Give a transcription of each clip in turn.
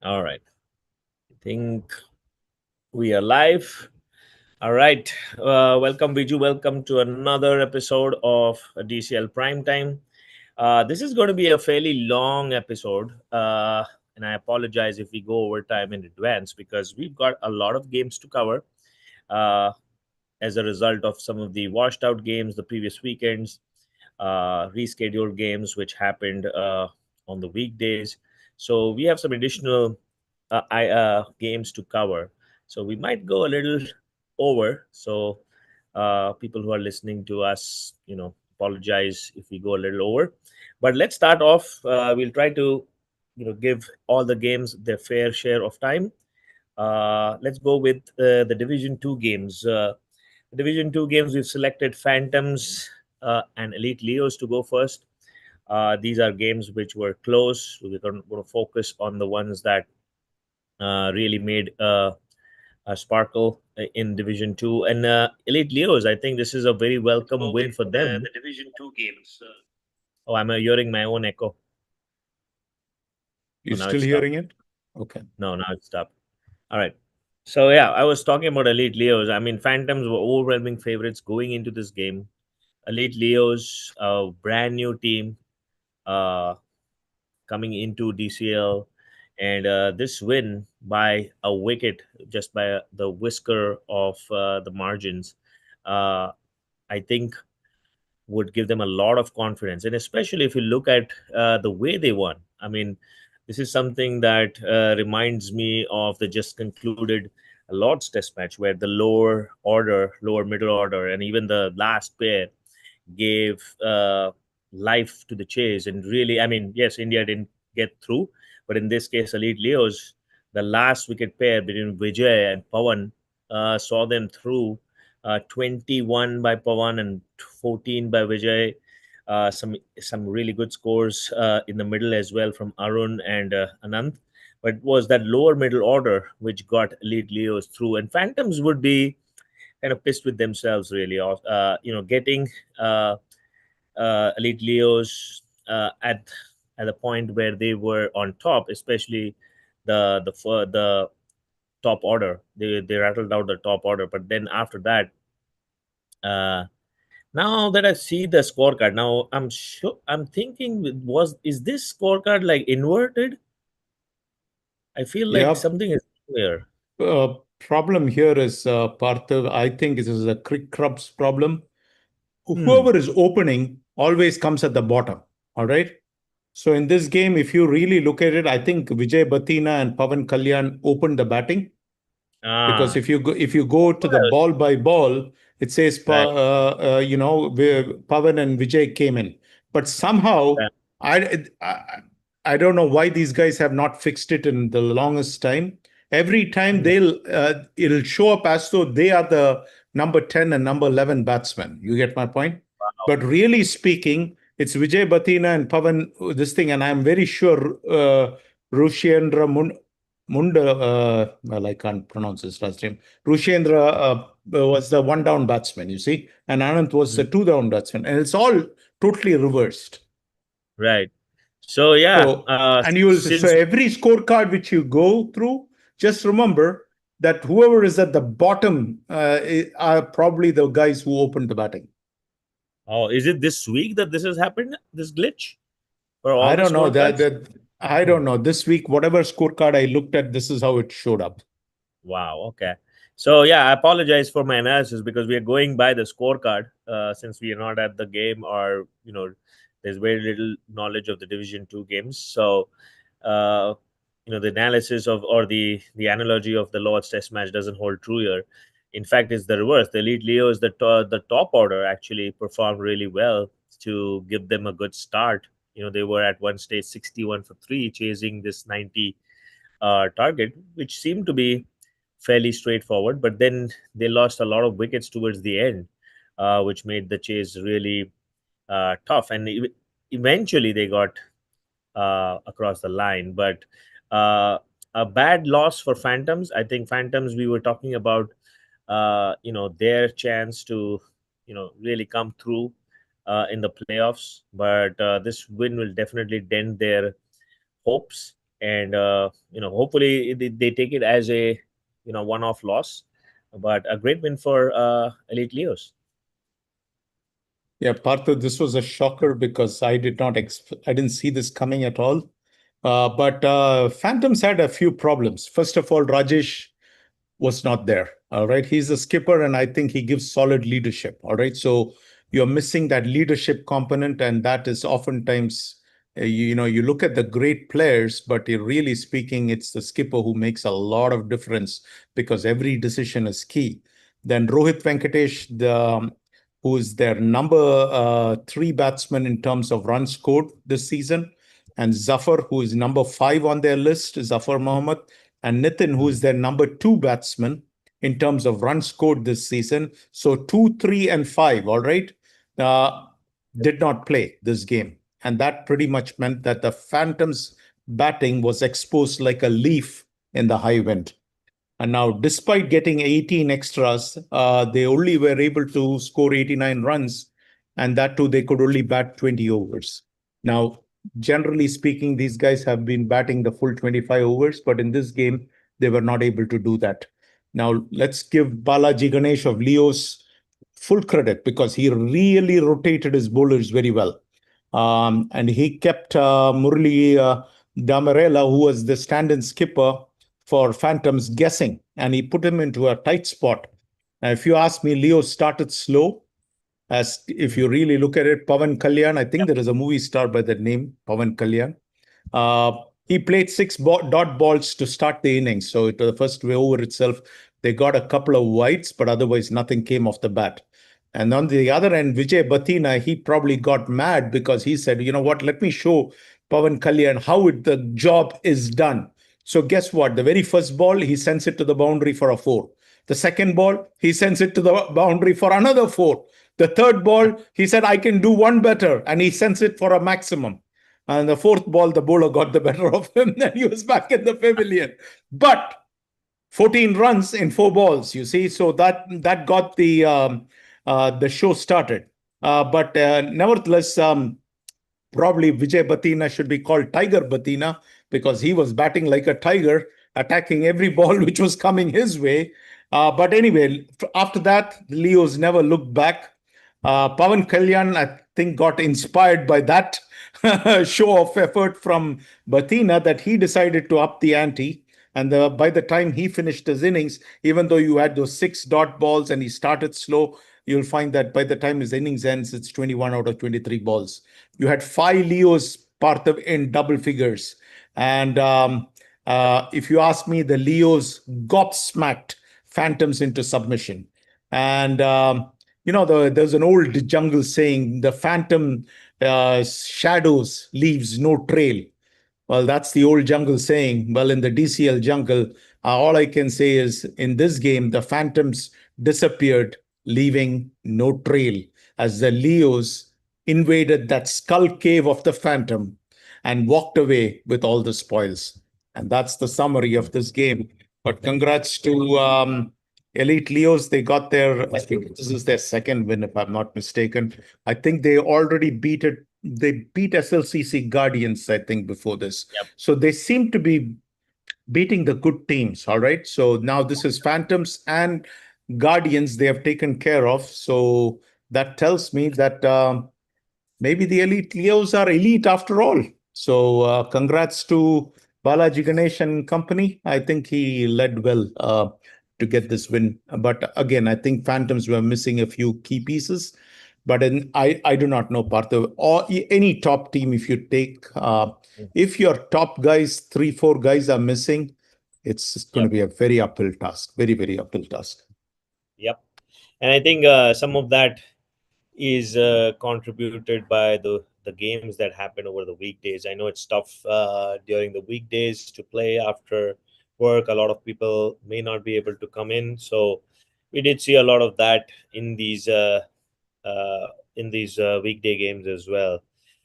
All right. I think we are live. All right. Welcome, Viju. Welcome to another episode of DCL Primetime. This is going to be a fairly long episode. And I apologize if we go over time in advance because we've got a lot of games to cover uh, as a result of some of the washed out games the previous weekends, rescheduled games which happened on the weekdays. So we have some additional games to cover. So we might go a little over. So people who are listening to us, apologize if we go a little over. But let's start off. We'll try to, give all the games their fair share of time. Let's go with the Division Two games. Division Two games, we've selected Phantoms and Elite Leos to go first. These are games which were close. We're going to focus on the ones that really made a sparkle in Division Two. And Elite Leos, I think this is a very welcome Go win with for them. the Division Two games. Oh, I'm hearing my own echo. Oh, You now still it's stopped. hearing it? Okay. No, now it's stopped. All right. So yeah, I was talking about Elite Leos. I mean, Phantoms were overwhelming favorites going into this game. Elite Leos, a brand new team uh, coming into DCL, and this win by a wicket, just by the whisker of the margins, uh, I think would give them a lot of confidence. And especially if you look at the way they won. I mean, this is something that reminds me of the just concluded Lord's Test match, where the lower order, lower middle order, and even the last pair gave life to the chase. And really, I mean, yes, India didn't get through, but in this case, Elite Leos, the last wicket pair between Vijay and Pawan saw them through. 21 by Pawan and 14 by Vijay. Some really good scores in the middle as well from Arun and Anant. But it was that lower middle order which got Elite Leos through, and Phantoms would be kind of pissed with themselves really, of getting uh, Elite Leos at the point where they were on top, especially the top order. They rattled out the top order, but then after that, uh, now that I see the scorecard, now I'm thinking, was is this scorecard like inverted? I feel like Yeah. something is here. Problem here is, Partha, I think this is a Crick Crubs problem. Hmm. Whoever is opening always comes at the bottom. All right. So in this game, if you really look at it, I think Vijay Batina and Pavan Kalyan opened the batting, because Ah, if you go to the well, ball by ball, it says right. Pavan and Vijay came in, but somehow Right. I don't know why these guys have not fixed it in the longest time. Every time Hmm. it'll show up as though they are the number 10 and number 11 batsmen. You get my point? Wow. But really speaking, it's Vijay Batina and Pavan, this thing, and I'm very sure Rushendra Munda, well, I can't pronounce his last name. Rushendra was the one down batsman, you see, and Anand was Hmm. the two down batsman. And it's all totally reversed. Right. So yeah, So, and you will, so since every scorecard which you go through, just remember that whoever is at the bottom are probably the guys who opened the batting. oh, is it this week that this has happened? This glitch for all I the don't know scorecards? I Hmm. don't know. This week, whatever scorecard I looked at, this is how it showed up. Wow. Okay. So yeah, I apologize for my analysis because we are going by the scorecard since we are not at the game, or there's very little knowledge of the Division Two games. So uh, the analysis of, or the analogy of the Lord's Test match doesn't hold true here. In fact, it's the reverse. The Elite Leos, the top order, actually performed really well to give them a good start. They were at one stage 61 for three, chasing this 90 target, which seemed to be fairly straightforward. But then they lost a lot of wickets towards the end, which made the chase really tough. And eventually they got across the line. But uh, a bad loss for Phantoms. I think Phantoms, we were talking about, their chance to, really come through in the playoffs. But this win will definitely dent their hopes. and hopefully they take it as a one-off loss, but a great win for Elite Leos. Yeah, Partha, this was a shocker because I didn't see this coming at all. But Phantoms had a few problems. First of all, Rajesh was not there. All right. He's a skipper, and I think he gives solid leadership. All right. So you're missing that leadership component, and that is oftentimes, you look at the great players, but really speaking, it's the skipper who makes a lot of difference because every decision is key. Then Rohit Venkatesh, who is their number three batsman in terms of runs scored this season, and Zafar, who is number five on their list, Zafar Mohammed, and Nitin, who Mm. is their number two batsman in terms of runs scored this season. So two, three, and five, all right, uh, did not play this game. And that pretty much meant that the Phantoms batting was exposed like a leaf in the high wind. And now, despite getting 18 extras, they only were able to score 89 runs, and that too, they could only bat 20 overs. Now, generally speaking, these guys have been batting the full 25 overs, but in this game, they were not able to do that. Now, let's give Balaji Ganesh of Leos full credit because he really rotated his bowlers very well. And he kept Murli Damarella, who was the stand-in skipper for Phantoms, guessing, and he put him into a tight spot. Now, if you ask me, Leo started slow. As if Mhm. you really look at it, Pavan Kalyan, I think Yep. there is a movie star by that name, Pavan Kalyan. Uh, he played dot balls to start the innings. So it was the first way over itself. They got a couple of wides, but otherwise nothing came off the bat. And on the other end, Vijay Batina, he probably got mad because he said, you know what, let me show Pavan Kalyan how the job is done. So guess what? The very first ball, he sends it to the boundary for a four. The second ball, he sends it to the boundary for another four. The third ball, he said, I can do one better. And he sends it for a maximum. And the fourth ball, the bowler got the better of him. Then he was back in the pavilion. But 14 runs in four balls, you see. So that got the show started. But nevertheless, probably Vijay Batina should be called Tiger Batina because he was batting like a tiger, attacking every ball which was coming his way. But anyway, after that, the Leos never looked back. Pawan Kalyan, I think, got inspired by that show of effort from Batina that he decided to up the ante. And by the time he finished his innings, even though you had those six dot balls and he started slow, you'll find that by the time his innings ends, it's 21 out of 23 balls. You had five Leos part of in double figures. And if you ask me, the Leos gobsmacked Phantoms into submission. And there's an old jungle saying, the phantom shadows leaves no trail. Well, that's the old jungle saying. Well, in the DCL jungle, all I can say is in this game, the Phantoms disappeared, leaving no trail as the Leos invaded that skull cave of the Phantom and walked away with all the spoils. And that's the summary of this game. But congrats to Elite Leos. They got I think this is their second win, if I'm not mistaken. I think they already they beat SLCC Guardians, I think, before this. Yep. So they seem to be beating the good teams. All right. So now this is Phantoms and Guardians they have taken care of. So that tells me that maybe the Elite Leos are elite after all. So congrats to Balaji Ganesh and company. I think he led well to get this win. But again, I think Phantoms were missing a few key pieces. But I do not know, Partha, or any top team, if you take, Mhm. if your top guys, three, four guys are missing, it's going to Yep. be a very uphill task, very, very uphill task. Yep. And I think some of that is contributed by the games that happen over the weekdays. I know it's tough during the weekdays to play after work. A lot of people may not be able to come in, so we did see a lot of that uh, in these weekday games as well.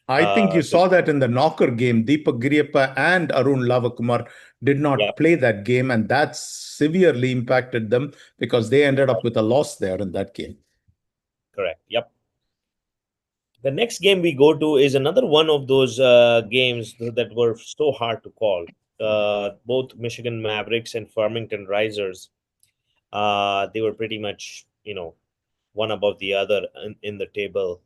I think you So saw that in the knocker game. Deepak Giriappa and Arun Lavakumar did yeah, not play that game, and that severely impacted them because they ended up with a loss there in that game. correct. Yep. The next game we go to is another one of those games that were so hard to call. both Michigan Mavericks and Farmington Risers, they were pretty much, one above the other in the table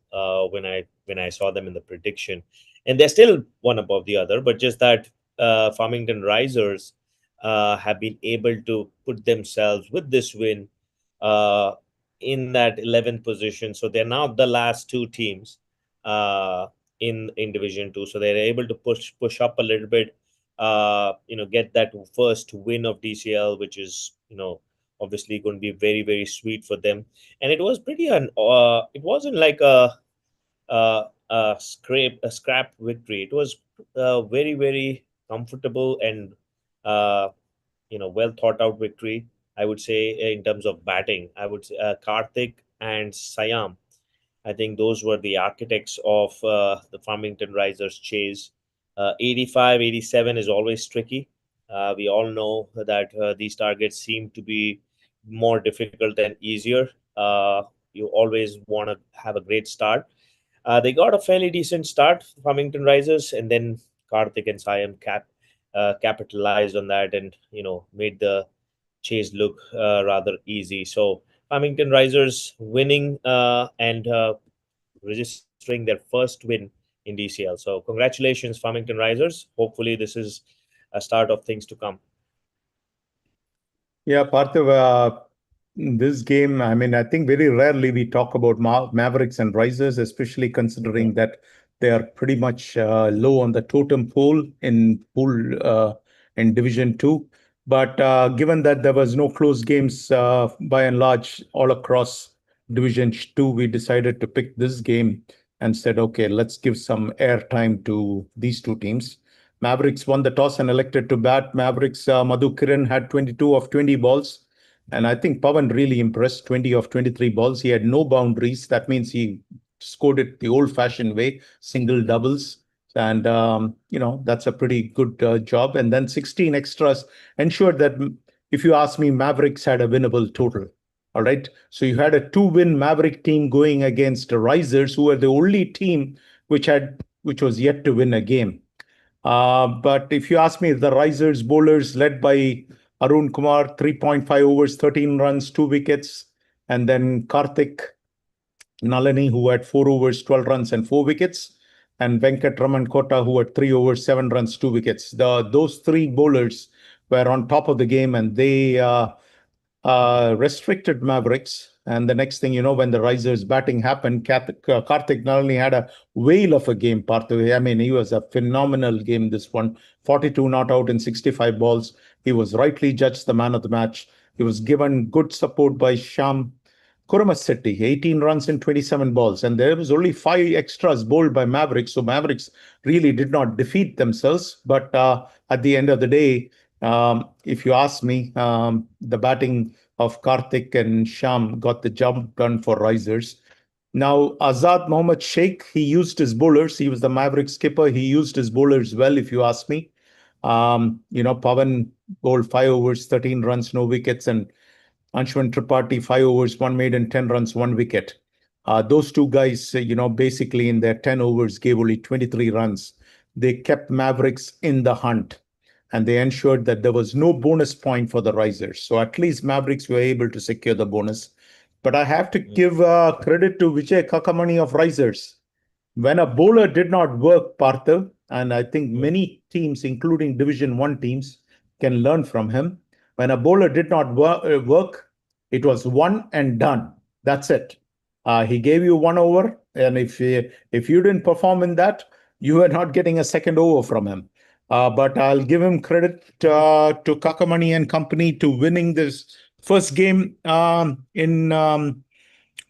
when I saw them in the prediction, and they're still one above the other, but just that Farmington Risers have been able to put themselves with this win uh, in that 11th position. So they're now the last two teams uh, in Division Two. So they're able to push up a little bit. Get that first win of DCL, which is obviously going to be very very sweet for them. And it was pretty it wasn't like a scrap victory. It was very very comfortable and uh, well thought out victory, I would say. In terms of batting, I would say Karthik and Siam, I think those were the architects of the Farmington Risers chase. 85, 87 is always tricky. We all know that these targets seem to be more difficult than easier. You always want to have a great start. They got a fairly decent start, Farmington Risers, and then Karthik and Siam capitalized on that and made the chase look rather easy. So Farmington Risers winning and registering their first win in DCL. So congratulations, Farmington Risers. Hopefully, this is a start of things to come. Yeah, Parthiv, this game, I mean, I think very rarely we talk about Mavericks and Risers, especially considering that they are pretty much low on the totem pole in Division Two. But given that there was no close games by and large all across Division Two, we decided to pick this game and said, okay, let's give some airtime to these two teams. Mavericks won the toss and elected to bat. Mavericks, Madhu Kiran had 22 of 20 balls. And I think Pawan really impressed, 20 of 23 balls. He had no boundaries. That means he scored it the old fashioned way, single doubles. And, that's a pretty good job. And then 16 extras ensured that, if you ask me, Mavericks had a winnable total. All right. So you had a two-win Maverick team going against the Risers, who were the only team which was yet to win a game. But if you ask me, the Risers bowlers led by Arun Kumar, 3.5 overs, 13 runs, 2 wickets. And then Karthik Nalani, who had 4 overs, 12 runs, and 4 wickets. And Venkat Raman Kota, who had 3 overs, 7 runs, 2 wickets. Those three bowlers were on top of the game, and they restricted Mavericks. And the next thing you know, when the Risers batting happened, Karthik not only had a whale of a game, Partha. I mean, he was a phenomenal game, this one. 42 not out in 65 balls. He was rightly judged the man of the match. He was given good support by Sham Kuramasetti, 18 runs in 27 balls. And there was only 5 extras bowled by Mavericks. So Mavericks really did not defeat themselves. But at the end of the day, if you ask me, the batting of Karthik and Sham got the job done for Risers. Now, Azad Mohammad Sheikh, he used his bowlers. He was the Maverick skipper. He used his bowlers well, if you ask me. Pawan bowled 5 overs, 13 runs, no wickets, and Anshwan Tripathi, 5 overs, one made, and 10 runs, 1 wicket. Those two guys, basically in their 10 overs gave only 23 runs. They kept Mavericks in the hunt, and they ensured that there was no bonus point for the Risers. So at least Mavericks were able to secure the bonus. But I have to give credit to Vijay Kakamani of Risers. When a bowler did not work, Partha, and I think many teams, including Division 1 teams, can learn from him. When a bowler did not work, it was one and done. That's it. He gave you 1 over, and if you didn't perform in that, you were not getting a second over from him. But I'll give him credit to Kakamani and company to winning this first game in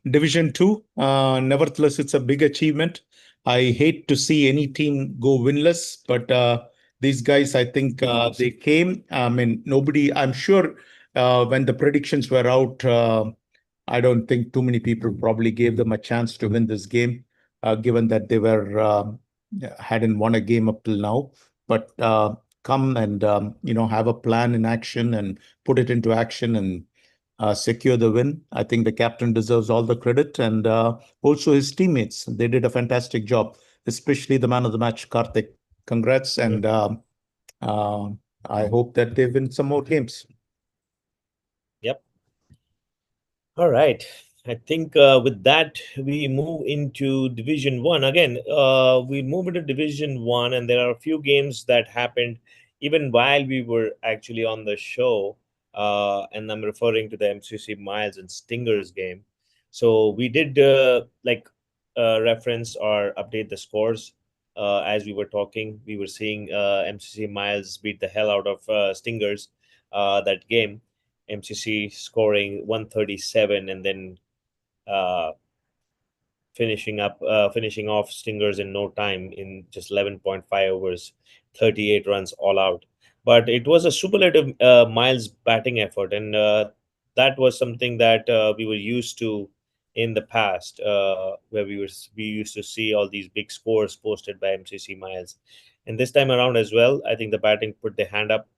Division 2. Nevertheless, it's a big achievement. I hate to see any team go winless, but these guys, I think they came. I mean, I'm sure when the predictions were out, I don't think too many people probably gave them a chance to win this game, given that they hadn't won a game up till now. But come and have a plan in action and put it into action and secure the win. I think the captain deserves all the credit, and also his teammates. They did a fantastic job, especially the man of the match, Karthik. Congrats, and I hope that they win some more games. Yep. All right. I think with that we move into Division One again. We move into Division One, and there are a few games that happened even while we were actually on the show. And I'm referring to the MCC Miles and Stingers game. So we did reference or update the scores as we were talking. We were seeing MCC Miles beat the hell out of Stingers that game. MCC scoring 137 and then uh, finishing off Stingers in no time in just 11.5 overs, 38 runs all out. But it was a superlative Miles batting effort, and that was something that we were used to in the past, where we used to see all these big scores posted by MCC Miles. And this time around as well, I think the batting put their hand up.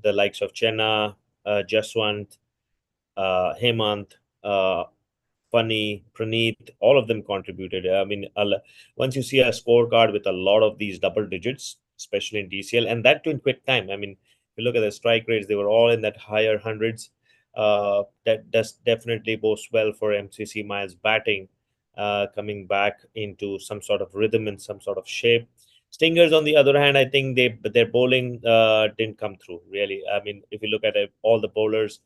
The likes of Chenna, Jaswant, Hemant, Funny, Praneeth, all of them contributed. I mean, once you see a scorecard with a lot of these double digits, especially in DCL, and that too in quick time. I mean, if you look at the strike rates, they were all in that higher hundreds. That does definitely bodes well for MCC Miles batting, coming back into some sort of rhythm and some sort of shape. Stingers, on the other hand, I think their bowling didn't come through really. I mean, if you look at it, all the bowlers,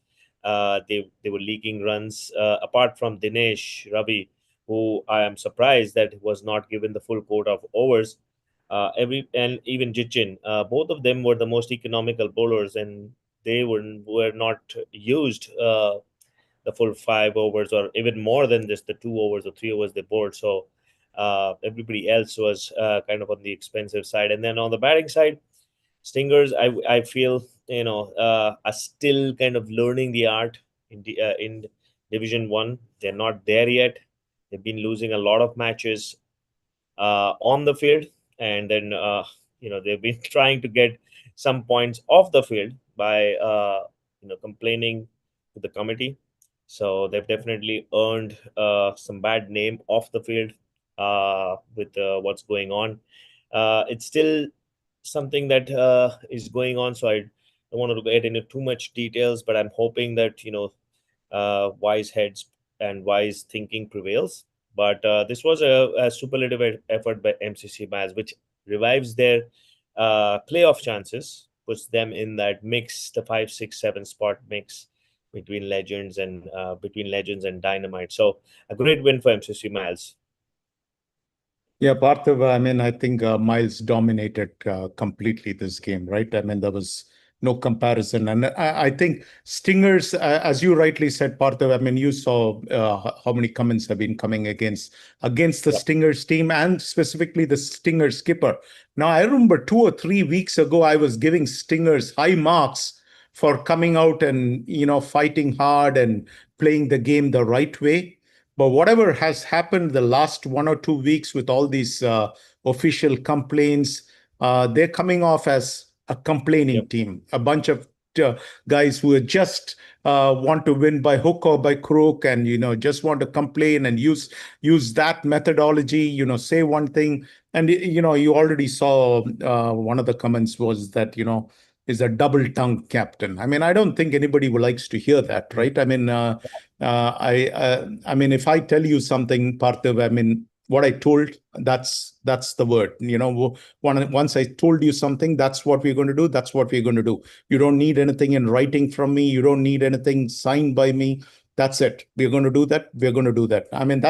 they were leaking runs. Apart from Dinesh Ravi, who I am surprised that was not given the full quota of overs. Every and even Jichin, both of them were the most economical bowlers, and they were not used the full 5 overs or even more than just the 2 overs or 3 overs they bowled. So everybody else was kind of on the expensive side. And then on the batting side, Stingers, I feel are still kind of learning the art in Division One. They're not there yet. They've been losing a lot of matches on the field, and then they've been trying to get some points off the field by complaining to the committee. So they've definitely earned some bad name off the field with what's going on. It's still something that is going on, so I don't want to get into too much details, but I'm hoping that wise heads and wise thinking prevails. But this was a superlative effort by MCC Miles, which revives their playoff chances, puts them in that mix, the 5, 6, 7 spot mix between Legends and Dynamite. So a great win for MCC Miles. Yeah, Parthiv, I mean, I think Miles dominated completely this game, right? I mean, there was no comparison. And I think Stingers, as you rightly said, Parthiv, I mean, you saw how many comments have been coming against the Yep. Stingers team and specifically the Stinger skipper. Now, I remember 2 or 3 weeks ago, I was giving Stingers high marks for coming out and, fighting hard and playing the game the right way. But whatever has happened the last 1 or 2 weeks with all these official complaints, they're coming off as a complaining Yep. team, a bunch of uh, guys who just want to win by hook or by crook, and just want to complain and use that methodology. Say one thing, and you already saw one of the comments was that is a double-tongued captain. I mean, I don't think anybody likes to hear that, right? I mean. I mean, if I tell you something, Parthiv, I mean, what I told, that's the word. Once I told you something, that's what we're going to do. That's what we're going to do. You don't need anything in writing from me. You don't need anything signed by me. That's it. We're going to do that. We're going to do that. I mean,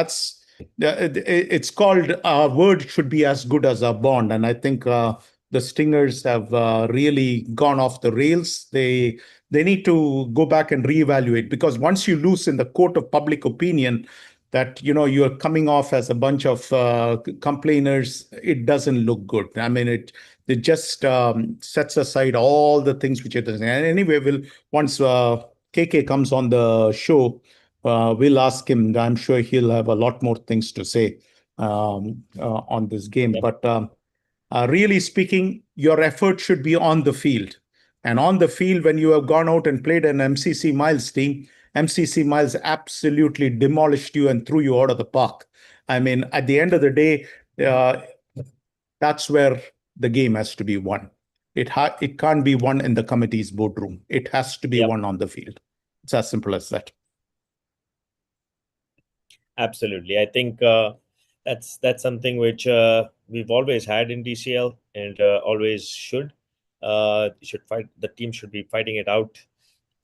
it's called our word should be as good as our bond. And I think the Stingers have really gone off the rails. They need to go back and reevaluate, because once you lose in the court of public opinion that you're coming off as a bunch of complainers, it doesn't look good. I mean, it just sets aside all the things which it does. And anyway, once KK comes on the show, we'll ask him. I'm sure he'll have a lot more things to say on this game. Yep. But really speaking, your effort should be on the field. And on the field, when you have gone out and played an MCC Miles team, MCC Miles absolutely demolished you and threw you out of the park. I mean, at the end of the day, uh, that's where the game has to be won. It can't be won in the committee's boardroom. It has to be Yep. won on the field. It's as simple as that. Absolutely. I think that's something which we've always had in DCL and always should. Should fight. The team should be fighting it out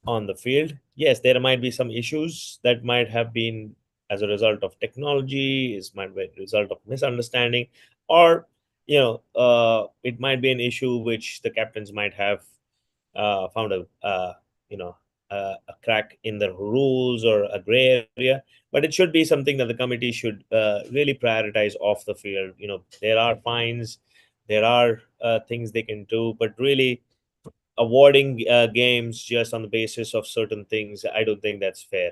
on the field. Yes, there might be some issues that might have been as a result of technology, is might be a result of misunderstanding, or it might be an issue which the captains might have found you know a crack in the rules or a gray area. But it should be something that the committee should really prioritize off the field. There are fines, there are things they can do, but really awarding games just on the basis of certain things, I don't think that's fair.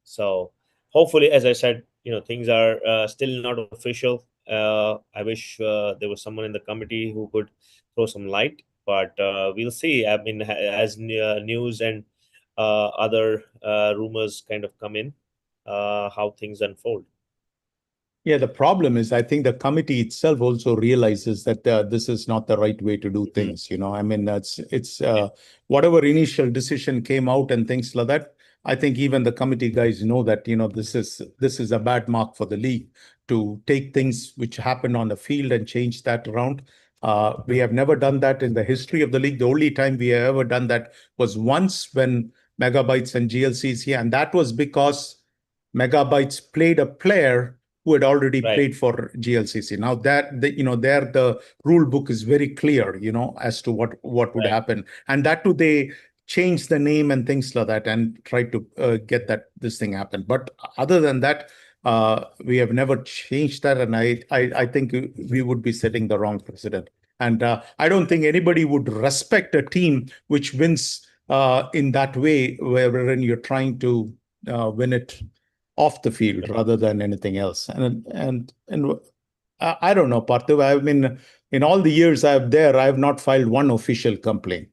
So hopefully, as I said, things are still not official. I wish there was someone in the committee who could throw some light, but we'll see. I mean, as news and other rumors kind of come in, how things unfold. Yeah, the problem is, I think the committee itself also realizes that this is not the right way to do Mhm. things. I mean, it's whatever initial decision came out and things like that. I think even the committee guys know that this is a bad mark for the league to take things which happened on the field and change that around. We have never done that in the history of the league. The only time we have ever done that was once when Megabytes and GLCC, and that was because Megabytes played a player who had already Right, played for GLCC. Now there the rule book is very clear, as to what would right, happen, and that too they changed the name and things like that and tried to get that this thing happen. But other than that, we have never changed that, and I think we would be setting the wrong precedent. And I don't think anybody would respect a team which wins in that way, wherein you're trying to win it off the field rather than anything else. And I don't know, Parthiv. I mean, in all the years I've there, I have not filed one official complaint.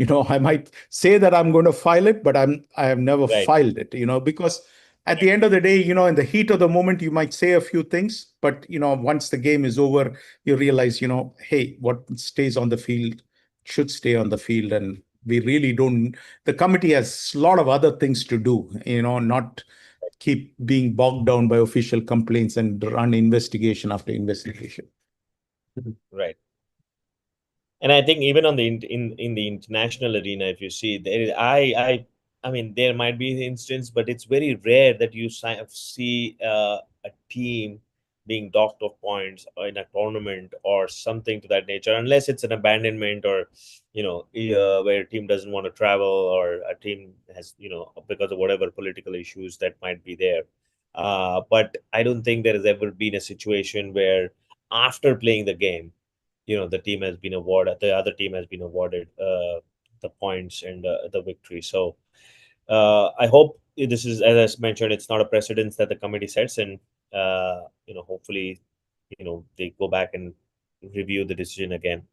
I might say that I'm going to file it, but I have never right, filed it. Because at the end of the day, in the heat of the moment, you might say a few things, but once the game is over, you realize, hey, what stays on the field should stay on the field, and we really don't. The committee has a lot of other things to do. Not keep being bogged down by official complaints and run investigation after investigation. right. And I think even on the in the international arena, if you see there, I mean, there might be the instance, but it's very rare that you see a team being docked of points in a tournament or something to that nature, unless it's an abandonment or where a team doesn't want to travel or a team has because of whatever political issues that might be there. But I don't think there has ever been a situation where after playing the game, the team has been awarded the other team has been awarded the points and the victory. So I hope this is, as I mentioned, it's not a precedence that the committee sets, and hopefully they go back and review the decision again.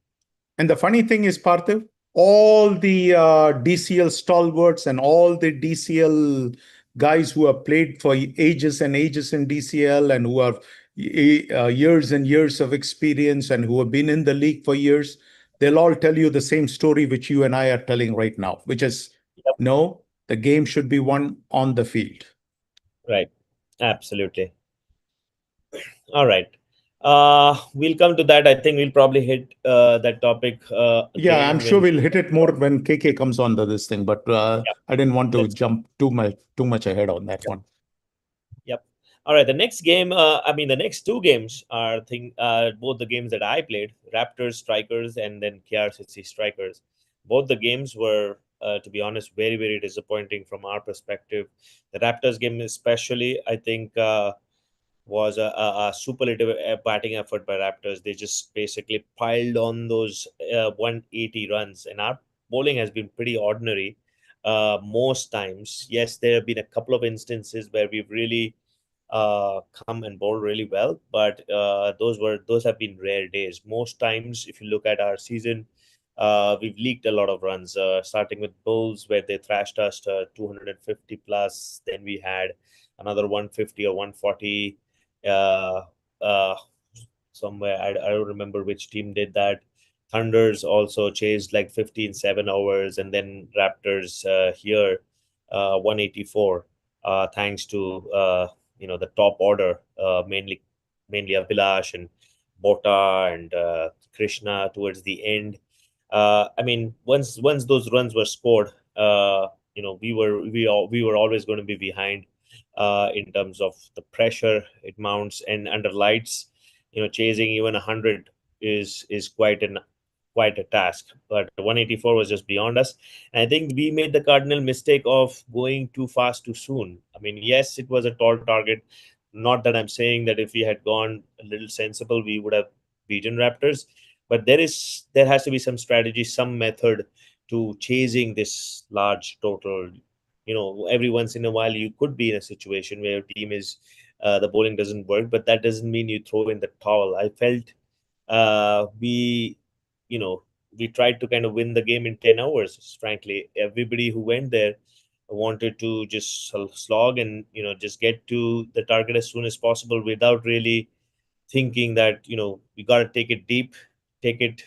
And the funny thing is, Parthiv, all the DCL stalwarts and all the DCL guys who have played for ages and ages in DCL and who have years and years of experience and who have been in the league for years, they'll all tell you the same story which you and I are telling right now, which is Yep. no, the game should be won on the field. Right, absolutely. All right, we'll come to that. I think we'll probably hit that topic Yeah, I'm again sure when we'll hit it more when KK comes on this thing, but yeah, I didn't want to let's jump too much ahead on that one. Yep. All right. The next game, I mean, the next two games are both the games that I played: Raptors Strikers and then KRCC Strikers. Both the games were, to be honest, very very disappointing from our perspective. The Raptors game, especially, I think, was a superlative batting effort by Raptors. They just basically piled on those 180 runs, and our bowling has been pretty ordinary most times. Yes, there have been a couple of instances where we've really come and bowl really well, but those have been rare days. Most times, if you look at our season, we've leaked a lot of runs. Starting with Bulls, where they thrashed us to 250 plus. Then we had another 150 or 140. Uh, uh, Somewhere I don't remember which team did that. Thunders also chased like 15-7 overs, and then Raptors here 184, thanks to the top order, mainly Abhilash and Bota and Krishna towards the end. I mean, once those runs were scored, we were always going to be behind in terms of the pressure it mounts, and under lights, chasing even 100 is quite a task. But 184 was just beyond us. And I think we made the cardinal mistake of going too fast too soon. I mean, yes, it was a tall target. Not that I'm saying that if we had gone a little sensible, we would have beaten Raptors. But there has to be some strategy, some method to chasing this large total. Every once in a while you could be in a situation where your team is the bowling doesn't work, but that doesn't mean you throw in the towel. I felt we you know we tried to kind of win the game in 10 hours. Frankly, everybody who went there wanted to just slog and just get to the target as soon as possible without really thinking that we got to take it deep, take it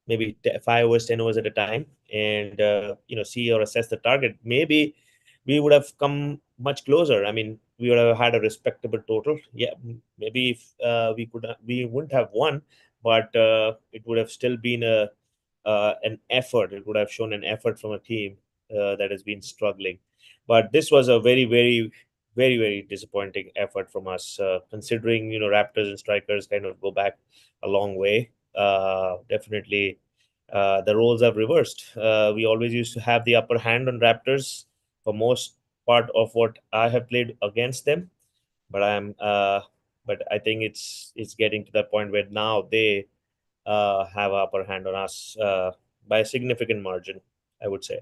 maybe 5 hours, 10 hours at a time, and see or assess the target. Maybe we would have come much closer. I mean, we would have had a respectable total. Yeah, maybe if we wouldn't have won, but it would have still been an effort. It would have shown an effort from a team that has been struggling. But this was a very, very, very, very disappointing effort from us, considering Raptors and strikers kind of go back a long way. Definitely, the roles have reversed. We always used to have the upper hand on Raptors for most part of what I have played against them. But but I think it's getting to that point where now they have upper hand on us by a significant margin, I would say.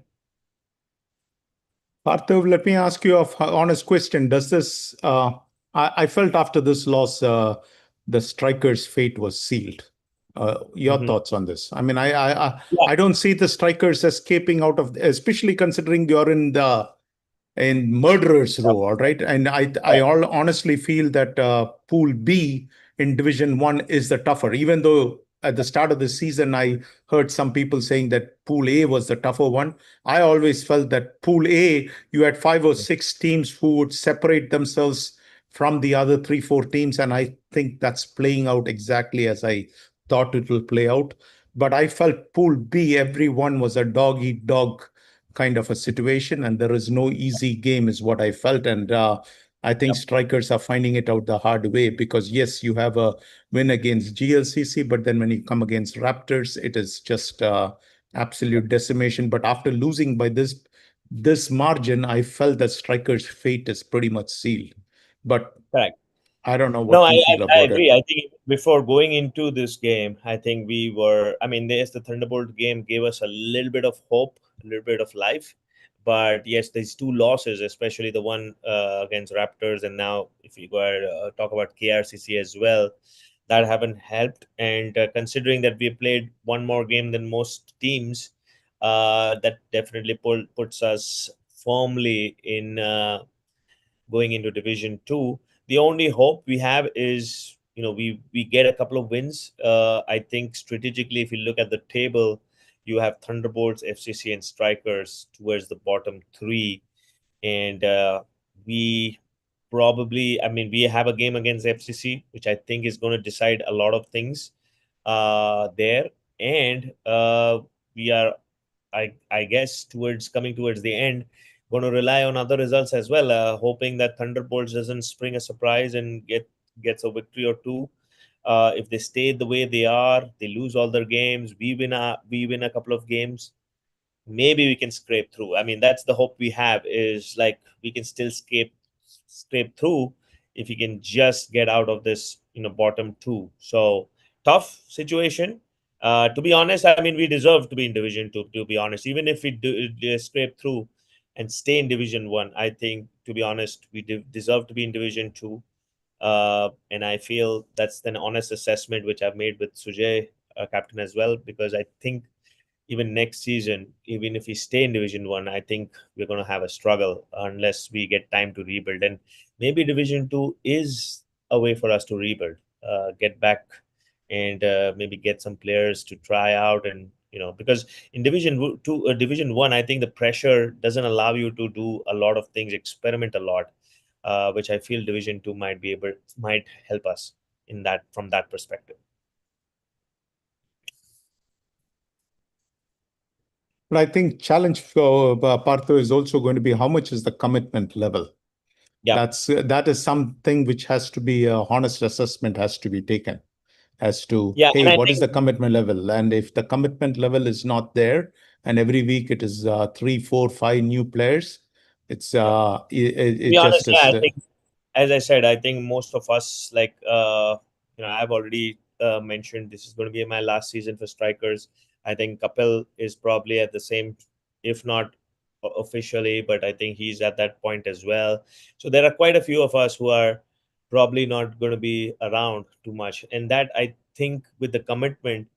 Parthiv, let me ask you a honest question. Does this, I felt after this loss, the strikers' fate was sealed. Your Hmm. thoughts on this? I mean, Yeah, I don't see the strikers escaping out of, especially considering you're in murderer's row, all right? And I yeah, all honestly feel that Pool B in Division One is the tougher, even though at the start of the season I heard some people saying that Pool A was the tougher one. I always felt that Pool A, you had five or six teams who would separate themselves from the other three, four teams, and I think that's playing out exactly as I thought it will play out. But I felt Pool B, everyone was a dog eat dog kind of a situation, and there is no easy game, is what I felt. And I think yeah, strikers are finding it out the hard way because, yes, you have a win against GLCC, but then when you come against Raptors, it is just yeah. absolute decimation. But after losing by this margin, I felt that strikers' fate is pretty much sealed. But Correct. I don't know No, what you feel I about agree. it. I think before going into this game, I think we were. I mean, there's the Thunderbolt game gave us a little bit of hope, a little bit of life. But yes, these two losses, especially the one against Raptors, and now if you go talk about KRCC as well, that haven't helped. And considering that we played one more game than most teams, that definitely puts us firmly in. Going into Division Two. The only hope we have is we get a couple of wins. I think strategically, if you look at the table, you have Thunderbolts, FCC, and Strikers towards the bottom three, and we probably, I mean, we have a game against FCC, which I think is going to decide a lot of things there, and we are I guess towards coming towards the end, going to rely on other results as well, hoping that Thunderbolts doesn't spring a surprise and gets a victory or two. If they stay the way they are, they lose all their games. We win a couple of games. Maybe we can scrape through. I mean, that's the hope we have. Is like we can still scrape through if we can just get out of this bottom two. So tough situation. To be honest, I mean, we deserve to be in Division Two. To be honest, even if we scrape through and stay in Division One, I think, to be honest, we deserve to be in Division Two. And I feel that's an honest assessment which I've made with Sujay, captain as well, because I think even next season, even if we stay in Division One, I think we're going to have a struggle unless we get time to rebuild. And maybe Division Two is a way for us to rebuild, get back. and maybe get some players to try out. And because in Division 2, Division 1, I think the pressure doesn't allow you to do a lot of things, experiment a lot, which I feel Division 2 might help us in that, from that perspective. But I think challenge for Partho is also going to be how much is the commitment level. Yeah. That is something which has to be a honest assessment has to be taken as to, Yeah, hey, and I what is think, the commitment level? And if the commitment level is not there, and every week it is three, four, five new players, it's yeah, to it be just honest, yeah, is. I think, as I said, I think most of us, like, I've already mentioned this is going to be my last season for Strikers. I think Kapil is probably at the same, if not officially, but I think he's at that point as well. So there are quite a few of us who are probably not going to be around too much, and that, I think, with the commitment,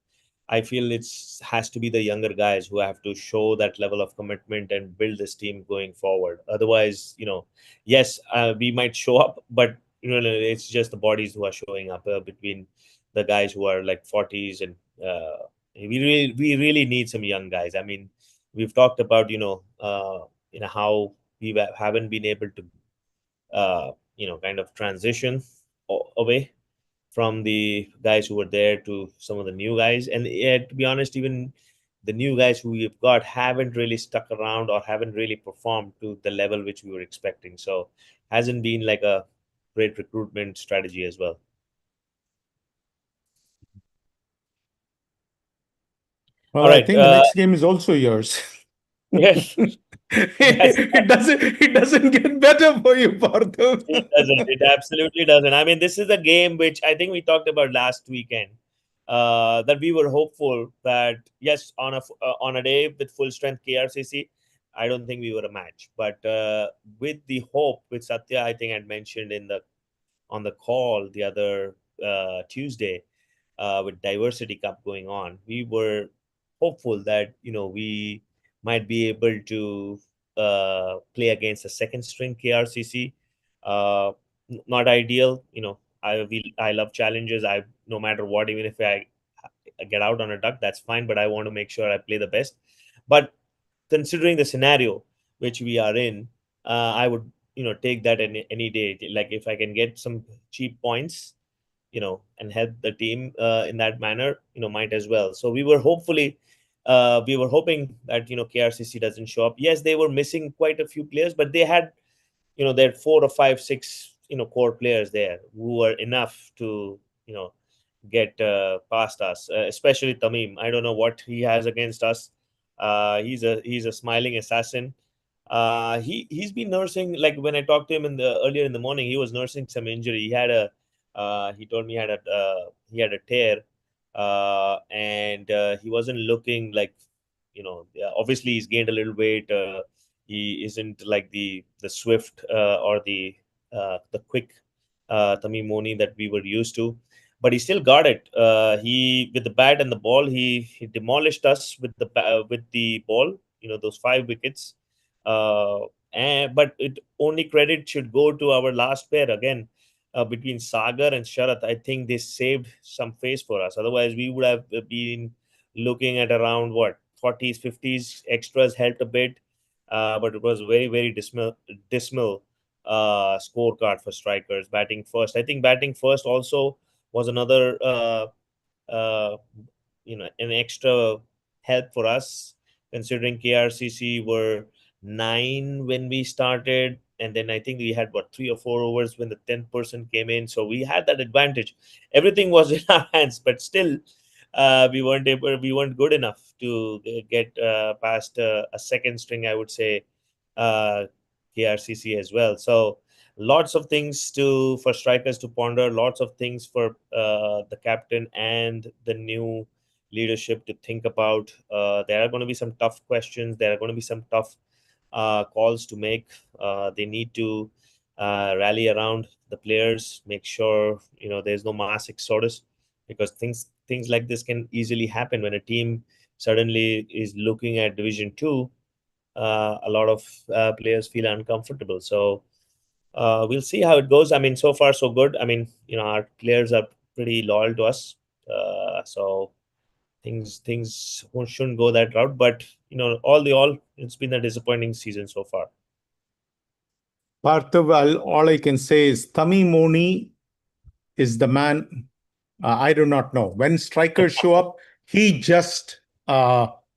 I feel it's has to be the younger guys who have to show that level of commitment and build this team going forward. Otherwise, yes, we might show up, but it's just the bodies who are showing up, between the guys who are like 40s, and we really need some young guys. I mean, we've talked about how we haven't been able to kind of transition away from the guys who were there to some of the new guys. And to be honest, even the new guys who we've got haven't really stuck around or haven't really performed to the level which we were expecting. So hasn't been like a great recruitment strategy as well. Well, All I right. think the next game is also yours. Yes, that's It doesn't get better for you, Partho. it doesn't. It absolutely doesn't. I mean, this is a game which I think we talked about last weekend. That we were hopeful that, yes, on a day with full strength KRCC, I don't think we were a match. But with the hope, with Satya, I think I'd mentioned on the call the other Tuesday, with Diversity Cup going on, we were hopeful that we might be able to play against a second string KRCC. Not ideal, I love challenges. I No matter what, even if I get out on a duck, that's fine. But I want to make sure I play the best. But considering the scenario which we are in, I would take that any day. Like if I can get some cheap points, and help the team in that manner, might as well. So we were hoping that KRCC doesn't show up. Yes, they were missing quite a few players, but they had there are 4 or 5, 6 core players there who were enough to get past us, especially Tamim. I don't know what he has against us. He's a smiling assassin. He's been nursing, like when I talked to him in the earlier in the morning, he was nursing some injury. He told me he had a tear, and he wasn't looking like, yeah, obviously he's gained a little weight. He isn't like the swift, or the quick Tamim Moni that we were used to, but he still got it. He With the bat and the ball, he demolished us with the ball. Those 5 wickets. But it only credit should go to our last pair again, between Sagar and Sharath. I think they saved some face for us. Otherwise, we would have been looking at around what 40s, 50s. Extras helped a bit, but it was very, very dismal scorecard for Strikers. Batting first, I think batting first also was another uh, an extra help for us, considering KRCC were 9 when we started, and then I think we had what 3 or 4 overs when the 10th person came in, so we had that advantage. Everything was in our hands, but still, we weren't good enough to get past a second string, I would say, uh, KRCC as well. So lots of things to for strikers to ponder, lots of things for the captain and the new leadership to think about. There are going to be some tough questions. There are going to be some tough calls to make. They need to rally around the players, make sure there's no mass exodus, because things like this can easily happen when a team suddenly is looking at Division 2. A lot of players feel uncomfortable. So we'll see how it goes. I mean, so far so good. I mean, our players are pretty loyal to us. So things shouldn't go that route. But all, it's been a disappointing season so far. Parthav, all I can say is Tamimoni is the man. I do not know. When strikers show up, he just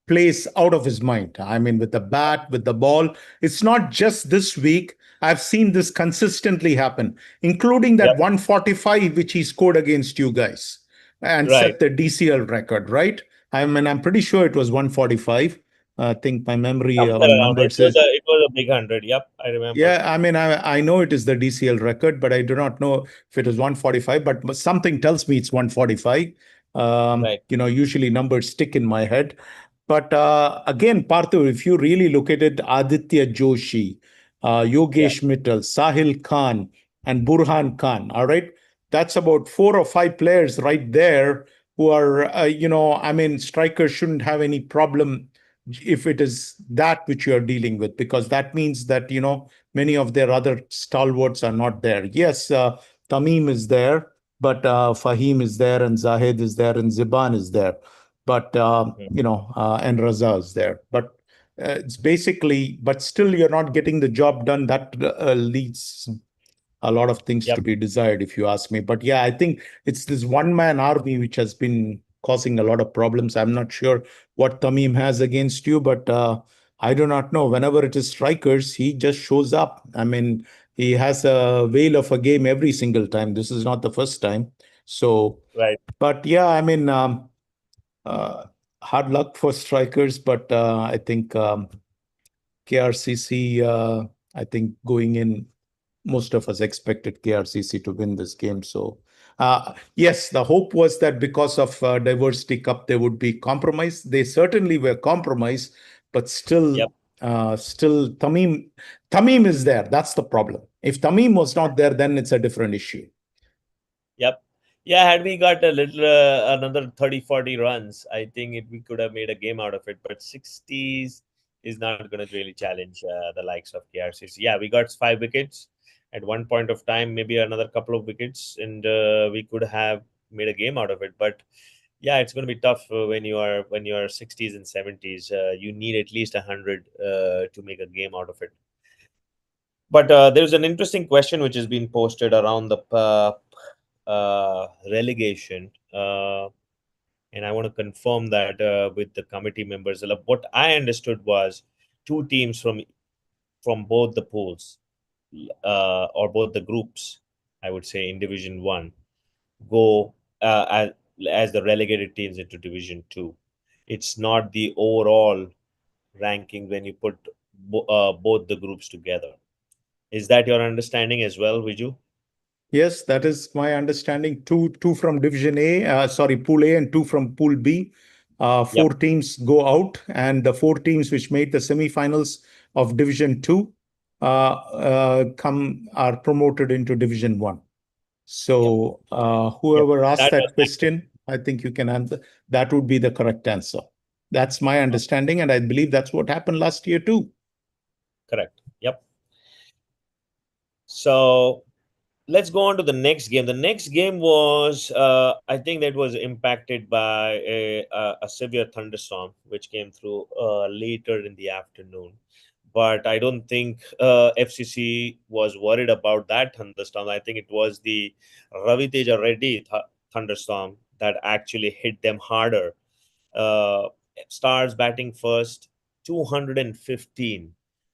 plays out of his mind. I mean, with the bat, with the ball. It's not just this week. I've seen this consistently happen, including that Yep. 145 which he scored against you guys and Right. set the DCL record, right? I mean, I'm pretty sure it was 145. I think my memory Somewhere on around it. numbers is. It was a big 100. Yep, I remember. Yeah, I mean, I know it is the DCL record, but I do not know if it is 145, but something tells me it's 145. Right. Usually numbers stick in my head. But again, Parthu, if you really look at it, Aditya Joshi, Yeah. Yogesh Mittal, Sahil Khan, and Burhan Khan, all right? That's about 4 or 5 players right there who are, I mean, strikers shouldn't have any problem if it is that which you are dealing with, because that means that, many of their other stalwarts are not there. Yes, Tamim is there, but Fahim is there, and Zahid is there, and Ziban is there, but Mhm. and Raza is there. But it's basically, but still, you're not getting the job done. That leads a lot of things to Yep. be desired, if you ask me. But yeah, I think it's this one man army which has been causing a lot of problems. I'm not sure what Tamim has against you, but I do not know. Whenever it is strikers, he just shows up. I mean, he has a whale of a game every single time. This is not the first time. So, Right. but yeah, I mean, uh, hard luck for strikers, but I think KRCC, I think going in, most of us expected KRCC to win this game. So, yes, the hope was that because of Diversity Cup, there would be compromise. They certainly were compromised, but still, Yep. still Tamim is there. That's the problem. If Tamim was not there, then it's a different issue. Yep. Yeah, had we got a little another 30, 40 runs, I think we could have made a game out of it. But 60s is not going to really challenge the likes of KRCC. Yeah, we got 5 wickets at one point of time, maybe another couple of wickets, and we could have made a game out of it. But yeah, it's going to be tough when you are 60s and 70s. You need at least 100 to make a game out of it. But there's an interesting question which has been posted around the relegation, and I want to confirm that with the committee members. What I understood was two teams from both the pools, or both the groups, I would say, in Division One, go as the relegated teams into Division Two. It's not the overall ranking when you put both the groups together. Is that your understanding as well, Viju? Yes, that is my understanding. Two from Division A, sorry, Pool A, and two from Pool B. Four Yep. teams go out, and the 4 teams which made the semifinals of Division Two come are promoted into Division One. Yep. So, Yep. whoever asked That was that my question. question, I think you can answer. That would be the correct answer. That's my understanding, and I believe that's what happened last year too. Correct. Yep. So let's go on to the next game. The next game was, I think, that was impacted by a severe thunderstorm, which came through later in the afternoon. But I don't think FCC was worried about that thunderstorm. I think it was the Raviteja Reddy thunderstorm that actually hit them harder. uh, Stars batting first, 215.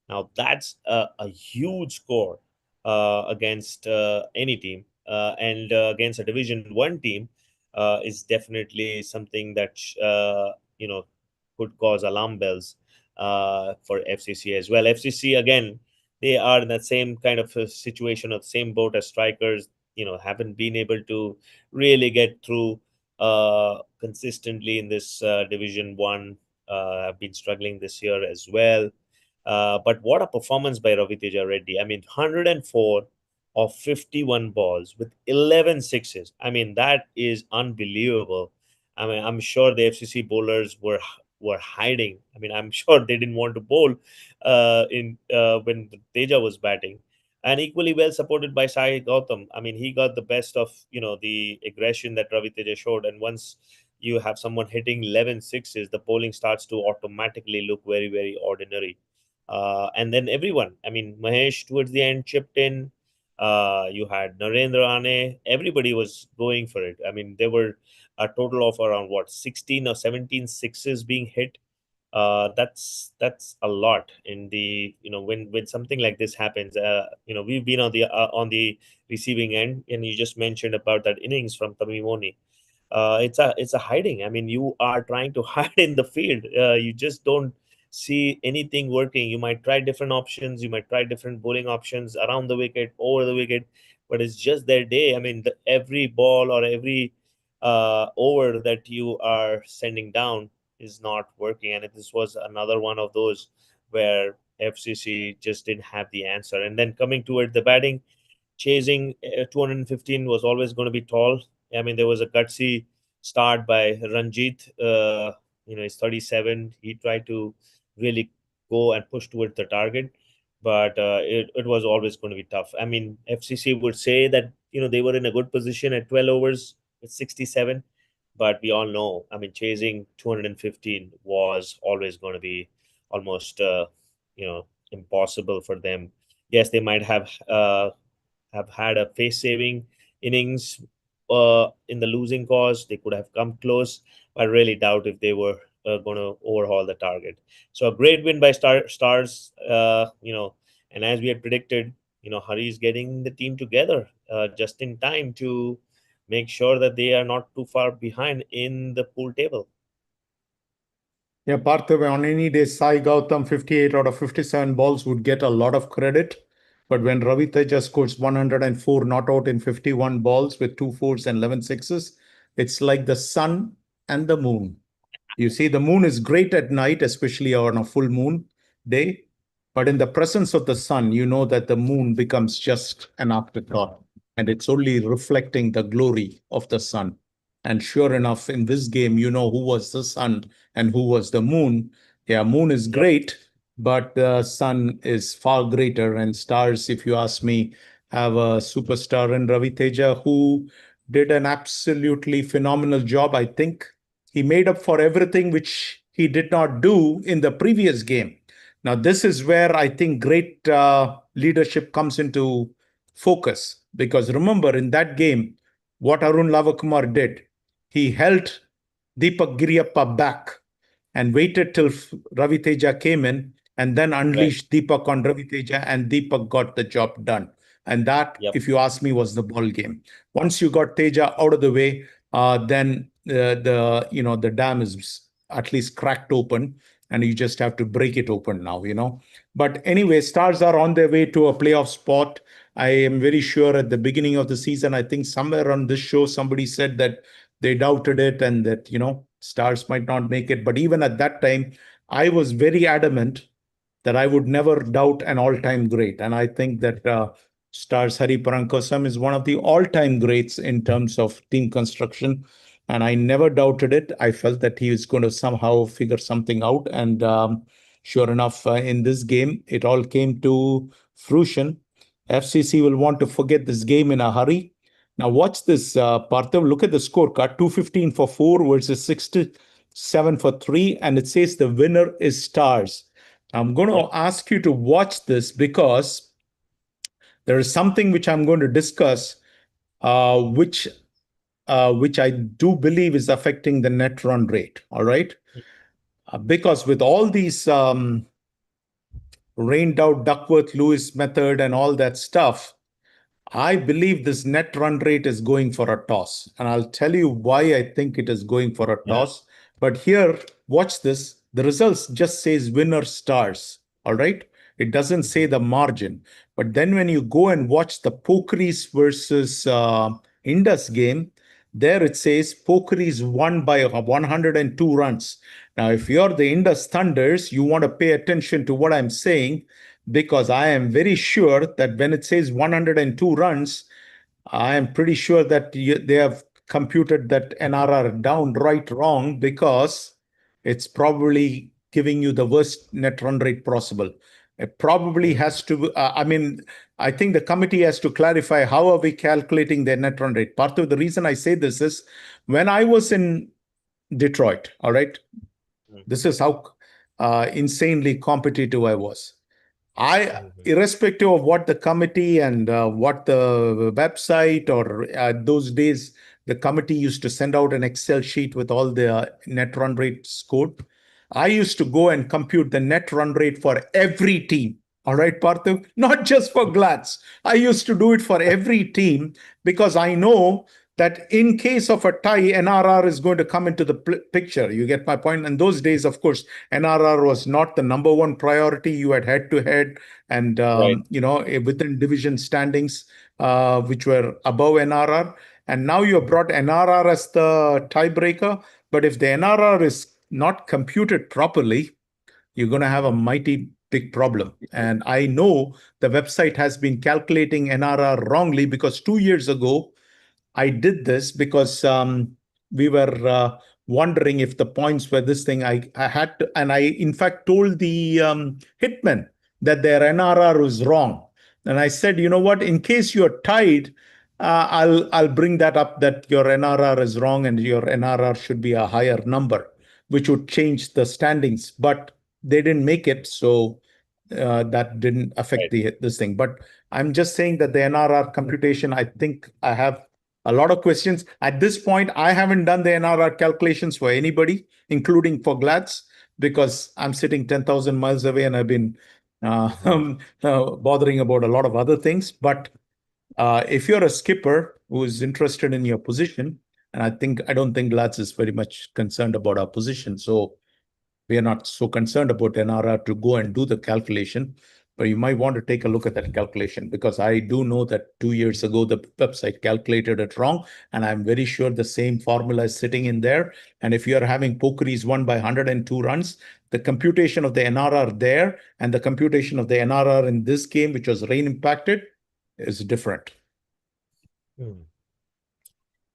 Now that's a huge score against any team, and against a Division One team is definitely something that could cause alarm bells for FCC as well. FCC, again, they are in the same kind of a situation, of the same boat as strikers. Haven't been able to really get through consistently in this Division One. Have been struggling this year as well. But what a performance by Raviteja Reddy! I mean, 104 of 51 balls with 11 sixes. I mean, that is unbelievable. I mean, I'm sure the FCC bowlers were hiding. I mean, I'm sure they didn't want to bowl in when Teja was batting. and equally well supported by Sai Gautam. I mean, he got the best of the aggression that Ravi Teja showed, and once you have someone hitting 11 sixes, the bowling starts to automatically look very, very ordinary. And then everyone, I mean, Mahesh towards the end chipped in. You had Narendra Ane. Everybody was going for it. I mean, there were a total of around what 16 or 17 sixes being hit. That's a lot in the when something like this happens. We've been on the receiving end, and you just mentioned about that innings from Tamimoni. It's a hiding. I mean, you are trying to hide in the field. You just don't see anything working. You might try different options. You might try different bowling options around the wicket, over the wicket, but it's just their day. I mean, every ball or every over that you are sending down is not working, and this was another one of those where FCC just didn't have the answer. And then coming toward the batting, chasing 215 was always going to be tall. I mean, there was a gutsy start by Ranjit. He's 37. He tried to really go and push towards the target, but it was always going to be tough. I mean, FCC would say that they were in a good position at 12 overs with 67, but we all know, I mean, chasing 215 was always going to be almost impossible for them. Yes, they might have had a face saving innings in the losing cause. They could have come close, but I really doubt if they were going to overhaul the target. So a great win by Stars, and as we had predicted, Hari is getting the team together just in time to make sure that they are not too far behind in the pool table. Yeah, Parthiv, on any day, Sai Gautam, 58 out of 57 balls would get a lot of credit. But when Ravi Teja scores 104 not out in 51 balls with 2 fours and 11 sixes, it's like the sun and the moon. You see, the moon is great at night, especially on a full moon day. But in the presence of the sun, you know that the moon becomes just an afterthought and it's only reflecting the glory of the sun. And sure enough, in this game, you know who was the sun and who was the moon. Yeah, moon is Yep. great, but the sun is far greater. And stars, if you ask me, have a superstar in Ravi Teja who did an absolutely phenomenal job. I think he made up for everything which he did not do in the previous game. Now, this is where I think great leadership comes into focus. Because remember, in that game, what Arun Lavakumar did, he held Deepak Giriyappa back and waited till Ravi Teja came in and then Right. unleashed Deepak on Ravi Teja, and Deepak got the job done. And that, Yep. if you ask me, was the ball game. Once you got Teja out of the way, then the dam is at least cracked open, and you just have to break it open now. But anyway, Stars are on their way to a playoff spot. I am very sure at the beginning of the season, I think somewhere on this show, somebody said that they doubted it and that, Stars might not make it. But even at that time, I was very adamant that I would never doubt an all-time great. And I think that Stars Hari Parankosam is one of the all-time greats in terms of team construction. And I never doubted it. I felt that he was going to somehow figure something out. And sure enough, in this game, it all came to fruition. FCC will want to forget this game in a hurry. Now, watch this, Parthav. Look at the scorecard 215 for 4 versus 67 for 3. And it says the winner is Stars. I'm going to Yep. ask you to watch this because there is something which I'm going to discuss, which I do believe is affecting the net run rate. All right, because with all these rained out Duckworth Lewis method and all that stuff, I believe this net run rate is going for a toss. And I'll tell you why I think it is going for a Yeah. toss. But here, watch this. The results just says winner Stars. All right. It doesn't say Mhm. the margin. But then when you go and watch the Pokeries versus Indus game, there it says Pokeries won by 102 runs. Now, if you're the Indus Thunders, you want to pay attention to what I'm saying because I am very sure that when it says 102 runs, I am pretty sure that they have computed that NRR downright wrong because it's probably giving you the worst net run rate possible. It probably Mm, has to, I mean, I think the committee has to clarify how are we calculating their net run rate. Part of the reason I say this is when I was in Detroit, all right, mm, this is how insanely competitive I was. mhm. Irrespective of what the committee and what the website or those days, the committee used to send out an Excel sheet with all the net run rate scored. I used to go and compute the net run rate for every team. All right, Parthiv, not just for Glads. I used to do it for every team because I know that in case of a tie, NRR is going to come into the picture. You get my point? And those days, of course, NRR was not the number one priority. You had head to head and Right. within division standings, which were above NRR. And now you have Mhm. brought NRR as the tiebreaker. But if the NRR is not computed properly, you're going to have a mighty big problem. And I know the website has been calculating NRR wrongly because 2 years ago, I did this because we were wondering if the points were this thing. I had to, and I in fact told the hitman that their NRR was wrong. And I said, you know what? In case you're tied, I'll bring that up that your NRR is wrong and your NRR should be a higher number, which would change the standings. But they didn't make it, so that didn't affect Right. the this thing. But I'm just saying that the NRR computation, I think I have a lot of questions. At this point, I haven't done the NRR calculations for anybody, including for Glads, because I'm sitting 10,000 miles away and I've been Mhm. bothering about a lot of other things. But if you're a skipper who is interested in your position, and I don't think Glads is very much concerned about our position. So we are not so concerned about NRR to go and do the calculation, but you might want to take a look at that calculation because I do know that 2 years ago the website calculated it wrong, and I'm very sure the same formula is sitting in there. And if you are having Pokeries won by 102 runs, the computation of the NRR there and the computation of the NRR in this game, which was rain impacted, is different. Hmm.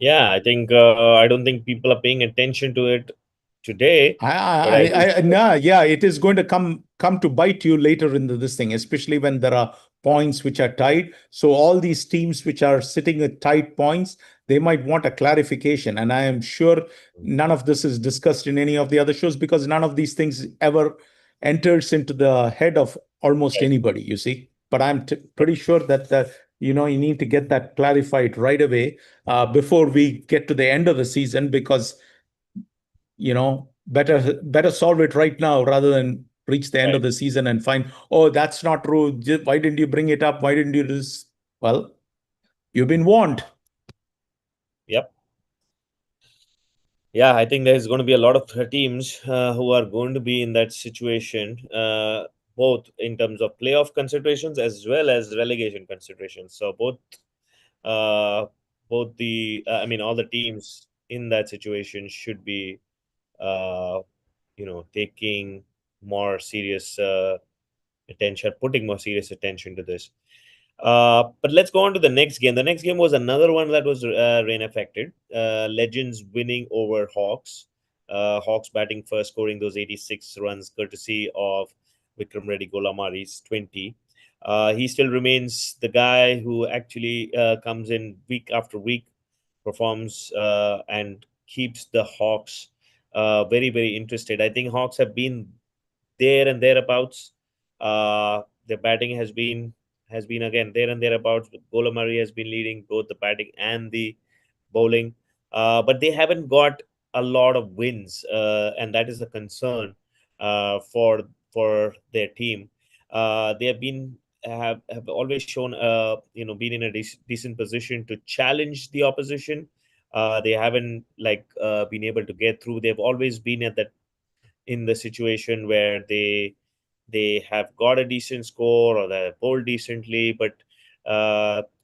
Yeah, I think I don't think people are paying attention to it today, but I think No, yeah, it is going to come to bite you later in this thing, especially when there are points which are tied. So all these teams which are sitting at tied points, they might want a clarification. And I am sure none of this is discussed in any of the other shows because none of these things ever enters into the head of almost right, anybody, you see. But I'm pretty sure that you need to get that clarified right away before we get to the end of the season because better solve it right now rather than reach the end right. of the season and find, oh, that's not true. Why didn't you bring it up? Why didn't you do this? Well, you've been warned. Yep. Yeah, I think there's going to be a lot of teams who are going to be in that situation, both in terms of playoff considerations as well as relegation considerations. So uh, I mean, all the teams in that situation should be, uh, taking more serious attention, putting more serious attention to this. But let's go on to the next game. The next game was another one that was rain affected. Legends winning over Hawks. Hawks batting first, scoring those 86 runs, courtesy of Vikram Reddy Golamari's 20. He still remains the guy who actually comes in week after week, performs and keeps the Hawks very, very interested. I think Hawks have been there and thereabouts. The batting has been again there and thereabouts. Gola Murray has been leading both the batting and the bowling, but they haven't got a lot of wins, and that is a concern for their team. They have always shown been in a decent position to challenge the opposition. They haven't been able to get through. They've always been at that in the situation where they have got a decent score or they bowled decently, but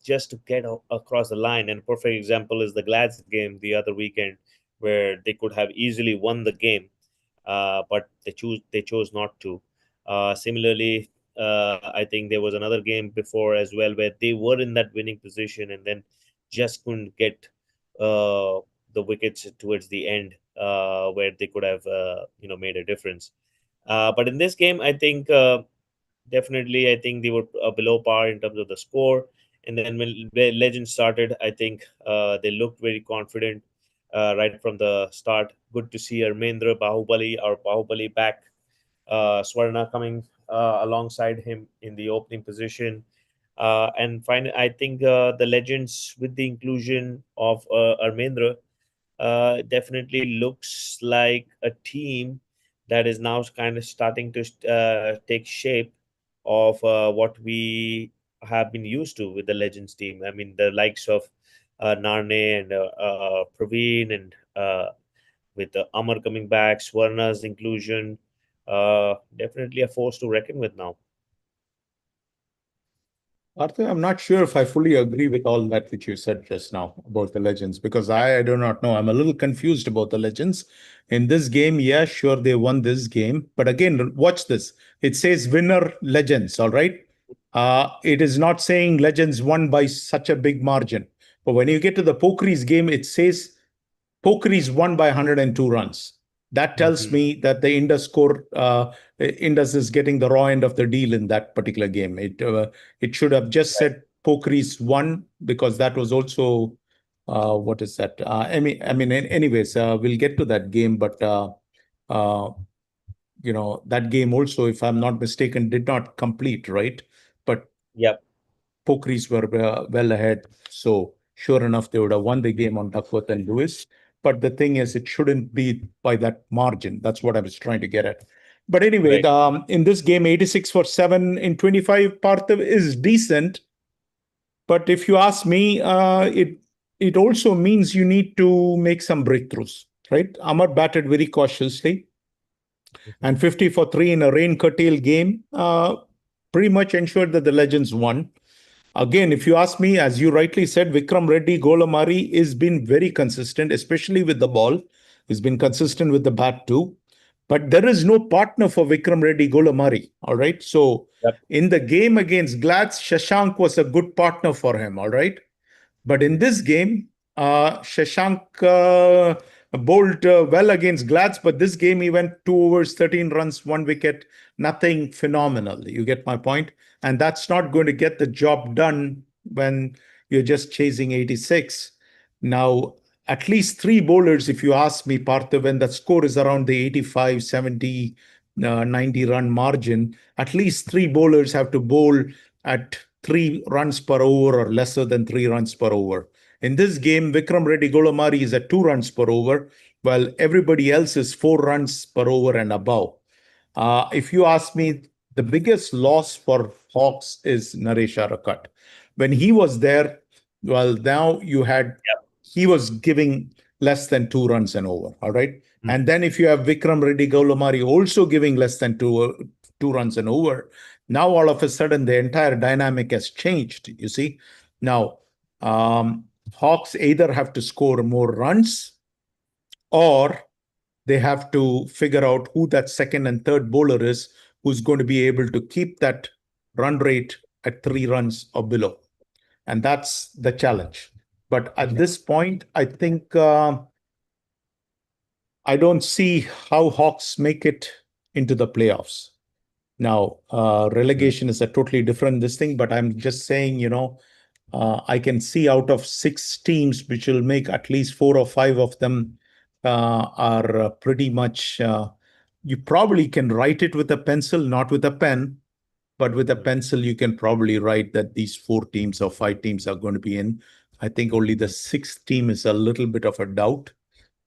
just to get across the line. And a perfect example is the Glads game the other weekend, where they could have easily won the game, but they chose not to. Similarly, I think there was another game before as well where they were in that winning position and then just couldn't get uh, the wickets towards the end, where they could have made a difference. But in this game, I think definitely, I think they were below par in terms of the score. And then when Legends started, I think they looked very confident right from the start. Good to see Armendra Bahubali, or Bahubali, back. Swarna coming alongside him in the opening position. And finally, I think the Legends, with the inclusion of Armendra, definitely looks like a team that is now kind of starting to take shape of what we have been used to with the Legends team. I mean, the likes of Narne and Praveen, and with Amar coming back, Swarna's inclusion, definitely a force to reckon with now. Arthur, I'm not sure if I fully agree with all that which you said just now about the legends, because I do not know. I'm a little confused about the legends. In this game, yeah, sure, they won this game. But again, watch this. It says winner legends, all right? It is not saying legends won by such a big margin. But when you get to the Pokeries game, it says Pokeries won by 102 runs. That tells Hmm. me that the Indus is getting the raw end of the deal in that particular game. It should have just Right. said Pokeries won, because that was also what is that? Anyways, we'll get to that game, but uh, that game also, if I'm not mistaken, did not complete, right? But Yep. Pokeries were well ahead. So sure enough, they would have won the game on Duckworth and Lewis. But the thing is, it shouldn't be by that margin. That's what I was trying to get at. But anyway, Right. in this game, 86 for 7 in 25, Parthiv is decent. But if you ask me, it also means you need to make some breakthroughs, right? Amar batted very cautiously, Mhm. and 50 for 3 in a rain curtailed game pretty much ensured that the Legends won. Again, if you ask me, as you rightly said, Vikram Reddy Golamari has been very consistent, especially with the ball. He's been consistent with the bat too. But there is no partner for Vikram Reddy Golamari. All right. So Yep. in the game against Glads, Shashank was a good partner for him. All right. But in this game, Shashank bowled well against Glads, but this game he went 2 overs, 13 runs, 1 wicket, nothing phenomenal. You get my point? And that's not going to get the job done when you're just chasing 86. Now, at least three bowlers, if you ask me, Partha, when the score is around the 85, 70, 90 run margin, at least three bowlers have to bowl at 3 runs per over or lesser than 3 runs per over. In this game, Vikram Reddy Golamari is at 2 runs per over, while everybody else is 4 runs per over and above. If you ask me, the biggest loss for Hawks is Naresh Arakat. When he was there, well, now you had, Yep. he was giving less than 2 runs and over. All right. Mm. And then if you have Vikram Reddy Golamari also giving less than two runs and over, now all of a sudden the entire dynamic has changed. You see, now Hawks either have to score more runs, or they have to figure out who that second and third bowler is who's going to be able to keep that run rate at 3 runs or below. And that's the challenge. But at Yeah. this point, I think I don't see how Hawks make it into the playoffs. Now, Mm. relegation is a totally different this thing, but I'm just saying, I can see out of 6 teams, which will make at least 4 or 5 of them are pretty much. You probably can write it with a pencil, not with a pen, but with a Mhm. pencil, you can probably write that these 4 teams or 5 teams are going to be in. I think only the sixth team is a little bit of a doubt,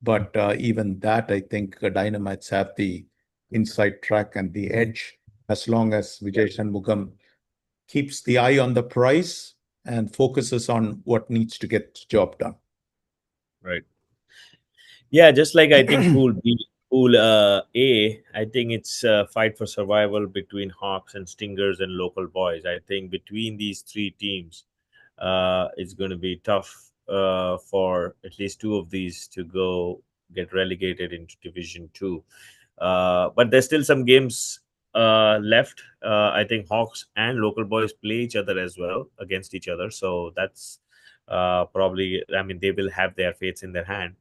but even that, I think Dynamites have the inside track and the edge, as long as Yeah. Vijay Shanmugam keeps the eye on the prize and focuses on what needs to get the job done. Right. Yeah, just like I think Pool B, Pool A, I think it's a fight for survival between Hawks and Stingers and local boys. I think between these three teams, it's going to be tough for at least two of these to go get relegated into Division Two. But there's still some games left. I think Hawks and local boys play each other as well against each other, so that's probably. I mean, they will have their fates in their hand.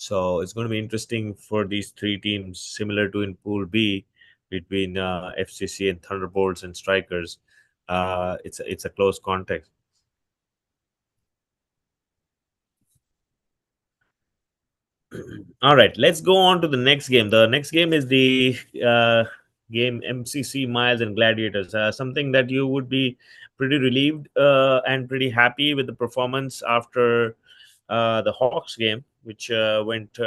So it's going to be interesting for these three teams, similar to in Pool B. between FCC and Thunderbolts and Strikers. It's a close contest. All right, let's go on to the next game. The next game is the game MCC Miles and Gladiators. Something that you would be pretty relieved and pretty happy with the performance after the Hawks game, which went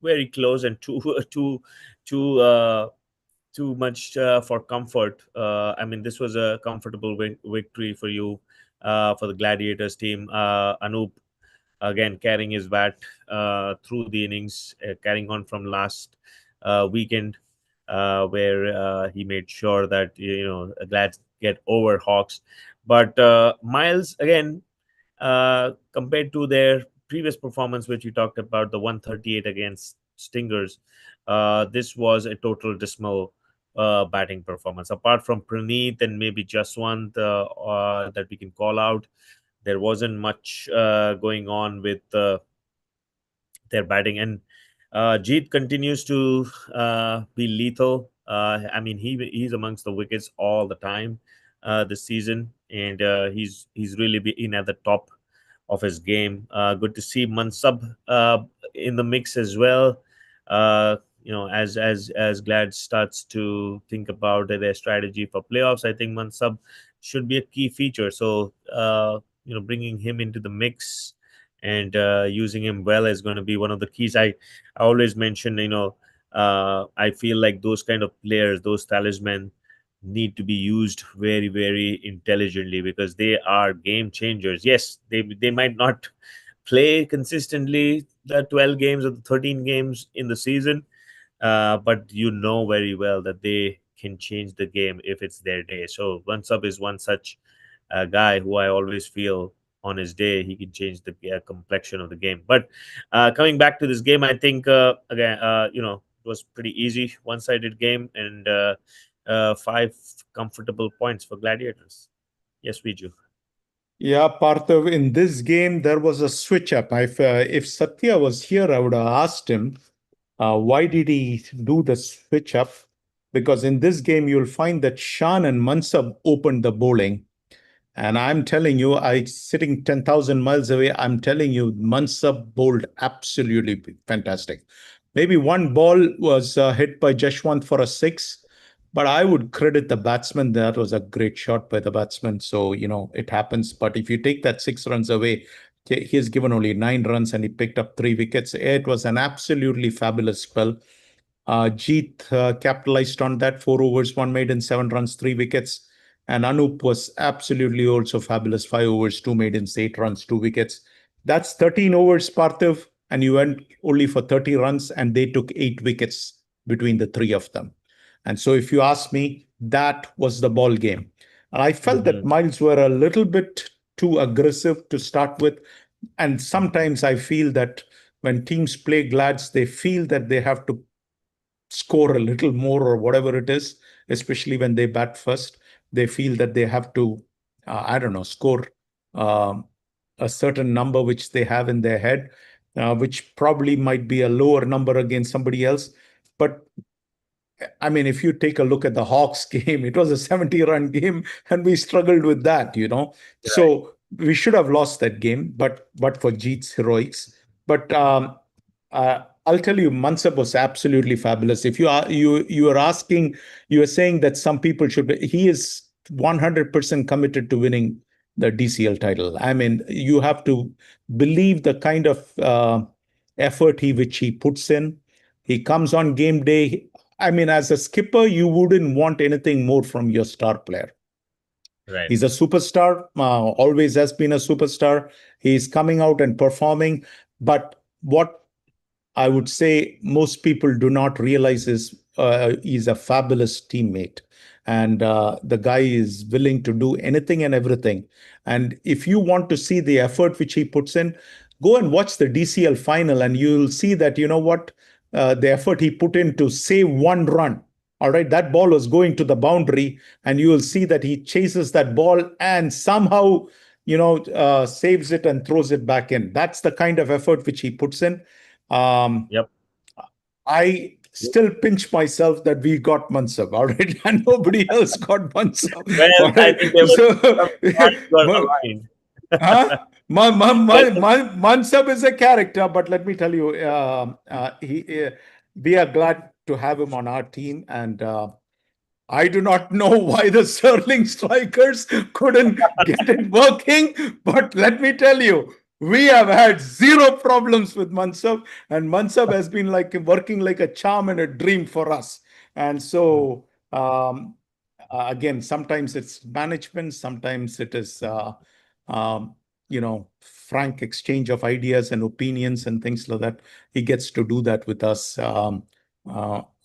very close and too too much for comfort. I mean, this was a comfortable victory for you, for the Gladiators team. Anup again carrying his bat through the innings, carrying on from last weekend, where he made sure that Glads get over Hawks. But Miles again, compared to their previous performance, which we talked about, the 138 against Stingers, this was a total dismal batting performance. Apart from Praneeth and maybe Jaswant that we can call out, there wasn't much going on with their batting. And Jeet continues to be lethal. I mean, he's amongst the wickets all the time this season, and he's really been at the top of his game. Good to see Mansab in the mix as well. As Glad starts to think about their strategy for playoffs, I think Mansab should be a key feature. So bringing him into the mix and using him well is going to be one of the keys. I always mention, I feel like those kind of players, those talisman, need to be used very, very intelligently because they are game changers. Yes, they might not play consistently the 12 games or the 13 games in the season, but you know very well that they can change the game if it's their day. So one sub is one such guy who I always feel on his day he can change the complexion of the game. But coming back to this game, I think again, it was pretty easy, one-sided game, and five comfortable points for Gladiators. Yes, Viju. Yeah, Parthav, in this game, there was a switch up. If Satya was here, I would have asked him, why did he do the switch up? Because in this game, you'll find that Shan and Mansab opened the bowling. And I'm telling you, I sitting 10,000 miles away, I'm telling you, Mansab bowled absolutely fantastic. Maybe one ball was hit by Jashwant for a six, but I would credit the batsman. That was a great shot by the batsman. So, it happens. But if you take that 6 runs away, he's given only 9 runs and he picked up 3 wickets. It was an absolutely fabulous spell. Jeet capitalized on that. 4 overs, one maiden, 7 runs, 3 wickets. And Anup was absolutely also fabulous. 5 overs, 2 maidens, 8 runs, 2 wickets. That's 13 overs, Parthiv, and you went only for 30 runs, and they took 8 wickets between the three of them. And so, if you ask me, that was the ball game. And I felt that Mm-hmm. Miles were a little bit too aggressive to start with. And sometimes I feel that when teams play Glads, they feel that they have to score a little more or whatever it is, especially when they bat first. They feel that they have to, I don't know, score um, a certain number which they have in their head, which probably might be a lower number against somebody else. But I mean, if you take a look at the Hawks game, it was a 70-run game, and we struggled with that. Right. So we should have lost that game, but for Jeet's heroics. But I'll tell you, Mansab was absolutely fabulous. If you are asking, you are saying that some people should be, he is 100% committed to winning the DCL title. I mean, you have to believe the kind of effort which he puts in. He comes on game day. I mean, as a skipper, you wouldn't want anything more from your star player. Right. He's a superstar, always has been a superstar. He's coming out and performing. But what I would say most people do not realize is he's a fabulous teammate. And the guy is willing to do anything and everything. And if you want to see the effort which he puts in, go and watch the DCL final, and you'll see that, you know what, the effort he put in to save 1 run. All right, that ball was going to the boundary, and you will see that he chases that ball and somehow, saves it and throws it back in. That's the kind of effort which he puts in. Um, Yep. I still pinch myself that we got Mansab, all right, and nobody else got Mansab, Well, all I right. think there were some stars got aligned. Huh? Well, Mansab is a character, but let me tell you, we are glad to have him on our team, and I do not know why the Sterling strikers couldn't get it working, but let me tell you, we have had zero problems with Mansab, and Mansab has been like working like a charm and a dream for us. And so, again, sometimes it's management, sometimes it is, um, frank exchange of ideas and opinions and things like that. He gets to do that with us.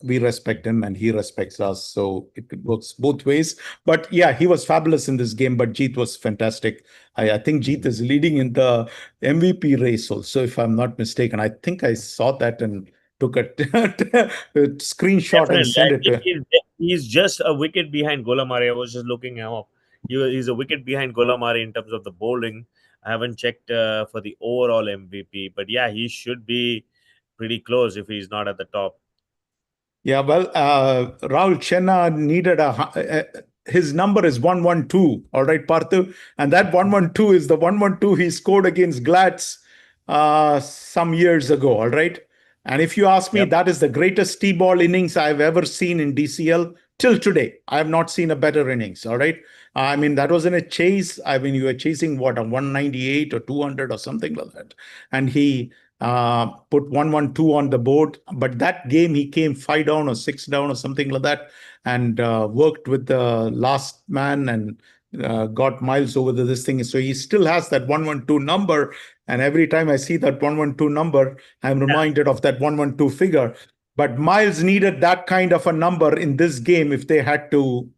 We respect him and he respects us. So it works both ways. But yeah, he was fabulous in this game, but Jeet was fantastic. I think Jeet is leading in the MVP race also, if I'm not mistaken. I think I saw that and took a, a screenshot and definitely. sent I it think to. he's just a wicket behind Golamari. I was just looking him up. He's a wicket behind Golamari in terms of the bowling. I haven't checked for the overall MVP, but yeah, he should be pretty close if he's not at the top. Yeah, well, Rahul Chenna needed his number is 112. All right, Parthu. And that 112 is the 112 he scored against Glads some years ago. All right. And if you ask me, Yep. that is the greatest T ball innings I've ever seen in DCL till today. I have not seen a better innings. All right. I mean, that was in a chase. I mean, you were chasing what, a 198 or 200 or something like that. And he put 112 on the board. But that game, he came 5 down or 6 down or something like that, and worked with the last man and got Miles over this thing. So he still has that 112 number. And every time I see that 112 number, I'm reminded of that 112 figure. But Miles needed that kind of a number in this game if they had to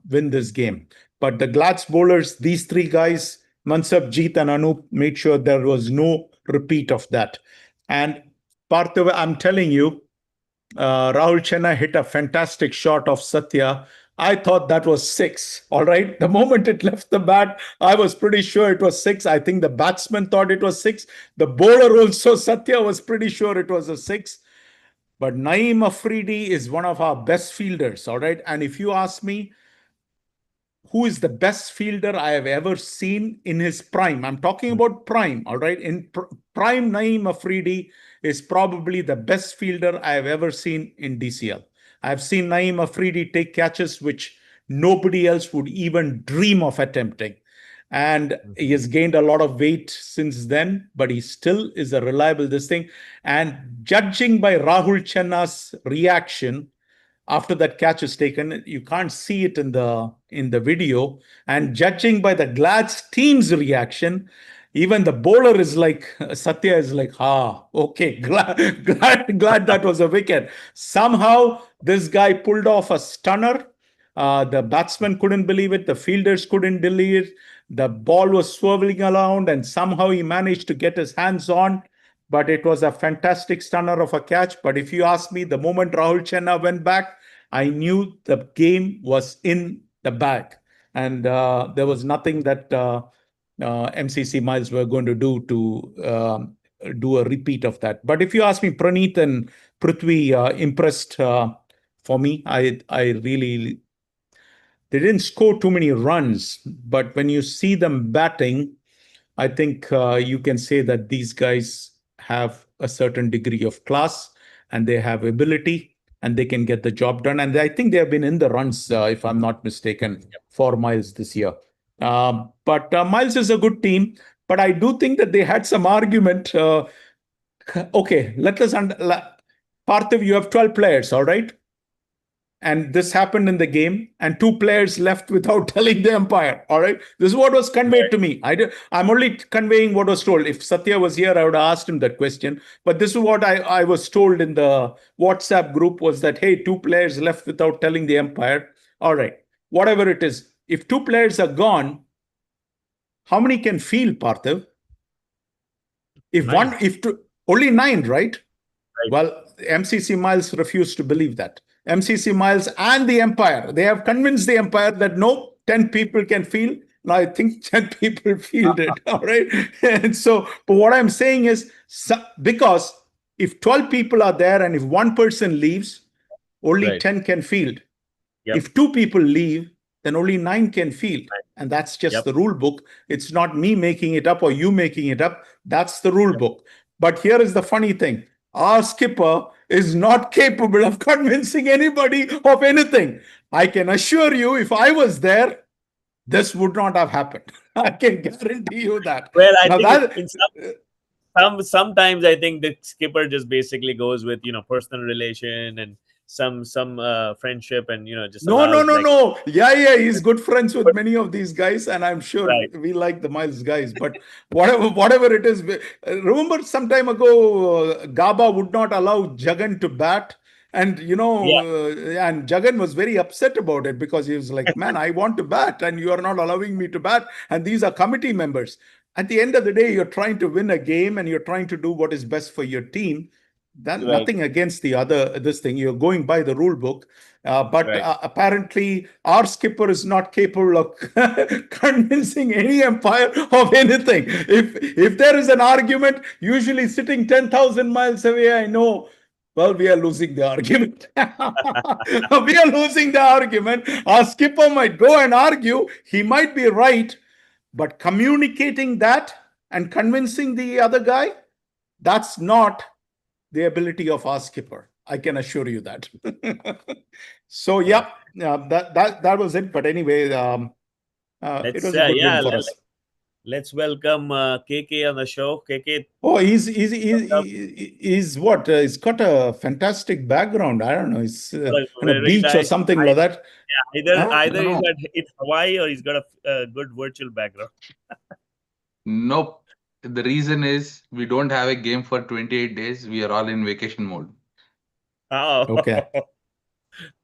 win this game. But the Glads bowlers, these three guys, Mansab, Jeet, and Anup, made sure there was no repeat of that. And Parthav, I'm telling you, Rahul Chenna hit a fantastic shot of Satya. I thought that was six. All right. The moment it left the bat, I was pretty sure it was six. I think the batsman thought it was six. The bowler also, Satya, was pretty sure it was a six. But Naeem Afridi is one of our best fielders. All right. And if you ask me, who is the best fielder I have ever seen in his prime? I'm talking about prime, all right? In prime, Naeem Afridi is probably the best fielder I have ever seen in DCL. I've seen Naeem Afridi take catches which nobody else would even dream of attempting. And he has gained a lot of weight since then, but he still is a reliable this thing. And judging by Rahul Chenna's reaction, after that catch is taken, you can't see it in the video, and judging by the Glad's team's reaction, even the bowler is like, Satya is like, okay, glad that was a wicket. Somehow this guy pulled off a stunner. The batsman couldn't believe it, the fielders couldn't believe it. The ball was swirling around and somehow he managed to get his hands on, but it was a fantastic stunner of a catch. But if you ask me, the moment Rahul Chenna went back, I knew the game was in the bag. And there was nothing that MCC Miles were going to do to do a repeat of that. But if you ask me, Praneeth and Prithvi impressed for me. I really, they didn't score too many runs, but when you see them batting, I think you can say that these guys have a certain degree of class and they have ability and they can get the job done. And I think they have been in the runs, if I'm not mistaken, for Miles this year. But Miles is a good team. But I do think that they had some argument. Okay, let us Parthiv, you have 12 players, all right? And this happened in the game, and two players left without telling the umpire. All right, this is what was conveyed to me. I'm only conveying what was told. If Satya was here, I would have asked him that question. But this is what I was told in the WhatsApp group, was that, hey, two players left without telling the umpire. All right, whatever it is, if two players are gone, how many can field, Parthiv? If Nine. one, if two, only nine, right? Right. Well, MCC Miles refused to believe that. MCC Miles and the umpire, they have convinced the umpire that no, 10 people can field. Now, I think 10 people fielded. All right. And so, but what I'm saying is, because if 12 people are there and if one person leaves, only Right. 10 can field. Yep. If two people leave, then only 9 can field. And that's just Yep. the rule book. It's not me making it up or you making it up. That's the rule book. But here is the funny thing. Our skipper is not capable of convincing anybody of anything. I can assure you, if I was there, this would not have happened. I can guarantee you that. Well, I Now think that in sometimes I think the skipper just basically goes with personal relation and some friendship, and just no, no, allows no, like no. Yeah, yeah, he's good friends with many of these guys, and I'm sure right. we like the Miles guys. But whatever it is, remember some time ago, Gaba would not allow Jagan to bat, and Yeah. and Jagan was very upset about it because he was like, "Man, I want to bat, and you are not allowing me to bat." And these are committee members. At the end of the day, you're trying to win a game, and you're trying to do what is best for your team. Then Right. nothing against the other this thing. You're going by the rule book. But Right. apparently, our skipper is not capable of convincing any empire of anything. If there is an argument, usually sitting 10,000 miles away, I know. Well, we are losing the argument. We are losing the argument. Our skipper might go and argue. He might be right. But communicating that and convincing the other guy, that's not the ability of our skipper. I can assure you that. So, All right. yep, that was it. But anyway, it Let's was a good win yeah. for us. Let's welcome KK on the show. KK, Oh, welcome. he's what? He's got a fantastic background. I don't know. He's on a Very beach or nice. something like that. Either Huh? either No, he's no, in Hawaii or he's got a good virtual background. nope. The reason is we don't have a game for 28 days. We are all in vacation mode. Oh, Okay.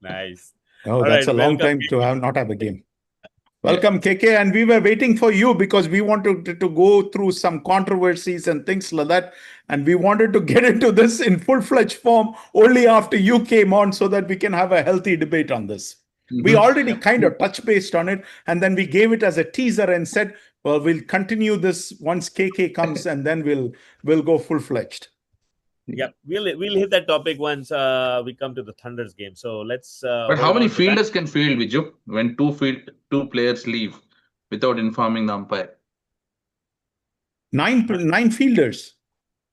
nice. Oh, All that's right, a long welcome. time to not have a game. Yeah. Welcome, KK. And we were waiting for you because we wanted to go through some controversies and things like that. And we wanted to get into this in full-fledged form only after you came on so that we can have a healthy debate on this. We already Yeah. kind of touch based on it. And then we gave it as a teaser and said, well, we'll continue this once KK comes and then we'll go full-fledged. Yep, we'll hit that topic once we come to the Thunders game. So let's But how hold many on to that. fielders can field, Viju, when two players leave without informing the umpire? Nine fielders.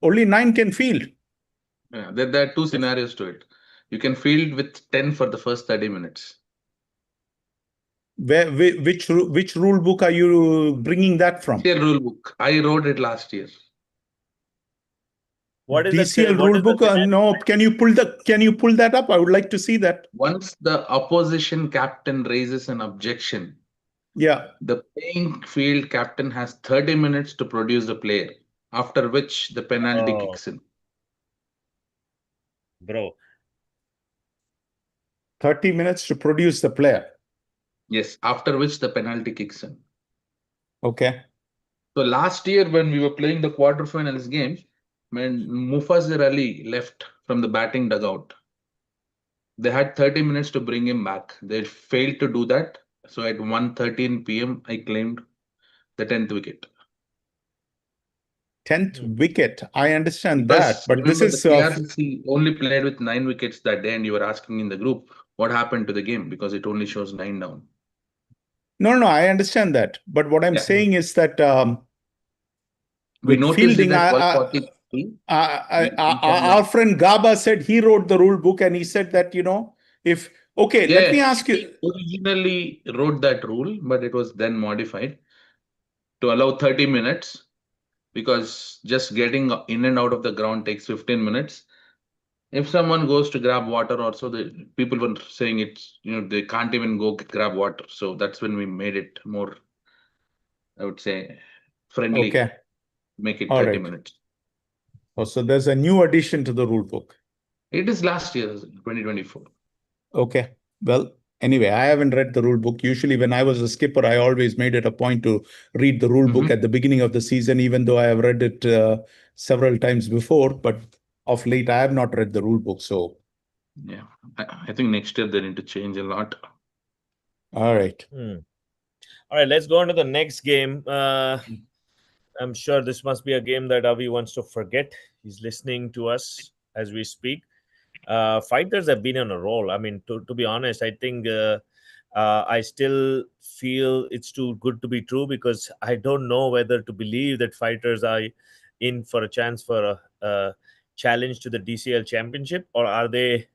Only 9 can field. Yeah, there are two scenarios to it. You can field with 10 for the first 30 minutes. Which rule book are you bringing that from? DCL rule book. I wrote it last year. What is DCL what rule is the book? scenario? No, can you pull that up? I would like to see that. Once the opposition captain raises an objection, Yeah, the playing field captain has 30 minutes to produce the player, after which the penalty Oh, kicks in. bro. 30 minutes to produce the player. Yes, after which the penalty kicks in. Okay. So last year when we were playing the quarterfinals game, when Mufazir Ali left from the batting dugout, they had 30 minutes to bring him back. They failed to do that. So at 1:13 p.m., I claimed the 10th wicket. 10th wicket. I understand that, Because but this remember, is the KRCC only played with 9 wickets that day, and you were asking in the group what happened to the game because it only shows 9 down. no. I understand that, but what I'm Yeah. saying is that We with noticed it fielding, at 12:43. our friend Gaba said he wrote the rule book, and he said that if okay, let Yeah, me ask you. he originally wrote that rule, but it was then modified to allow 30 minutes because just getting in and out of the ground takes 15 minutes. If someone goes to grab water, also the people were saying they can't even go grab water. So that's when we made it more, I would say, friendly. Okay, Make it all 30 right. minutes. Oh, so there's a new addition to the rule book. It is last year, 2024. Okay. Well, anyway, I haven't read the rule book. Usually, when I was a skipper, I always made it a point to read the rule book at the beginning of the season, even though I have read it several times before. But of late, I have not read the rule book. So, Yeah, I think next year they need to change a lot. all right. All right, let's go on to the next game. I'm sure this must be a game that Avi wants to forget. he's listening to us as we speak. Fighters have been on a roll. I mean, to be honest, I think I still feel it's too good to be true, because I don't know whether to believe that fighters are in for a chance for a challenge to the DCL championship, or are they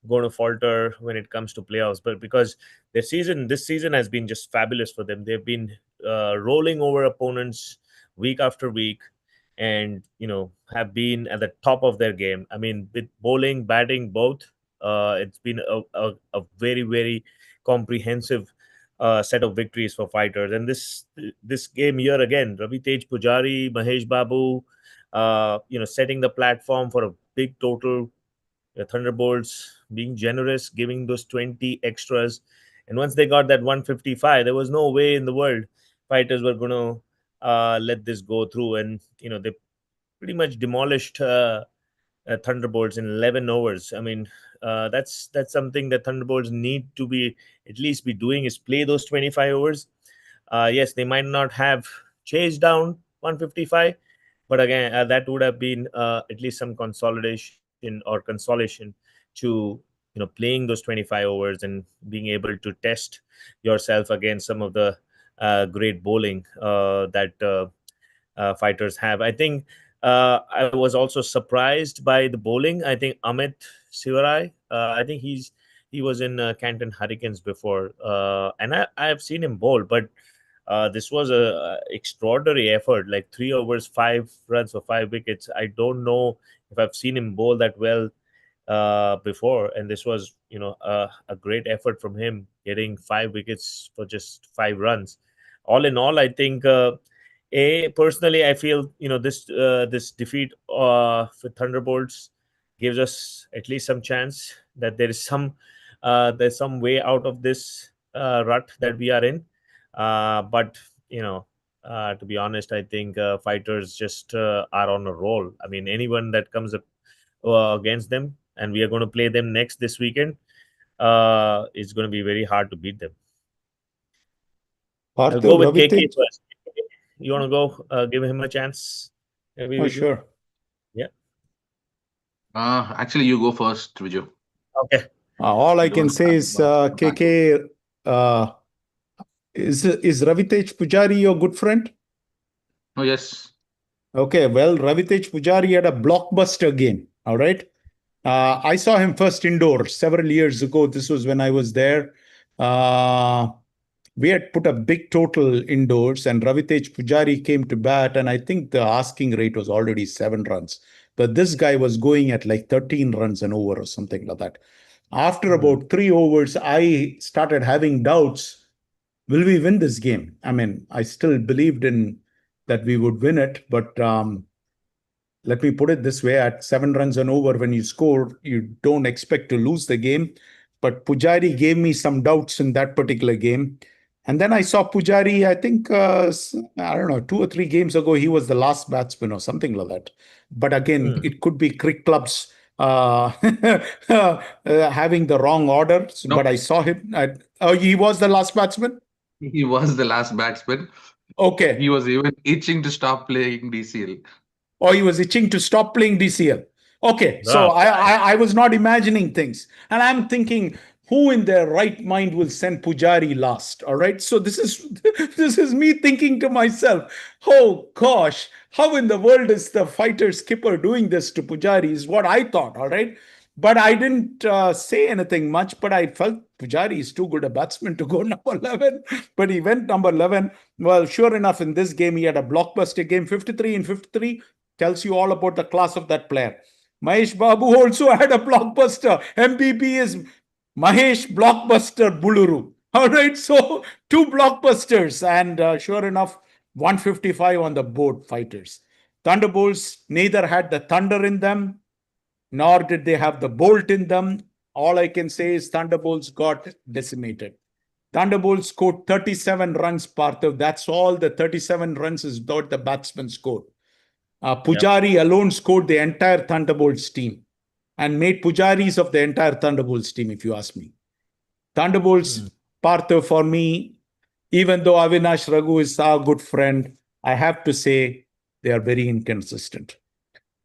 going to falter when it comes to playoffs. But because this season has been just fabulous for them. They've been rolling over opponents week after week, and have been at the top of their game. I mean, with bowling, batting, both. It's been a very, very comprehensive set of victories for fighters. And this game here again, Ravi Tej Pujari, Mahesh Babu, setting the platform for a big total. The Thunderbolts being generous, giving those 20 extras. And once they got that 155, there was no way in the world fighters were going to let this go through. And, they pretty much demolished Thunderbolts in 11 overs. I mean, that's something that Thunderbolts need to be at least be doing, is play those 25 overs. Yes, they might not have chased down 155, but again, that would have been at least some consolidation or consolation to playing those 25 overs and being able to test yourself against some of the great bowling that fighters have. I think I was also surprised by the bowling. I think Amit Sivarai, I think he was in Canton Hurricanes before, and I have seen him bowl, but this was a extraordinary effort, like 3 overs, 5 runs for 5 wickets. I don't know if I've seen him bowl that well before, and this was a great effort from him, getting 5 wickets for just 5 runs. All in all, I think personally, I feel this defeat for Thunderbolts gives us at least some chance that there's some way out of this rut that we are in. But to be honest, I think fighters just are on a roll. I mean, anyone that comes up against them, and we are going to play them next this weekend, it's going to be very hard to beat them. I'll go Parthu, with KK Ravitej. first. You want to go give him a chance? Maybe Oh, with you? sure. Yeah. Actually, you go first, Viju. Okay. All I You can don't say have is, back. KK, is Ravitej Pujari your good friend? Oh, yes. Okay, well, Ravitej Pujari had a blockbuster game. All right. I saw him first indoors several years ago. This was when I was there. Uh, we had put a big total indoors, and Ravitej Pujari came to bat, and I think the asking rate was already 7 runs. But this guy was going at like 13 runs an over or something like that. After Hmm. about 3 overs, I started having doubts. Will we win this game? I mean, I still believed in that we would win it, but let me put it this way, at 7 runs and over, when you score, you don't expect to lose the game. But Pujari gave me some doubts in that particular game. And then I saw Pujari, I think, I don't know, 2 or 3 games ago, he was the last batsman or something like that. But again, Hmm. it could be cricket clubs having the wrong order. No, But I saw him. Oh, he was the last batsman? he was the last batsman. Okay. He was even itching to stop playing DCL. Or he was itching to stop playing DCL. Okay, so Ah, I was not imagining things, and I'm thinking, who in their right mind will send Pujari last? All right, so this is this is me thinking to myself, oh gosh, how in the world is the fighter skipper doing this to Pujari? Is what I thought. All right, but I didn't say anything much. But I felt Pujari is too good a batsman to go number 11. But he went number 11. Well, sure enough, in this game he had a blockbuster game, 53 in 53. Tells you all about the class of that player. Mahesh Babu also had a blockbuster. MVP is Mahesh Blockbuster Buluru. All right, so 2 blockbusters, and sure enough, 155 on the board, fighters. Thunderbolts neither had the thunder in them, nor did they have the bolt in them. All I can say is Thunderbolts got decimated. Thunderbolts scored 37 runs, Parthiv. That's all. The 37 runs is what the batsman scored. yep. Pujari alone scored the entire Thunderbolts team and made Pujaris of the entire Thunderbolts team, if you ask me. Hmm. Thunderbolts, Partha, for me, even though Avinash Raghu is our good friend, I have to say they are very inconsistent.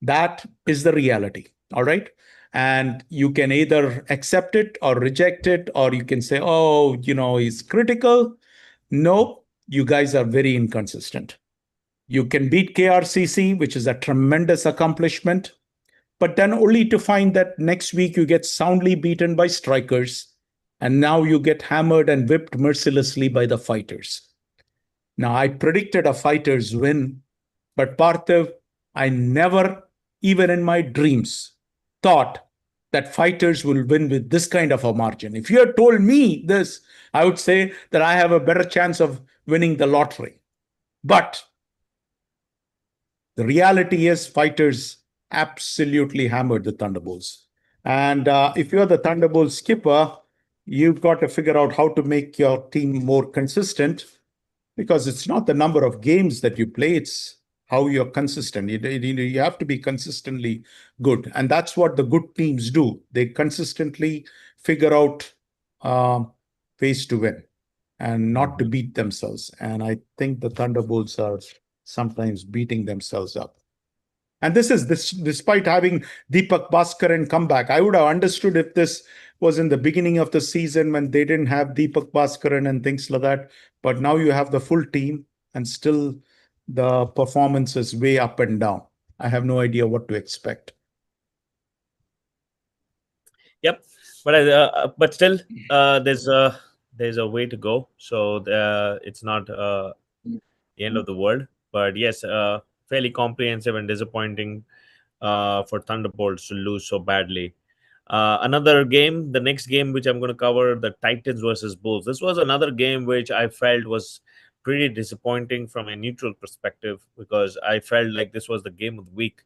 That is the reality. All right. And you can either accept it or reject it, or you can say, oh, he's critical. No, you guys are very inconsistent. You can beat KRCC, which is a tremendous accomplishment, but then only to find that next week you get soundly beaten by strikers, and now you get hammered and whipped mercilessly by the fighters. Now, I predicted a fighters win, but Parthiv, I never, even in my dreams, thought that fighters will win with this kind of a margin. If you had told me this, I would say that I have a better chance of winning the lottery. But the reality is, fighters absolutely hammered the Thunderbolts. And if you're the Thunderbolts skipper, you've got to figure out how to make your team more consistent, because it's not the number of games that you play, it's how you're consistent. You have to be consistently good. And that's what the good teams do. They consistently figure out ways to win and not to Mhm. beat themselves. And I think the Thunderbolts are sometimes beating themselves up. And this is this despite having Deepak Bhaskaran come back. I would have understood if this was in the beginning of the season when they didn't have Deepak Bhaskaran and things like that. But now you have the full team, and still the performance is way up and down. I have no idea what to expect. Yep, but still, there's a way to go. So it's not the end of the world. But yes, fairly comprehensive and disappointing for Thunderbolts to lose so badly. Another game, the next game which I'm going to cover, the Titans versus Bulls. This was another game which I felt was pretty disappointing from a neutral perspective, because I felt like this was the game of the week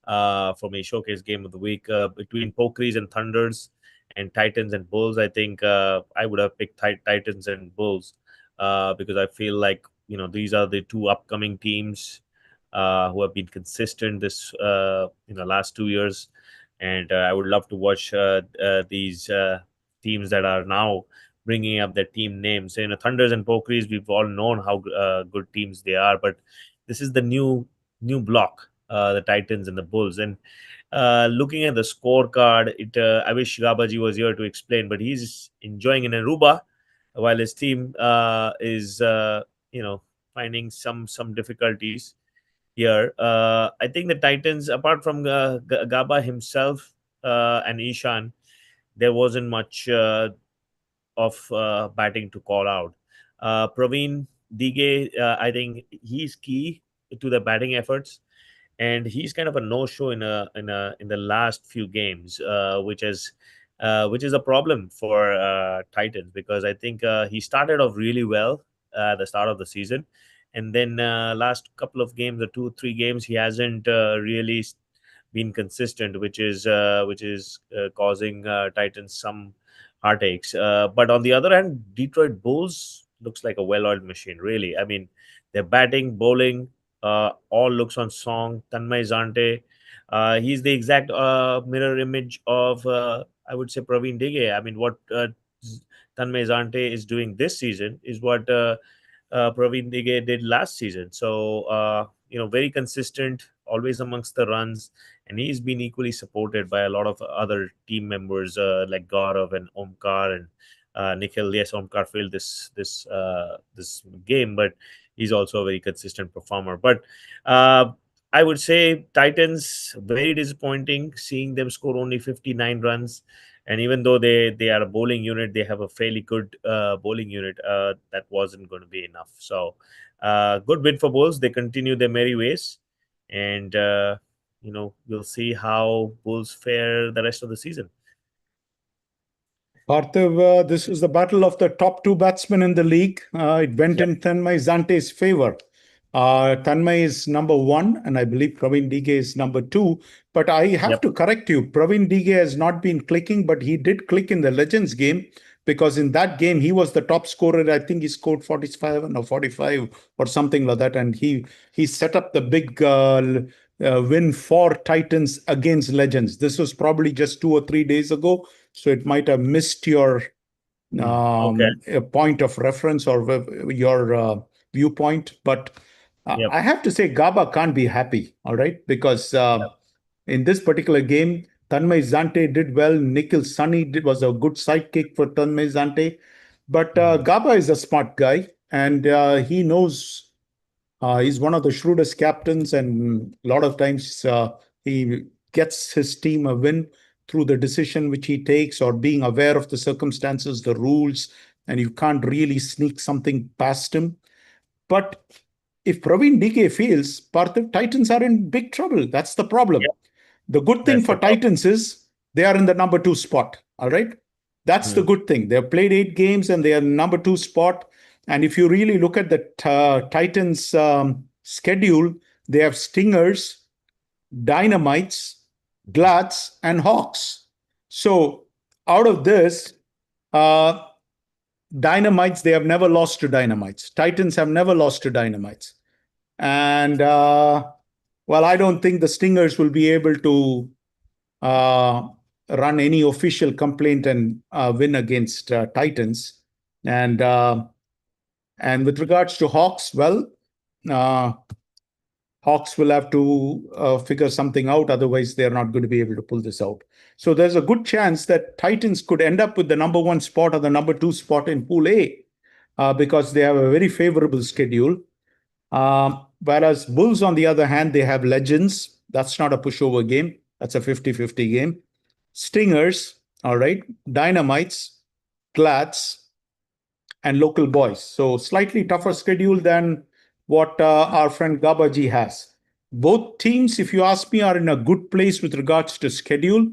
for me, showcase game of the week between Pokeries and Thunders and Titans and Bulls. I think I would have picked Titans and Bulls because I feel like these are the two upcoming teams who have been consistent this last 2 years, and I would love to watch these teams that are now bringing up their team names. Thunders and Pokeries, we've all known how good teams they are, but this is the new block, the Titans and the Bulls. And looking at the scorecard, I wish Gabaji was here to explain, but he's enjoying in Aruba while his team is finding some difficulties here. I think the Titans, apart from Gaba himself and Ishan, there wasn't much of batting to call out. Praveen Dige, I think he's key to the batting efforts, and he's kind of a no-show in the last few games, which is a problem for Titans, because I think he started off really well at the start of the season, and then last couple of games, or 2 3 games, he hasn't really been consistent, which is causing Titans some heartaches. But on the other hand, Detroit Bulls looks like a well-oiled machine. Really, I mean, their batting, bowling, all looks on song. Tanmay Zante, he's the exact mirror image of I would say Praveen Dige. I mean, what Tanmay Zante is doing this season is what Praveen Dige did last season. So very consistent, always amongst the runs, and he's been equally supported by a lot of other team members like Gaurav and Omkar and Nikhil. Yes, Omkar failed this game, but he's also a very consistent performer. But I would say Titans, very disappointing seeing them score only 59 runs. And even though they are a bowling unit, they have a fairly good bowling unit. That wasn't going to be enough. So good win for Bulls. They continue their merry ways, and we'll see how Bulls fare the rest of the season. Parthiv, this is the battle of the top two batsmen in the league. It went Yep. in Tanmay Zante's favor. Tanmay is number one, and I believe Praveen Dige is number two. But I have Yep. to correct you. Praveen Dige has not been clicking, but he did click in the Legends game, because in that game he was the top scorer. I think he scored 45 or 45 or something like that, and he set up the big win for Titans against Legends. This was probably just 2 or 3 days ago, so it might have missed your Okay. point of reference or your viewpoint. But Yep. I have to say, Gaba can't be happy, all right, because Yep. in this particular game. Tanmay Zante did well. Nikhil Sunny was a good sidekick for Tanmay Zante. But Mhm. Gaba is a smart guy, and he knows. He's one of the shrewdest captains, and a lot of times he gets his team a win through the decision which he takes, or being aware of the circumstances, the rules, and you can't really sneak something past him. But if Praveen DK fails, Parthiv, Titans are in big trouble. That's the problem. Yeah, The good thing that's for the problem. Titans is they are in the number two spot. All right. That's the Mhm. good thing. They've played 8 games and they are number two spot. And if you really look at the Titans schedule, they have Stingers, Dynamites, Glads, and Hawks. So out of this, uh, Dynamites, they have never lost to Dynamites. Titans have never lost to Dynamites. And well, I don't think the Stingers will be able to uh, run any official complaint and win against Titans. And and with regards to Hawks, well, uh, Hawks will have to figure something out. Otherwise, they're not going to be able to pull this out. So there's a good chance that Titans could end up with the number one spot or the number two spot in Pool A because they have a very favorable schedule. Whereas Bulls, on the other hand, they have legends. That's not a pushover game. That's a 50-50 game. Stingers, all right. Dynamites, Glads, and local boys. So slightly tougher schedule than what our friend Gabaji has. Both teams, if you ask me, are in a good place with regards to schedule.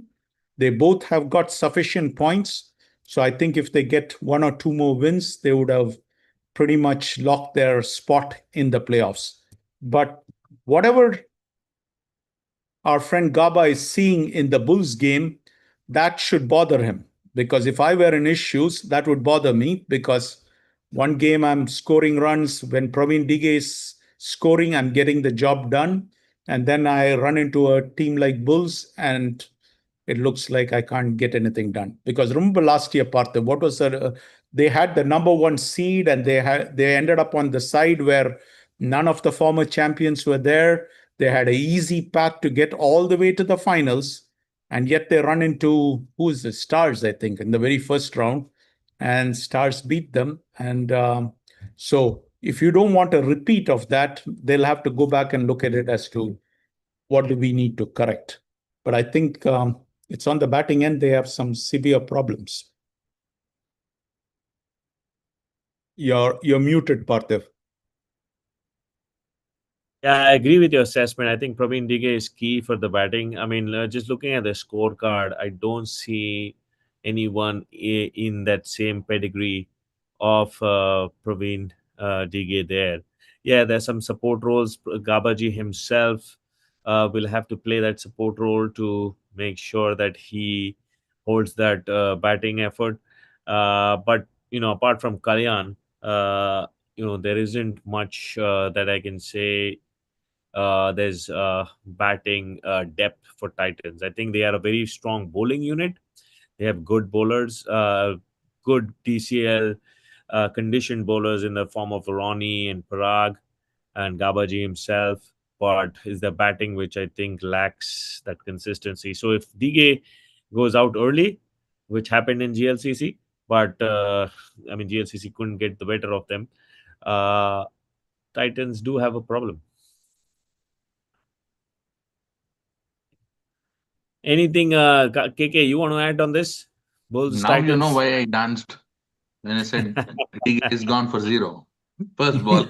They both have got sufficient points. So I think if they get one or two more wins, they would have pretty much locked their spot in the playoffs. But whatever our friend Gaba is seeing in the Bulls game, that should bother him. Because if I were in issues, that would bother me because one game I'm scoring runs. When Praveen Dige is scoring, I'm getting the job done. And then I run into a team like Bulls and it looks like I can't get anything done. Because remember last year, Partha, what was they had the number one seed and they ended up on the side where none of the former champions were there. They had an easy path to get all the way to the finals, and yet they run into who is the Stars, I think, in the very first round, and Stars beat them. And so, if you don't want a repeat of that, they'll have to go back and look at it as to what do we need to correct. But I think it's on the batting end, they have some severe problems. You're muted, Parthiv. Yeah, I agree with your assessment. I think Praveen Dige is key for the batting. I mean, just looking at the scorecard, I don't see anyone in that same pedigree of Praveen Dige there. Yeah, there's some support roles. Gabaji himself will have to play that support role to make sure that he holds that batting effort. But, apart from Kalyan, there isn't much that I can say there's batting depth for Titans. I think they are a very strong bowling unit. They have good bowlers, good DCL conditioned bowlers in the form of Ronnie and Parag and Gabaji himself. But is the batting which I think lacks that consistency. So if Dige goes out early, which happened in GLCC, but I mean GLCC couldn't get the better of them. Uh, Titans do have a problem. Anything, KK, you want to add on this? Bulls, Now you know Titans? why I danced when I said Diggy is gone for zero. First ball.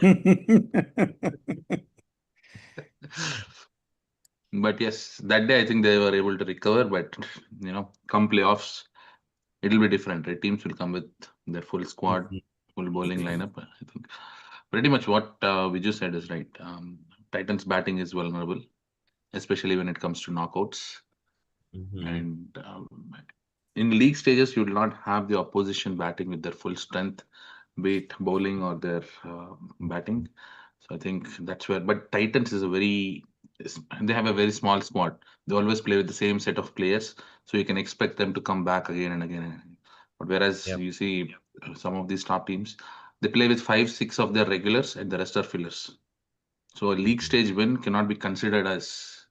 But yes, that day I think they were able to recover. But come playoffs, it'll be different. Right? Teams will come with their full squad, Mhm. full bowling lineup. I think pretty much what Viju said is right. Titans batting is vulnerable, especially when it comes to knockouts. Mhm. And in league stages, you will not have the opposition batting with their full strength, be it bowling or their batting. So I think that's where. But Titans is a they have a very small squad. They always play with the same set of players, so you can expect them to come back again and again and again. But whereas Yep. you see some of these top teams, they play with five, six of their regulars, and the rest are fillers. So a league Mhm. stage win cannot be considered as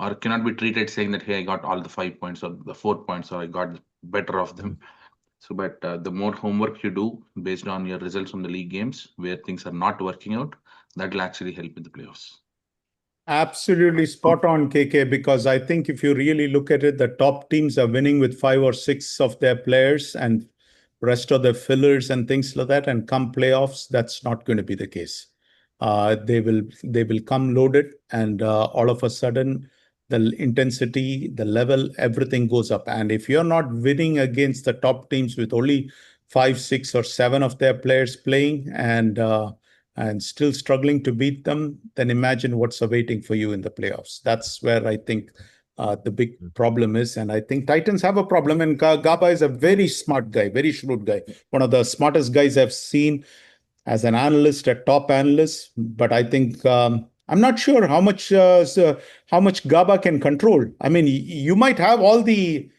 or cannot be treated saying that, hey, I got all the 5 points or the 4 points, or I got better of them. So, but the more homework you do based on your results from the league games where things are not working out, that will actually help in the playoffs. Absolutely spot on, KK, because I think if you really look at it, the top teams are winning with 5 or 6 of their players and rest of the fillers and things like that. And come playoffs, that's not going to be the case. They will come loaded, and all of a sudden, the intensity, the level, everything goes up. And if you're not winning against the top teams with only 5, 6, or 7 of their players playing, and still struggling to beat them, then imagine what's awaiting for you in the playoffs. That's where I think the big problem is. And I think Titans have a problem. And Gaba is a very smart guy, very shrewd guy, one of the smartest guys I've seen as an analyst, a top analyst. But I think I'm not sure how much Gaba can control. I mean, you might have all the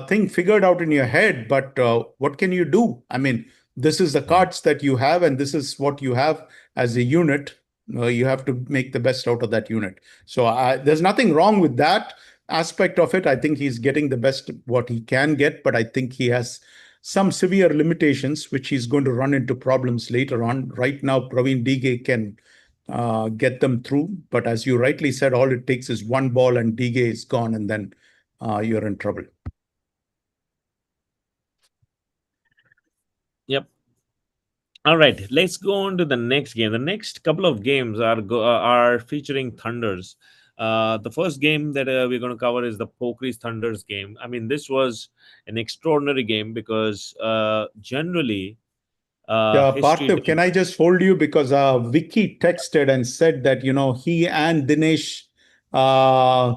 thing figured out in your head, but what can you do? I mean, this is the cards that you have, and this is what you have as a unit. You have to make the best out of that unit. So there's nothing wrong with that aspect of it. I think he's getting the best what he can get, but I think he has some severe limitations, which he's going to run into problems later on. Right now, Praveen Dige can get them through, but as you rightly said, all it takes is one ball and Dige is gone, and then you're in trouble. Yep. All right, let's go on to the next game. The next couple of games are featuring Thunders. The first game that we're going to cover is the Pokeries Thunders game. I mean, this was an extraordinary game because generally Yeah, history Parthiv, can tells. I just hold you because Vicky texted and said that he and Dinesh uh,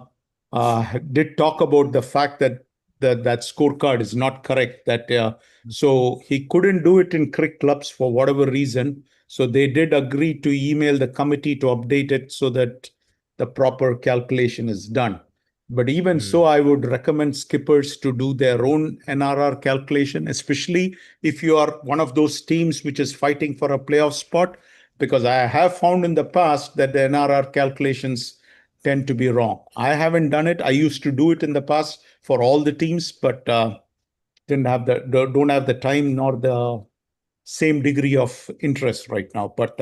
did talk about the fact that that scorecard is not correct. That so he couldn't do it in cricket clubs for whatever reason. So they did agree to email the committee to update it so that the proper calculation is done. But even Hmm. so, I would recommend skippers to do their own NRR calculation, especially if you are one of those teams which is fighting for a playoff spot, because I have found in the past that the NRR calculations tend to be wrong. I haven't done it. I used to do it in the past for all the teams, but didn't have don't have the time nor the same degree of interest right now. But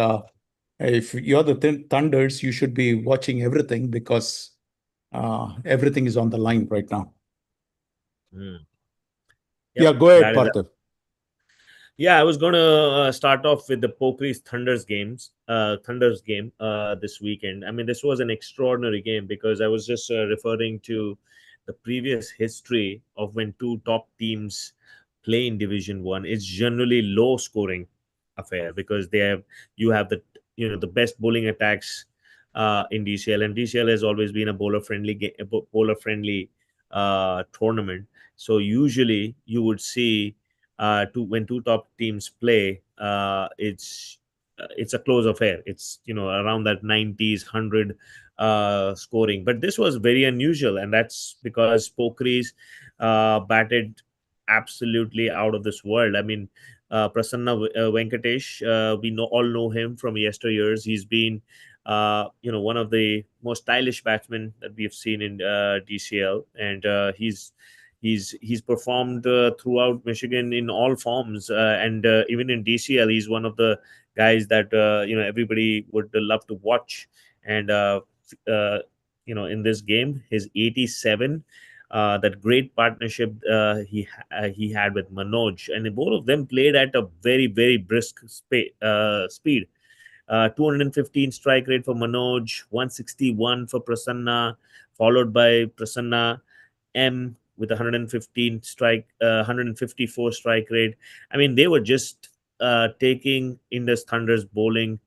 if you're the Thunders, you should be watching everything because everything is on the line right now. Hmm. Yeah, Yep, go ahead, that is. Parthiv. Yeah, I was going to start off with the Pokeries Thunders game this weekend. I mean, this was an extraordinary game because I was just referring to the previous history of when two top teams play in Division One. It's generally low scoring affair because you have the best bowling attacks in DCL, and DCL has always been a bowler friendly tournament. So usually you would see when two top teams play, it's a close affair. It's around that 90s 100 scoring, but this was very unusual, and that's because Pokeries batted absolutely out of this world. I mean, Prasanna Venkatesh, we all know him from yesteryears. He's been one of the most stylish batsmen that we've seen in DCL, and he's performed throughout Michigan in all forms, and even in DCL, he's one of the guys that everybody would love to watch. And in this game, his 87, that great partnership he had with Manoj, and both of them played at a very very brisk speed. 215 strike rate for Manoj, 161 for Prasanna, followed by Prasanna M with 154 strike rate. I mean, they were just taking Indus Thunder's bowling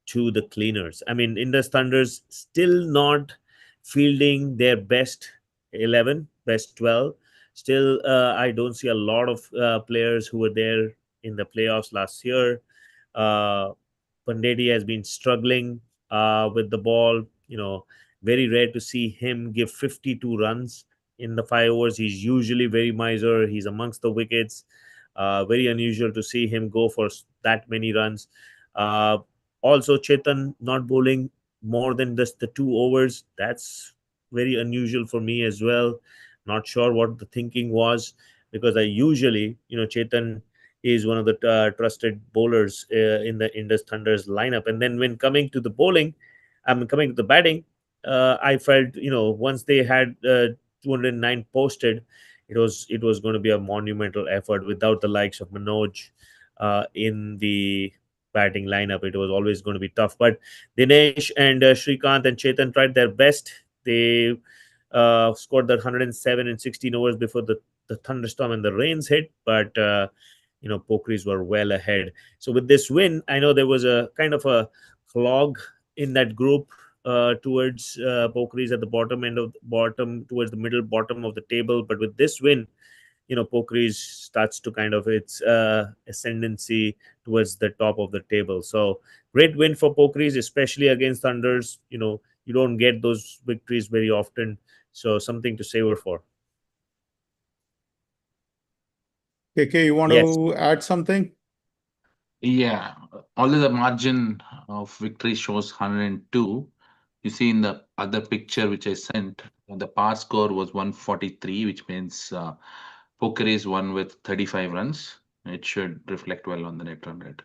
to the cleaners. I mean, Indus Thunder's still not fielding their best 11, best 12. Still, I don't see a lot of players who were there in the playoffs last year. Uh, Pandedi has been struggling with the ball. Very rare to see him give 52 runs in the 5 overs. He's usually very miser. He's amongst the wickets. Very unusual to see him go for that many runs. Uh, Also, Chetan not bowling more than just the 2 overs. That's very unusual for me as well. Not sure what the thinking was, because I usually, Chetan is one of the trusted bowlers in the Indus Thunder's lineup. And then when coming to the bowling, I'm coming to the batting, I felt, once they had 209 posted, it was going to be a monumental effort without the likes of Manoj in the batting lineup. It was always going to be tough. But Dinesh and Shrikant and Chetan tried their best. They scored that 107 in 16 overs before the thunderstorm and the rains hit. But Pokris were well ahead. So with this win, I know there was a kind of a clog in that group towards Pokris at the bottom towards the middle bottom of the table. But with this win, Pokris starts to kind of its ascendancy towards the top of the table. So great win for Pokris, especially against Thunders. You don't get those victories very often. So something to savor for. KK, you want Yes. to add something? Yeah, although the margin of victory shows 102, you see in the other picture which I sent, the par score was 143, which means Poker is won with 35 runs. It should reflect well on the net run rate.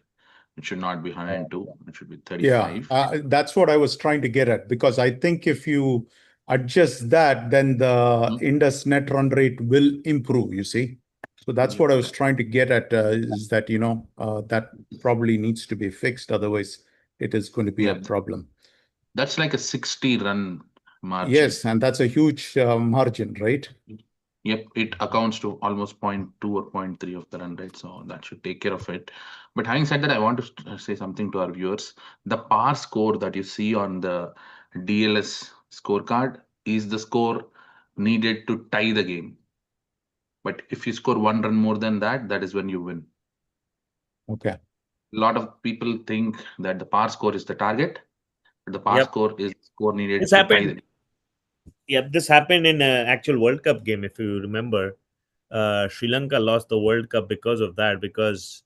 It should not be 102, it should be Yeah, 35. that's what I was trying to get at, because I think if you adjust that, then the Mhm. Indus net run rate will improve, you see. So that's Yep, what I was trying to get at, is that, that probably needs to be fixed. Otherwise, it is going to be a yep. problem. That's like a 60 run margin. Yes, and that's a huge margin, right? Yep, it accounts to almost point 0.2 or point 0.3 of the run rate, so that should take care of it. But having said that, I want to say something to our viewers. The par score that you see on the DLS scorecard is the score needed to tie the game. But if you score 1 run more than that, that is when you win. Okay. A lot of people think that the par score is the target, but the par Yep. score is the score This needed to tie the happened. game. Yep. This happened in an actual World Cup game, if you remember. Sri Lanka lost the World Cup because of that. Because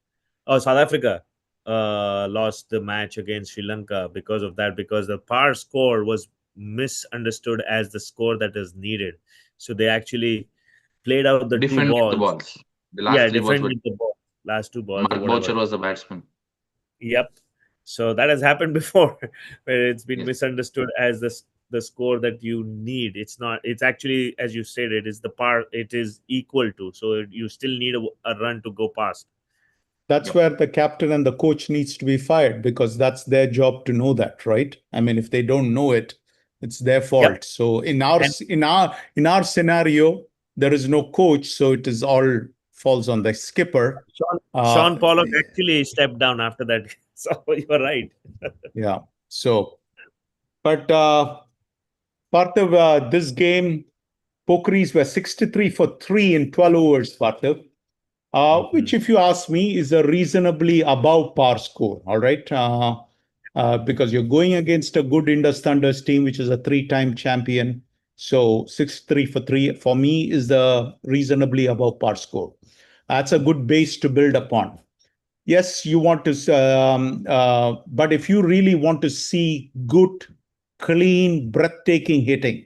South Africa lost the match against Sri Lanka because of that. Because the par score was misunderstood as the score that is needed. So they actually played out the two Defended the balls. balls. The Yeah, last three balls were defended the ball, last two balls or Mark whatever. Boucher was the batsman. Yep. So that has happened before, where it's been Yes. misunderstood as the score that you need. It's not. It's actually, as you said, it is the par. It is equal to. So you still need a run to go past. That's Yep. where the captain and the coach needs to be fired, because that's their job to know that, right? I mean, if they don't know it, it's their Yep. fault. So in our And scenario, there is no coach, so it is all falls on the skipper. Uh, Sean Pollock actually stepped down after that. So you're right. yeah. So, but Parthav, this game, Pokris were 63 for 3 in 12 overs, Parthav. Mhm. Which, if you ask me, is a reasonably above par score. All right. Because you're going against a good Indus Thunders team, which is a three-time champion. So 6-3 for 3 for me is the reasonably above par score. That's a good base to build upon. Yes, you want to, but if you really want to see good, clean, breathtaking hitting,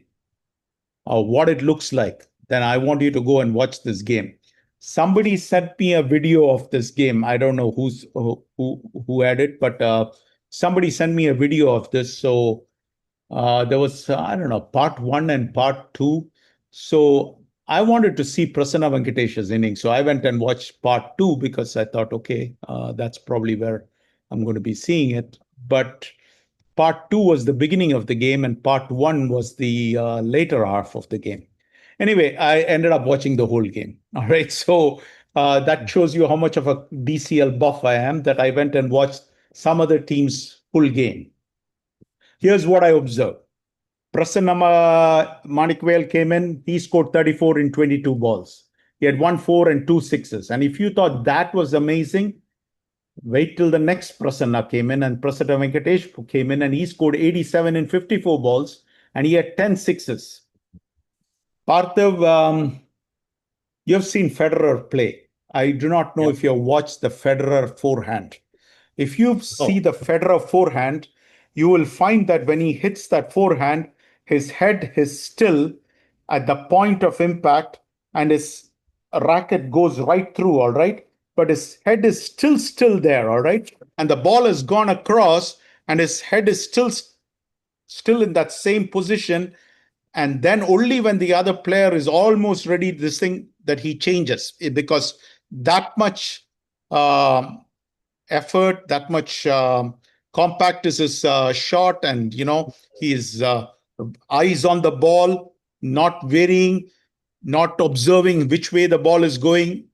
what it looks like, then I want you to go and watch this game. Somebody sent me a video of this game. I don't know who had it, but somebody sent me a video of this. So there was, I don't know, part one and part two. So I wanted to see Prasanna Venkatesh's inning. So I went and watched part two, because I thought, okay, that's probably where I'm going to be seeing it. But part two was the beginning of the game, and part one was the later half of the game. Anyway, I ended up watching the whole game. All right. So that shows you how much of a DCL buff I am, that I went and watched some other team's full game. Here's what I observed. Prasanna Manikwel came in. He scored 34 in 22 balls. He had 1 4 and 2 6s. And if you thought that was amazing, wait till the next Prasanna came in, and Prasanna Venkatesh came in, and he scored 87 in 54 balls, and he had 10 sixes. Parthav, you've seen Federer play. I do not know Yep. if you've watched the Federer forehand. If you see Oh, the Federer forehand, you will find that when he hits that forehand, his head is still at the point of impact, and his racket goes right through, all right? But his head is still there, all right? And the ball has gone across, and his head is still in that same position. And then only when the other player is almost ready, this thing that he changes, because that much effort, that much compact is his shot, and he is eyes on the ball, not varying, not observing which way the ball is going,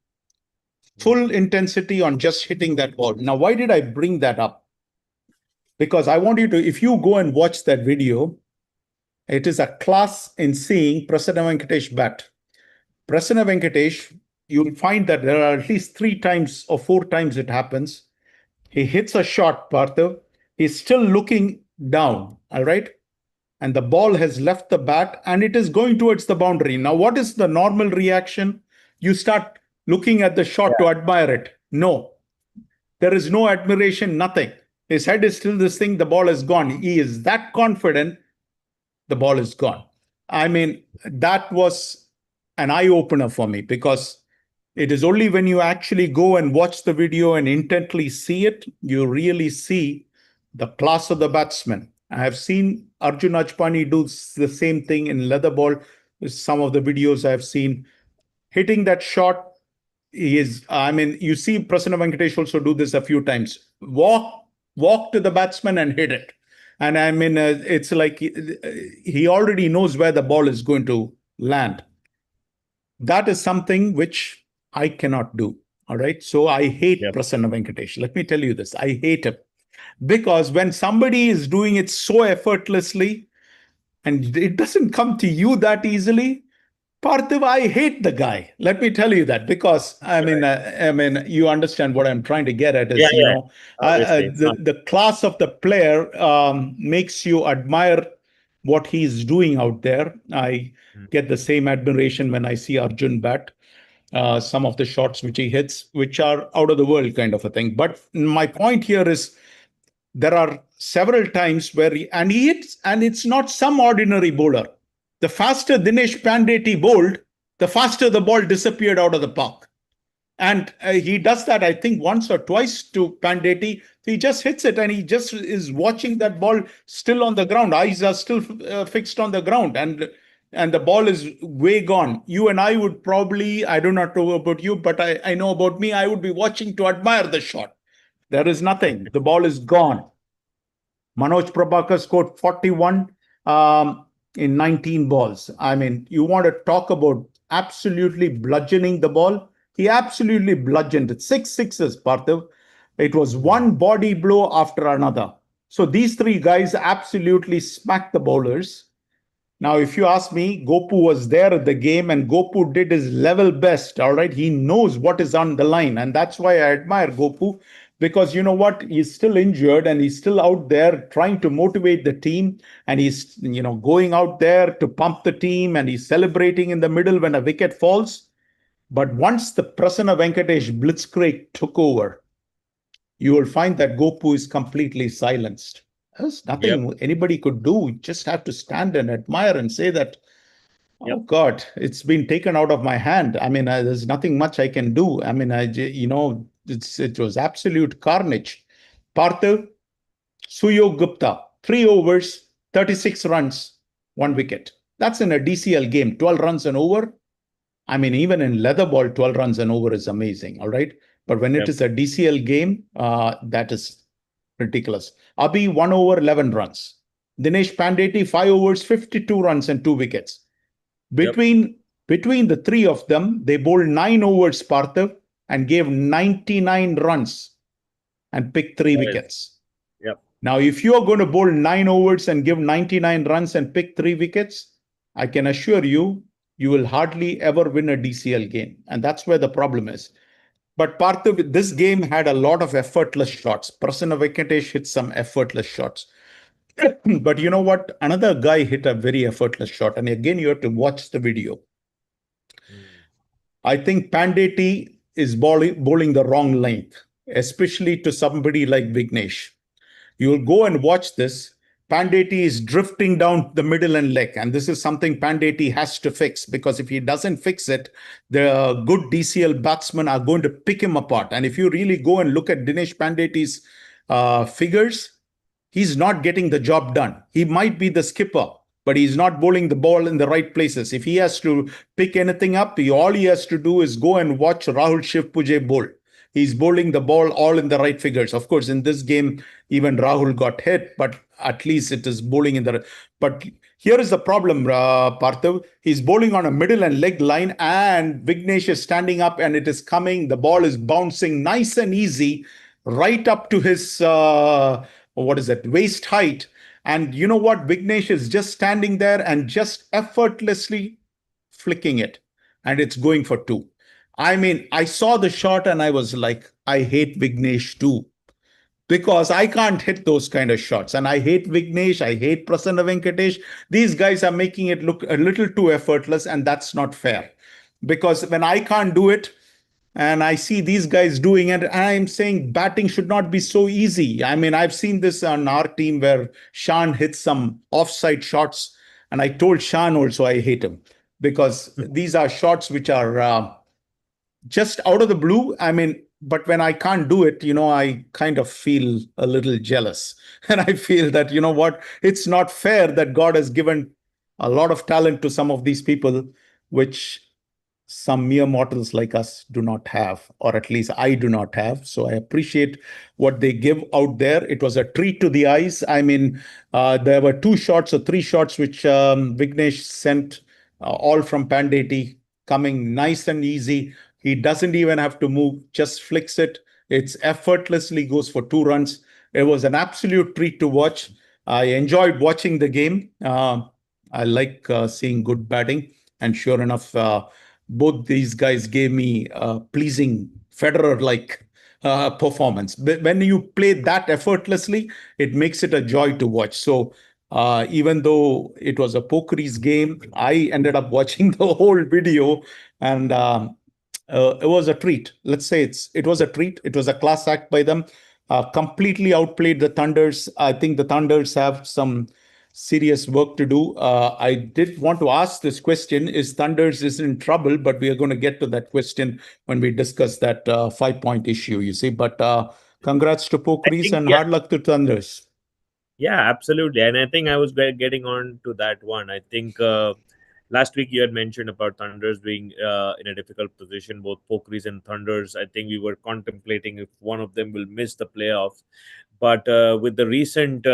full intensity on just hitting that ball. Now, why did I bring that up? Because I want you to, if you go and watch that video, it is a class in seeing Prasanna Venkatesh bat. Prasanna Venkatesh, you'll find that there are at least 3 times or 4 times it happens. He hits a shot, Parthav. He's still looking down, all right? And the ball has left the bat and it is going towards the boundary. Now, what is the normal reaction? You start looking at the shot to admire it. No, there is no admiration, nothing. His head is still this thing, the ball is gone. He is that confident, the ball is gone. I mean, that was an eye opener for me, because it is only when you actually go and watch the video and intently see it, you really see the class of the batsman. I have seen Arjun Ajpani do the same thing in leather ball. Some of the videos I have seen hitting that shot. He is, I mean, you see Prasanna Venkatesh also do this a few times. Walk to the batsman and hit it. And I mean, it's like he already knows where the ball is going to land. That is something which I cannot do. All right. So I hate Prasanna Venkatesh. Let me tell you this. I hate him. Because when somebody is doing it so effortlessly and it doesn't come to you that easily, Parthiv, I hate the guy. Let me tell you that, because I mean, you understand what I'm trying to get at is, Obviously, the class of the player makes you admire what he's doing out there. I get the same admiration when I see Arjun bat. Some of the shots which he hits, which are out of the world kind of a thing. But my point here is, there are several times where he hits, and it's not some ordinary bowler. The faster Dinesh Pandeti bowled, the faster the ball disappeared out of the park. And he does that, I think, once or twice to Pandeti. He just hits it, and he just is watching that ball still on the ground. Eyes are still fixed on the ground, and the ball is way gone. You and I would probably, I do not know about you, but I know about me, I would be watching to admire the shot. There is nothing. The ball is gone. Manoj Prabhakar scored 41 in 19 balls. I mean, you want to talk about absolutely bludgeoning the ball? He absolutely bludgeoned it. 6 sixes, Parthiv. It was one body blow after another. So these 3 guys absolutely smacked the bowlers. Now, if you ask me, Gopu was there at the game, and Gopu did his level best. All right. He knows what is on the line. And that's why I admire Gopu, because you know what? He's still injured and he's still out there trying to motivate the team. And he's, going out there to pump the team, and he's celebrating in the middle when a wicket falls. But once the Prasanna Venkatesh blitzkrieg took over, you will find that Gopu is completely silenced. There's nothing anybody could do. You just have to stand and admire and say that, oh God, it's been taken out of my hand. I mean, there's nothing much I can do. I mean, it was absolute carnage. Parthiv, Suyog Gupta, 3 overs, 36 runs, 1 wicket. That's in a DCL game, 12 runs and over. I mean, even in leather ball, 12 runs and over is amazing. All right. But when it is a DCL game, that is ridiculous. Abhi, 1 over, 11 runs. Dinesh Pandeti, 5 overs, 52 runs and 2 wickets. Between the 3 of them, they bowled 9 overs, Parthiv, and gave 99 runs and picked 3 wickets. Now, if you are going to bowl 9 overs and give 99 runs and pick 3 wickets, I can assure you, you will hardly ever win a DCL game. And that's where the problem is. But Parthiv, this game had a lot of effortless shots. Prasanna Venkatesh hit some effortless shots. But you know what? Another guy hit a very effortless shot. And again, you have to watch the video. I think Pandeti is bowling the wrong length, especially to somebody like Vignesh. You'll go and watch this. Pandeti is drifting down the middle and leg. And this is something Pandeti has to fix, because if he doesn't fix it, the good DCL batsmen are going to pick him apart. And if you really go and look at Dinesh Pandeti's figures, he's not getting the job done. He might be the skipper, but he's not bowling the ball in the right places. If he has to pick anything up, all he has to do is go and watch Rahul Shivpuje bowl. He's bowling the ball all in the right figures. Of course, in this game, even Rahul got hit, but at least it is bowling in the. But here is the problem, Parthav. He's bowling on a middle and leg line, and Vignesh is standing up, and it is coming. The ball is bouncing nice and easy, right up to his what is it, waist height. And you know what? Vignesh is just standing there and just effortlessly flicking it, and it's going for two. I mean, I saw the shot and I was like, I hate Vignesh too, because I can't hit those kind of shots. And I hate Vignesh, I hate Prasanna Venkatesh. These guys are making it look a little too effortless, and that's not fair. Because when I can't do it, and I see these guys doing it, I'm saying batting should not be so easy. I mean, I've seen this on our team where Shan hits some offside shots, and I told Shan also I hate him, because these are shots which are just out of the blue. I mean, but when I can't do it, I kind of feel a little jealous. And I feel that, you know what, it's not fair that God has given a lot of talent to some of these people, which some mere mortals like us do not have, or at least I do not have. So I appreciate what they give out there. It was a treat to the eyes. I mean, there were 2 shots or 3 shots which Vignesh sent, all from Pandeti, coming nice and easy. He doesn't even have to move, just flicks it. It's effortlessly goes for 2 runs. It was an absolute treat to watch. I enjoyed watching the game. I like seeing good batting. And sure enough, both these guys gave me a pleasing Federer-like performance. But when you play that effortlessly, it makes it a joy to watch. So even though it was a pokeries game, I ended up watching the whole video, and it was a treat. Let's say it was a treat. It was a class act by them. Completely outplayed the Thunders. I think the Thunders have some serious work to do. I did want to ask this question: Is Thunders is in trouble? But we are going to get to that question when we discuss that 5-point issue. You see, but congrats to I Pokeries think, and yeah, hard luck to Thunders. yeah, absolutely. And I think I was getting on to that one. I think last week you had mentioned about Thunders being in a difficult position, both Pokeries and Thunders. I think we were contemplating if one of them will miss the playoffs. But with the recent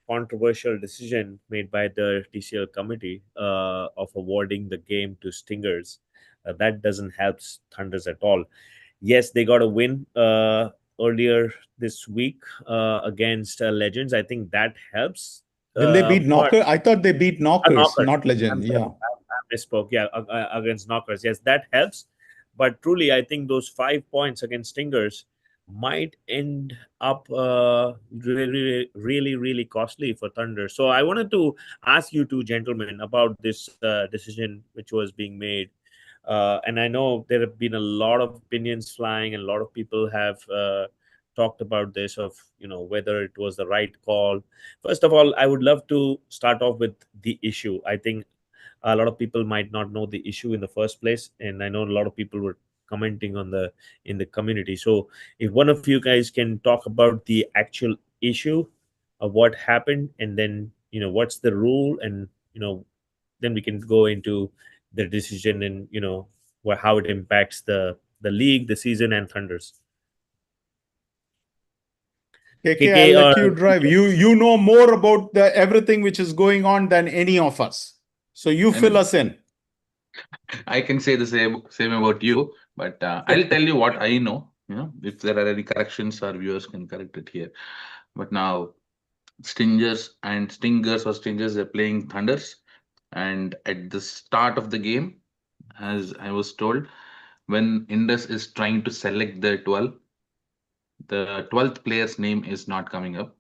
controversial decision made by the TCL committee of awarding the game to Stingers, that doesn't help Thunders at all. Yes, they got a win earlier this week against Legends. I think that helps. Didn't they beat But Knocker? I thought they beat Knockers, Knockers. not Legend. I'm sorry, Yeah. I misspoke. Yeah, against Knockers. Yes, that helps. But truly, I think those 5 points against Stingers might end up really costly for Thunder. So I wanted to ask you two gentlemen about this decision which was being made. And I know there have been a lot of opinions flying, and a lot of people have talked about this of whether it was the right call. First of all, I would love to start off with the issue. I think a lot of people might not know the issue in the first place, and I know a lot of people were commenting on the in the community. So if one of you guys can talk about the actual issue of what happened, and then what's the rule, and then we can go into the decision, and how it impacts the league, the season, and Thunders. KK, I'll KK let or you drive. PK? You know more about the everything which is going on than any of us. So you I fill mean, us in. I can say the same about you, but I'll tell you what I know. If there are any corrections, our viewers can correct it here. But now, Stingers are playing Thunders, and at the start of the game, as I was told, when Indus is trying to select the 12th player's name is not coming up,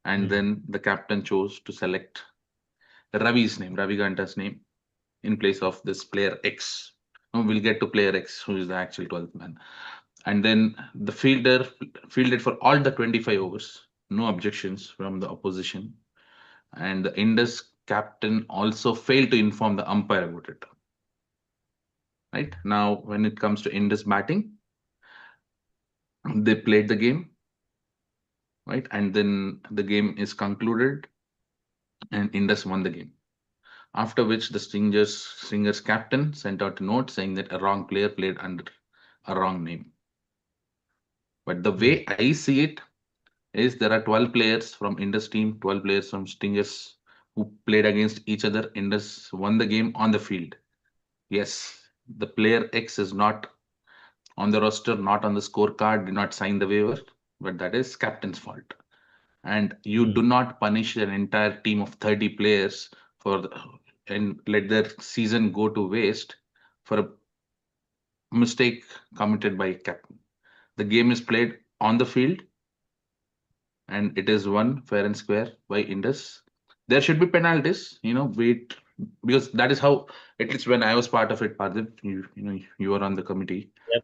and Mm. then the captain chose to select Ravi Ganta's name in place of this player X. Now we'll get to player X, who is the actual 12th man. And then the fielder fielded for all the 25 overs. no objections from the opposition, and the Indus captain also failed to inform the umpire about it. Right now, when it comes to Indus batting, they played the game, right, and then the game is concluded, and Indus won the game. After which the Stingers captain sent out a note saying that a wrong player played under a wrong name. But the Hmm. way I see it is there are 12 players from Indus team, 12 players from Stingers who played against each other. Indus won the game on the field. Yes, the player X is not on the roster, not on the scorecard, did not sign the waiver, but that is captain's fault. And you Hmm. do not punish an entire team of 30 players for and let their season go to waste for a mistake committed by captain. The game is played on the field and it is won fair and square by Indus. There should be penalties, wait, because that is how, at least when I was part of it, Parthib, you were on the committee. Yep.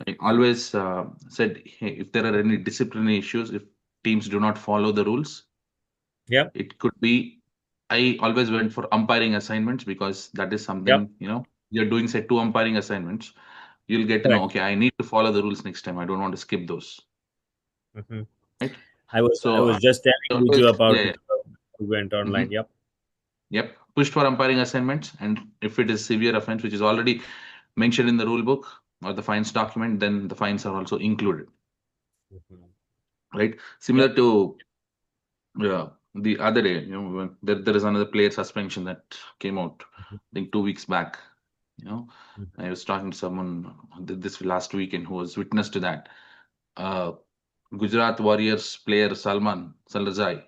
I always said, hey, if there are any disciplinary issues, if teams do not follow the rules, Yep. it could be. I always went for umpiring assignments because that is Yep. something, you're doing, say, two umpiring assignments. You'll get to know, Correct. okay, I need to follow the rules next time. I don't want to skip those, Hmm. right? I So was just I telling always, you about yeah, it who went yeah. online. Yep. Yep, pushed for umpiring assignments, and if it is severe offense, which is already mentioned in the rule book or the fines document, then the fines are also included, Hmm. right? Yep. Similar to the other day, when there is another player suspension that came out, I think 2 weeks back. You know, Hmm. I was talking to someone this last weekend who was witness to that. Uh, Gujarat Warriors player Salman Salazai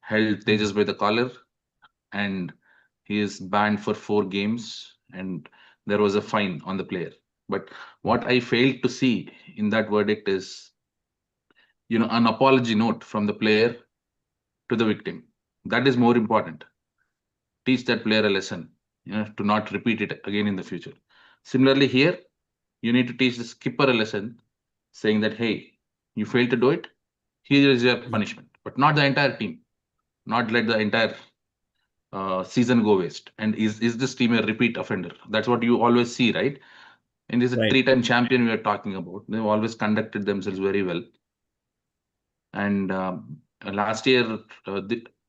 held Hmm. Tejas by the collar, and he is banned for 4 games, and there was a fine on the player. But what I failed to see in that verdict is, an apology note from the player to the victim. That is more important. Teach that player a lesson, to not repeat it again in the future. Similarly, here, you need to teach the skipper a lesson, saying that, hey, you failed to do it, here is your punishment, but not the entire team, not let the entire season go waste. And is this team a repeat offender? That's what you always see, right? And this is a Right. three-time champion we are talking about. They've always conducted themselves very well. And last year, I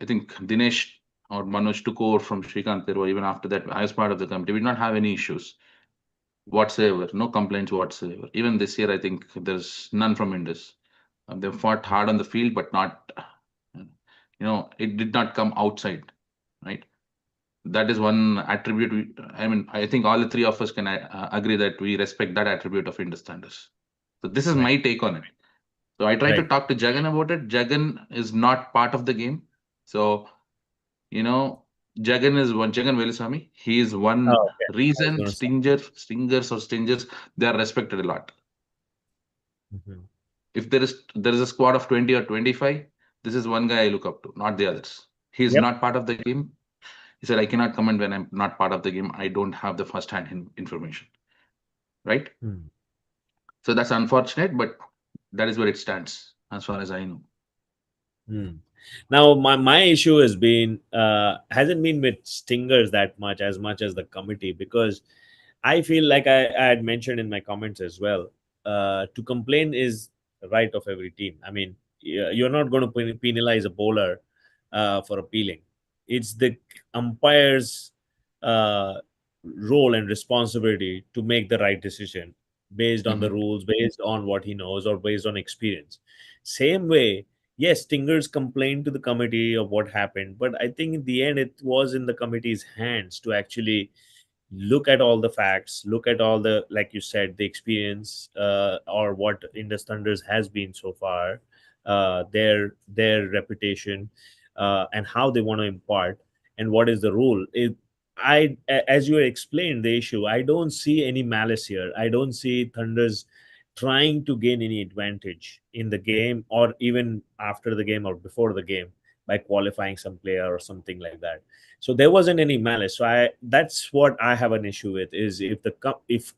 think Dinesh or Manoj took over from Srikanth Perwa. Even after that, I was part of the committee. We did not have any issues whatsoever, no complaints whatsoever. Even this year, I think there's none from Indus. They fought hard on the field, but not, it did not come outside, right? That is one attribute. I mean, I think all the three of us can agree that we respect that attribute of Indus standards. So this is Right. my take on it. So I tried to Right. talk to Jagan about it. Jagan is not part of the game. So, you know, Jagan Velusamy. He is one Oh, okay. I was reason going to say. Stingers, they are respected a lot. Hmm. If there is a squad of 20 or 25, this is one guy I look up to, not the others. He is Yep. not part of the game. He said, I cannot comment when I'm not part of the game. I don't have the first-hand information. Right? Hmm. So that's unfortunate, but that is where it stands, as far as I know. Hmm. Now, my issue has been hasn't been with Stingers that much as the committee, because I feel like I had mentioned in my comments as well. To complain is the right of every team. I mean, you're not going to penalize a bowler for appealing. It's the umpire's uh, role and responsibility to make the right decision based on the Hmm. rules, based on what he knows, or based on experience. Same way, yes, Stingers complained to the committee of what happened, but I think in the end it was in the committee's hands to actually look at all the facts, look at all the, like you said, the experience, or what Indus Thunders has been so far, their reputation, and how they want to impart, and what is the rule. As you explained the issue, I don't see any malice here. I don't see Thunders trying to gain any advantage in the game, or even after the game or before the game, by qualifying some player or something like that. So there wasn't any malice. So I that's what I have an issue with, is if if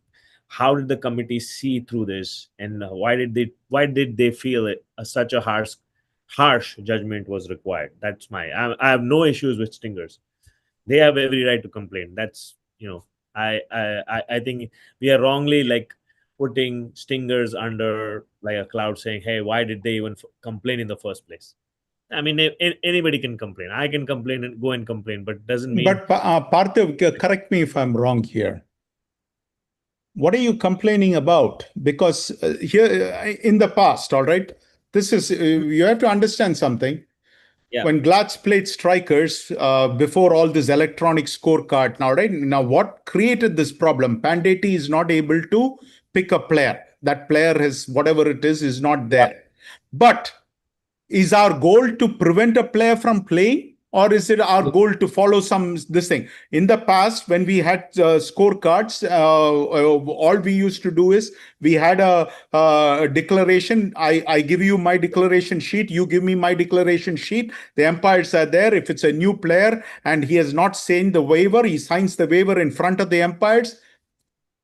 how did the committee see through this, and why did they feel it such a harsh harsh judgment was required. That's I have no issues with Stingers. They have every right to complain. That's, I think we are wrongly like putting Stingers under like a cloud, saying, hey, why did they even complain in the first place? I mean, anybody can complain. I can complain and go and complain, but doesn't mean. But Parthiv, correct me if I'm wrong here. What are you complaining about? Because here in the past, all right, this is you have to understand something. Yeah, When Glatz played strikers before all this electronic scorecard, now right now, what created this problem? Pandeti is not able to pick a player. That player has whatever it is not yeah, there. But is our goal to prevent a player from playing, or is it our goal to follow some this thing? In the past, when we had scorecards, all we used to do is we had a declaration. I give you my declaration sheet, you give me my declaration sheet. The umpires are there. If it's a new player and he has not signed the waiver, he signs the waiver in front of the umpires.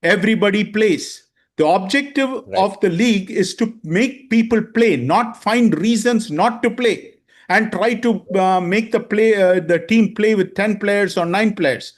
Everybody plays. The objective right, of the league is to make people play, not find reasons not to play, and try to make the team play with 10 players or 9 players.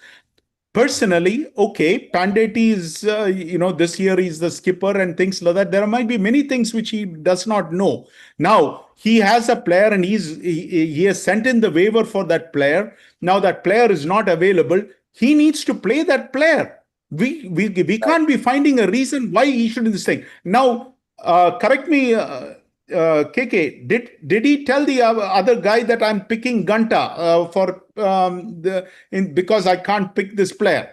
Personally, okay, Pandeti is, this year he's the skipper and things like that. There might be many things which he does not know. Now, he has a player and he has sent in the waiver for that player. Now, that player is not available. He needs to play that player. We right. can't be finding a reason why he should do this thing. Now, correct me, KK, did he tell the other guy that I'm picking Ganta for because I can't pick this player?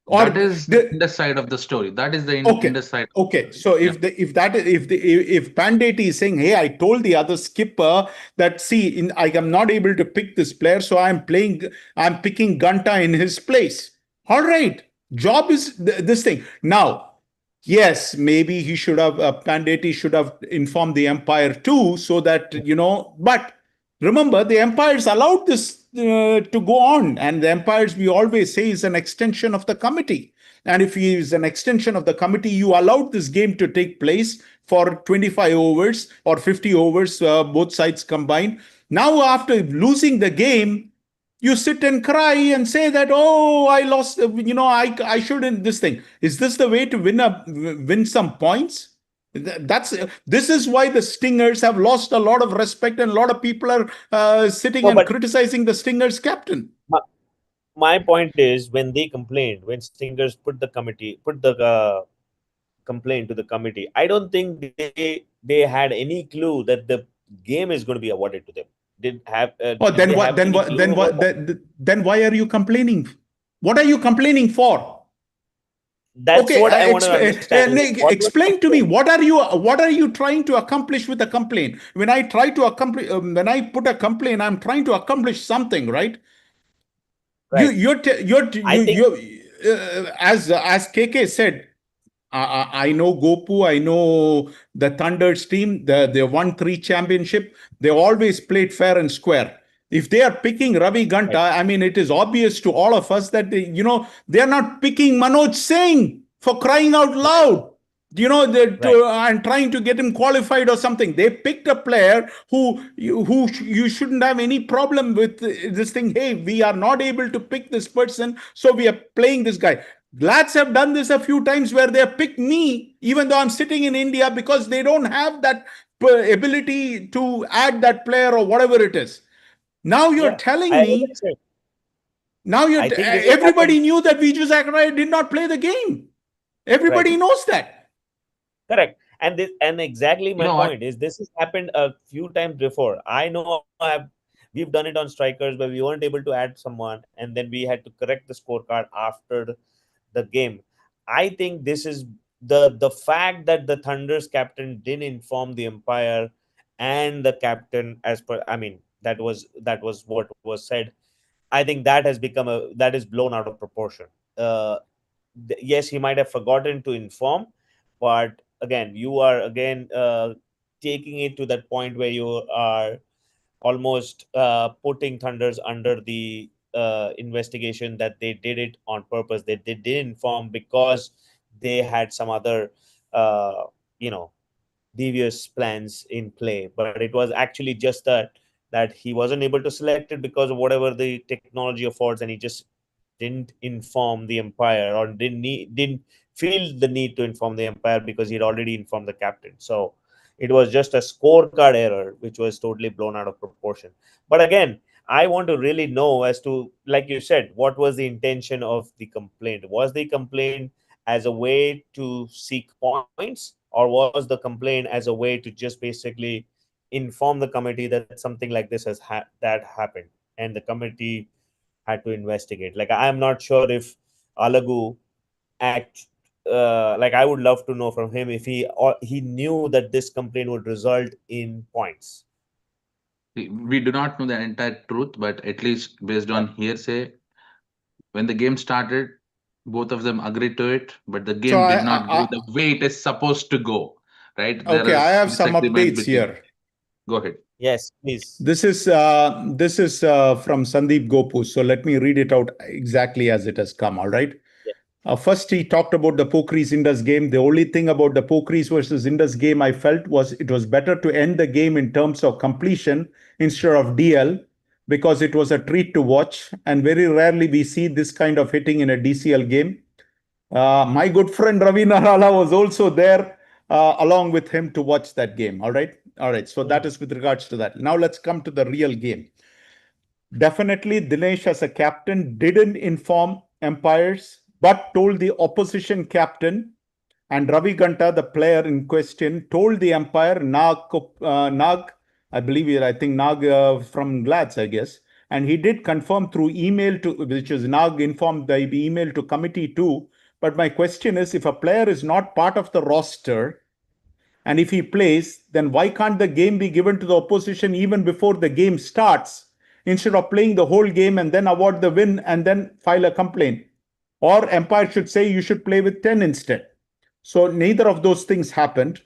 That Or is the Indus side of the story. That is the okay, Indus side of the okay. story. So Yeah. if Pandeti is saying, hey, I told the other skipper that I am not able to pick this player, so I'm picking Ganta in his place. All right, job is this thing now. Yes, maybe he should have, Pandeti should have informed the empire too, so that, but remember, the empires allowed this to go on, and the empires, we always say, is an extension of the committee. And if he is an extension of the committee, you allowed this game to take place for 25 overs or 50 overs, both sides combined. Now, after losing the game, you sit and cry and say that, oh, I lost, I shouldn't, this thing. Is this the way to win some points? This is why the Stingers have lost a lot of respect, and a lot of people are sitting No, and but criticizing the Stingers captain. my point is, when they complained, when Stingers put the complaint to the committee, I don't think they had any clue that the game is going to be awarded to them. Oh, Did they then have what? Then any what? clue Then about what? that? Then why are you complaining? What are you complaining for? That's Okay, what I want to understand. What was the explain to me complaint? what are you trying to accomplish with a complaint? When I put a complaint, I'm trying to accomplish something, right? You Right. you're t- you're t- I think as KK said, I know Gopu. I know the Thunders team. They won 3 championship. They always played fair and square. If they are picking Ravi right, Ganta, I mean, it is obvious to all of us that they are not picking Manoj Singh, for crying out right, loud. right. And trying to get him qualified or something. They picked a player who you shouldn't have any problem with this thing. Hey, we are not able to pick this person, so we are playing this guy. Lads have done this a few times where they have picked me, even though I'm sitting in India, because they don't have that ability to add that player or whatever it is. Now you're Yeah, telling I agree, me, sir. now I think this has happened. everybody knew that Viju Zachariah did not play the game. Right. Everybody knows that. Correct. And exactly You my know what? point is, this has happened a few times before. I know we've done it on strikers, but we weren't able to add someone, and then we had to correct the scorecard after the game. I think this is the fact that the Thunder's captain didn't inform the umpire and the captain, as per, I mean, that was what was said. I think that is blown out of proportion. Uh, yes, he might have forgotten to inform, but again, you are again taking it to that point where you are almost putting Thunders under the investigation that they did it on purpose. They did inform because they had some other uh, you know devious plans in play, but it was actually just that he wasn't able to select it because of whatever the technology affords, and he just didn't inform the umpire, or didn't feel the need to inform the umpire because he'd already informed the captain. So it was just a scorecard error which was totally blown out of proportion. But again, I want to really know as to, like you said, what was the intention of the complaint? Was the complaint as a way to seek points, or was the complaint as a way to just basically inform the committee that something like this that happened, and the committee had to investigate? Like, I'm not sure if Alagu act like, I would love to know from him if he knew that this complaint would result in points. We do not know the entire truth, but at least based on hearsay, when the game started, both of them agreed to it, but the So game did not go the way it is supposed to go. Right? There okay, I is have some disagreement updates between. here. Go ahead. Yes, please. This is from Sandeep Gopu. So let me read it out exactly as it has come. All right. Yeah. First, he talked about the Pokhari's Indus game. The only thing about the Pokhari's versus Indus game I felt was it was better to end the game in terms of completion instead of DL, because it was a treat to watch. And very rarely we see this kind of hitting in a DCL game. My good friend Ravi Narala was also there along with him to watch that game. All right. All right. So that Mm. is with regards to that. Now let's come to the real game. Definitely, Dinesh, as a captain, didn't inform umpires, but told the opposition captain, and Ravi Ganta, the player in question, told the umpire, Nag, I believe, I think Nag from Glads, I guess. And he did confirm through email to, which is Nag informed the email to committee too. But my question is, if a player is not part of the roster, and if he plays, then why can't the game be given to the opposition even before the game starts, instead of playing the whole game and then award the win and then file a complaint? Or umpire should say you should play with 10 instead. So neither of those things happened.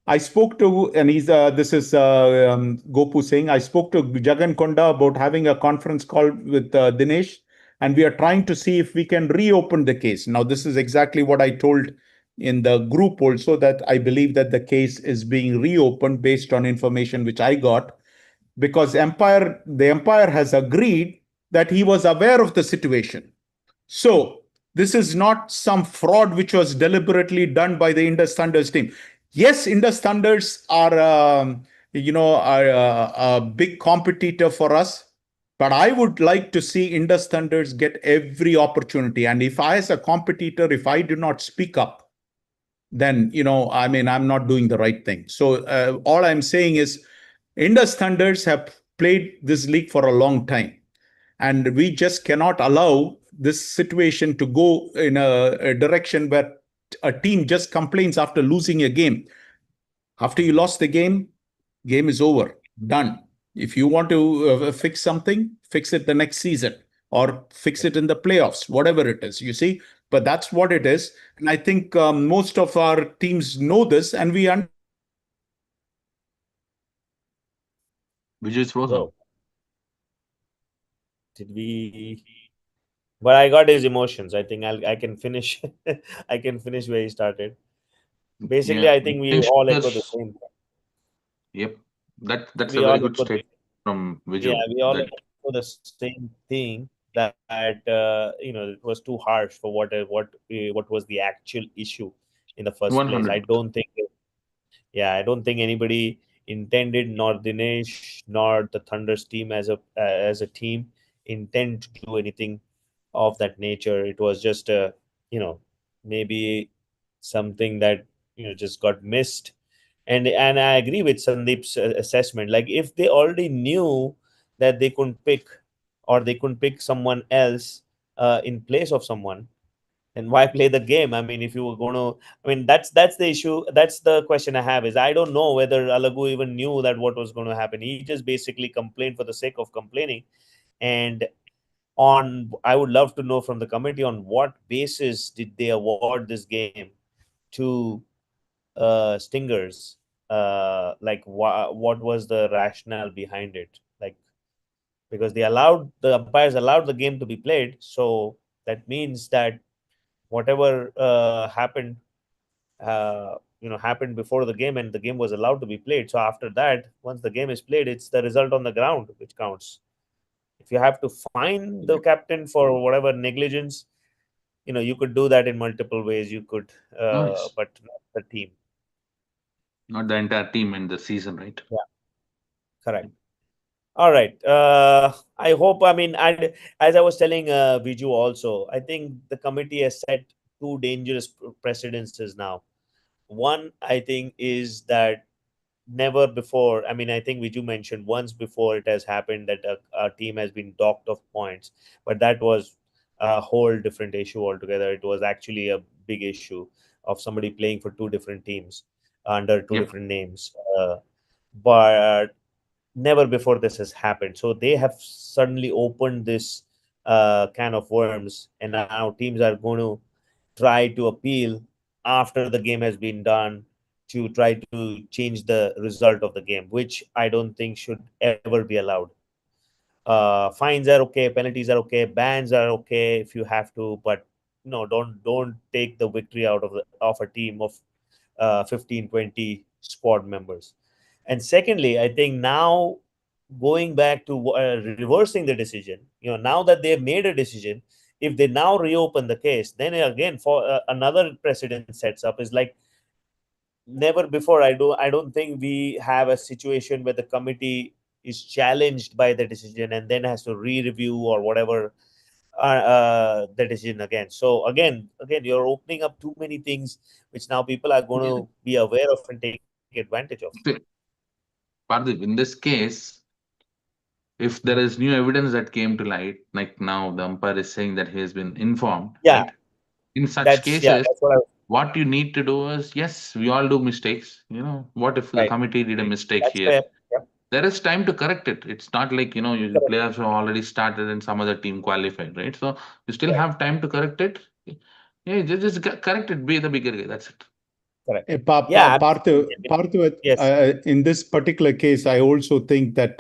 I spoke to, and this is Gopu saying, I spoke to Jagan Konda about having a conference call with Dinesh, and we are trying to see if we can reopen the case. Now, this is exactly what I told in the group also, that I believe that the case is being reopened based on information which I got, because the empire has agreed that he was aware of the situation. So this is not some fraud which was deliberately done by the Indus Thunders team. Yes, Indus Thunders are, a big competitor for us. But I would like to see Indus Thunders get every opportunity. And if I, as a competitor, if I do not speak up, then, I mean, I'm not doing the right thing. So all I'm saying is Indus Thunders have played this league for a long time. And we just cannot allow this situation to go in a direction where a team just complains after losing a game. After you lost the game is over, done. If you want to fix something, fix it the next season, or fix it in the playoffs, whatever it is, you see. But that's what it is. And I think most of our teams know this, and we understand that this is not something which is Vijay is frozen. Bro, did we? But I got his emotions. I think I can finish. I can finish where he started. Basically, Yeah. I think we Dinesh all echo the has- same. Yep. That's a We very all good echo statement from Yeah, Viju. we all That echo the same thing, that it was too harsh for what was the actual issue in the first place. 100. I don't think anybody intended, nor Dinesh, nor the Thunder's team as a team intend to do anything of that nature. It was just maybe something that just got missed. And I agree with Sandeep's assessment. Like, if they already knew that they couldn't pick, or they couldn't pick someone else in place of someone, and why play the game? I mean, if you were going to, I mean, that's the issue. That's the question I have, is I don't know whether Alagu even knew that what was going to happen. He just basically complained for the sake of complaining. And I would love to know from the committee, on what basis did they award this game to Stingers? Like, what was the rationale behind it? Like, because the umpires allowed the game to be played, so that means that whatever happened, happened before the game, and the game was allowed to be played. So after that, once the game is played, it's the result on the ground which counts. If you have to fine the captain for whatever negligence, you could do that in multiple ways. You could, Nice. but not the team. Not the entire team in the season, right? Yeah, correct. All right. I hope. I mean, and as I was telling Viju also, I think the committee has set two dangerous precedences now. One, I think, is that never before. I mean, I think Viju mentioned once before it has happened that a team has been docked of points, but that was a whole different issue altogether. It was actually a big issue of somebody playing for two different teams under two Yep. different names. But never before this has happened. So they have suddenly opened this can of worms, and now teams are going to try to appeal after the game has been done to try to change the result of the game, which I don't think should ever be allowed. Fines are okay, penalties are okay, bans are okay if you have to, but no, don't take the victory out of a team of 15, 20 squad members. And secondly, I think now going back to reversing the decision, now that they've made a decision, if they now reopen the case, then again for another precedent sets up is like never before. I don't think we have a situation where the committee is challenged by the decision and then has to re-review or whatever the decision again. So again, you're opening up too many things which now people are going Yeah. to be aware of and take advantage of. See, Pardeep, in this case, if there is new evidence that came to light, like now the umpire is saying that he has been informed, Yeah, right? In such that's yeah, cases, that's what I was what you need to do is, yes, we all do mistakes. What if the right. committee did a mistake That's here? fair. Yep, There is time to correct it. It's not like, the correct. players have already started and some other team qualified, right? So you still Right, have time to correct it. Yeah, just correct it. Be the bigger guy. That's it. correct. Yeah, absolutely. Parthu, Yes. in this particular case, I also think that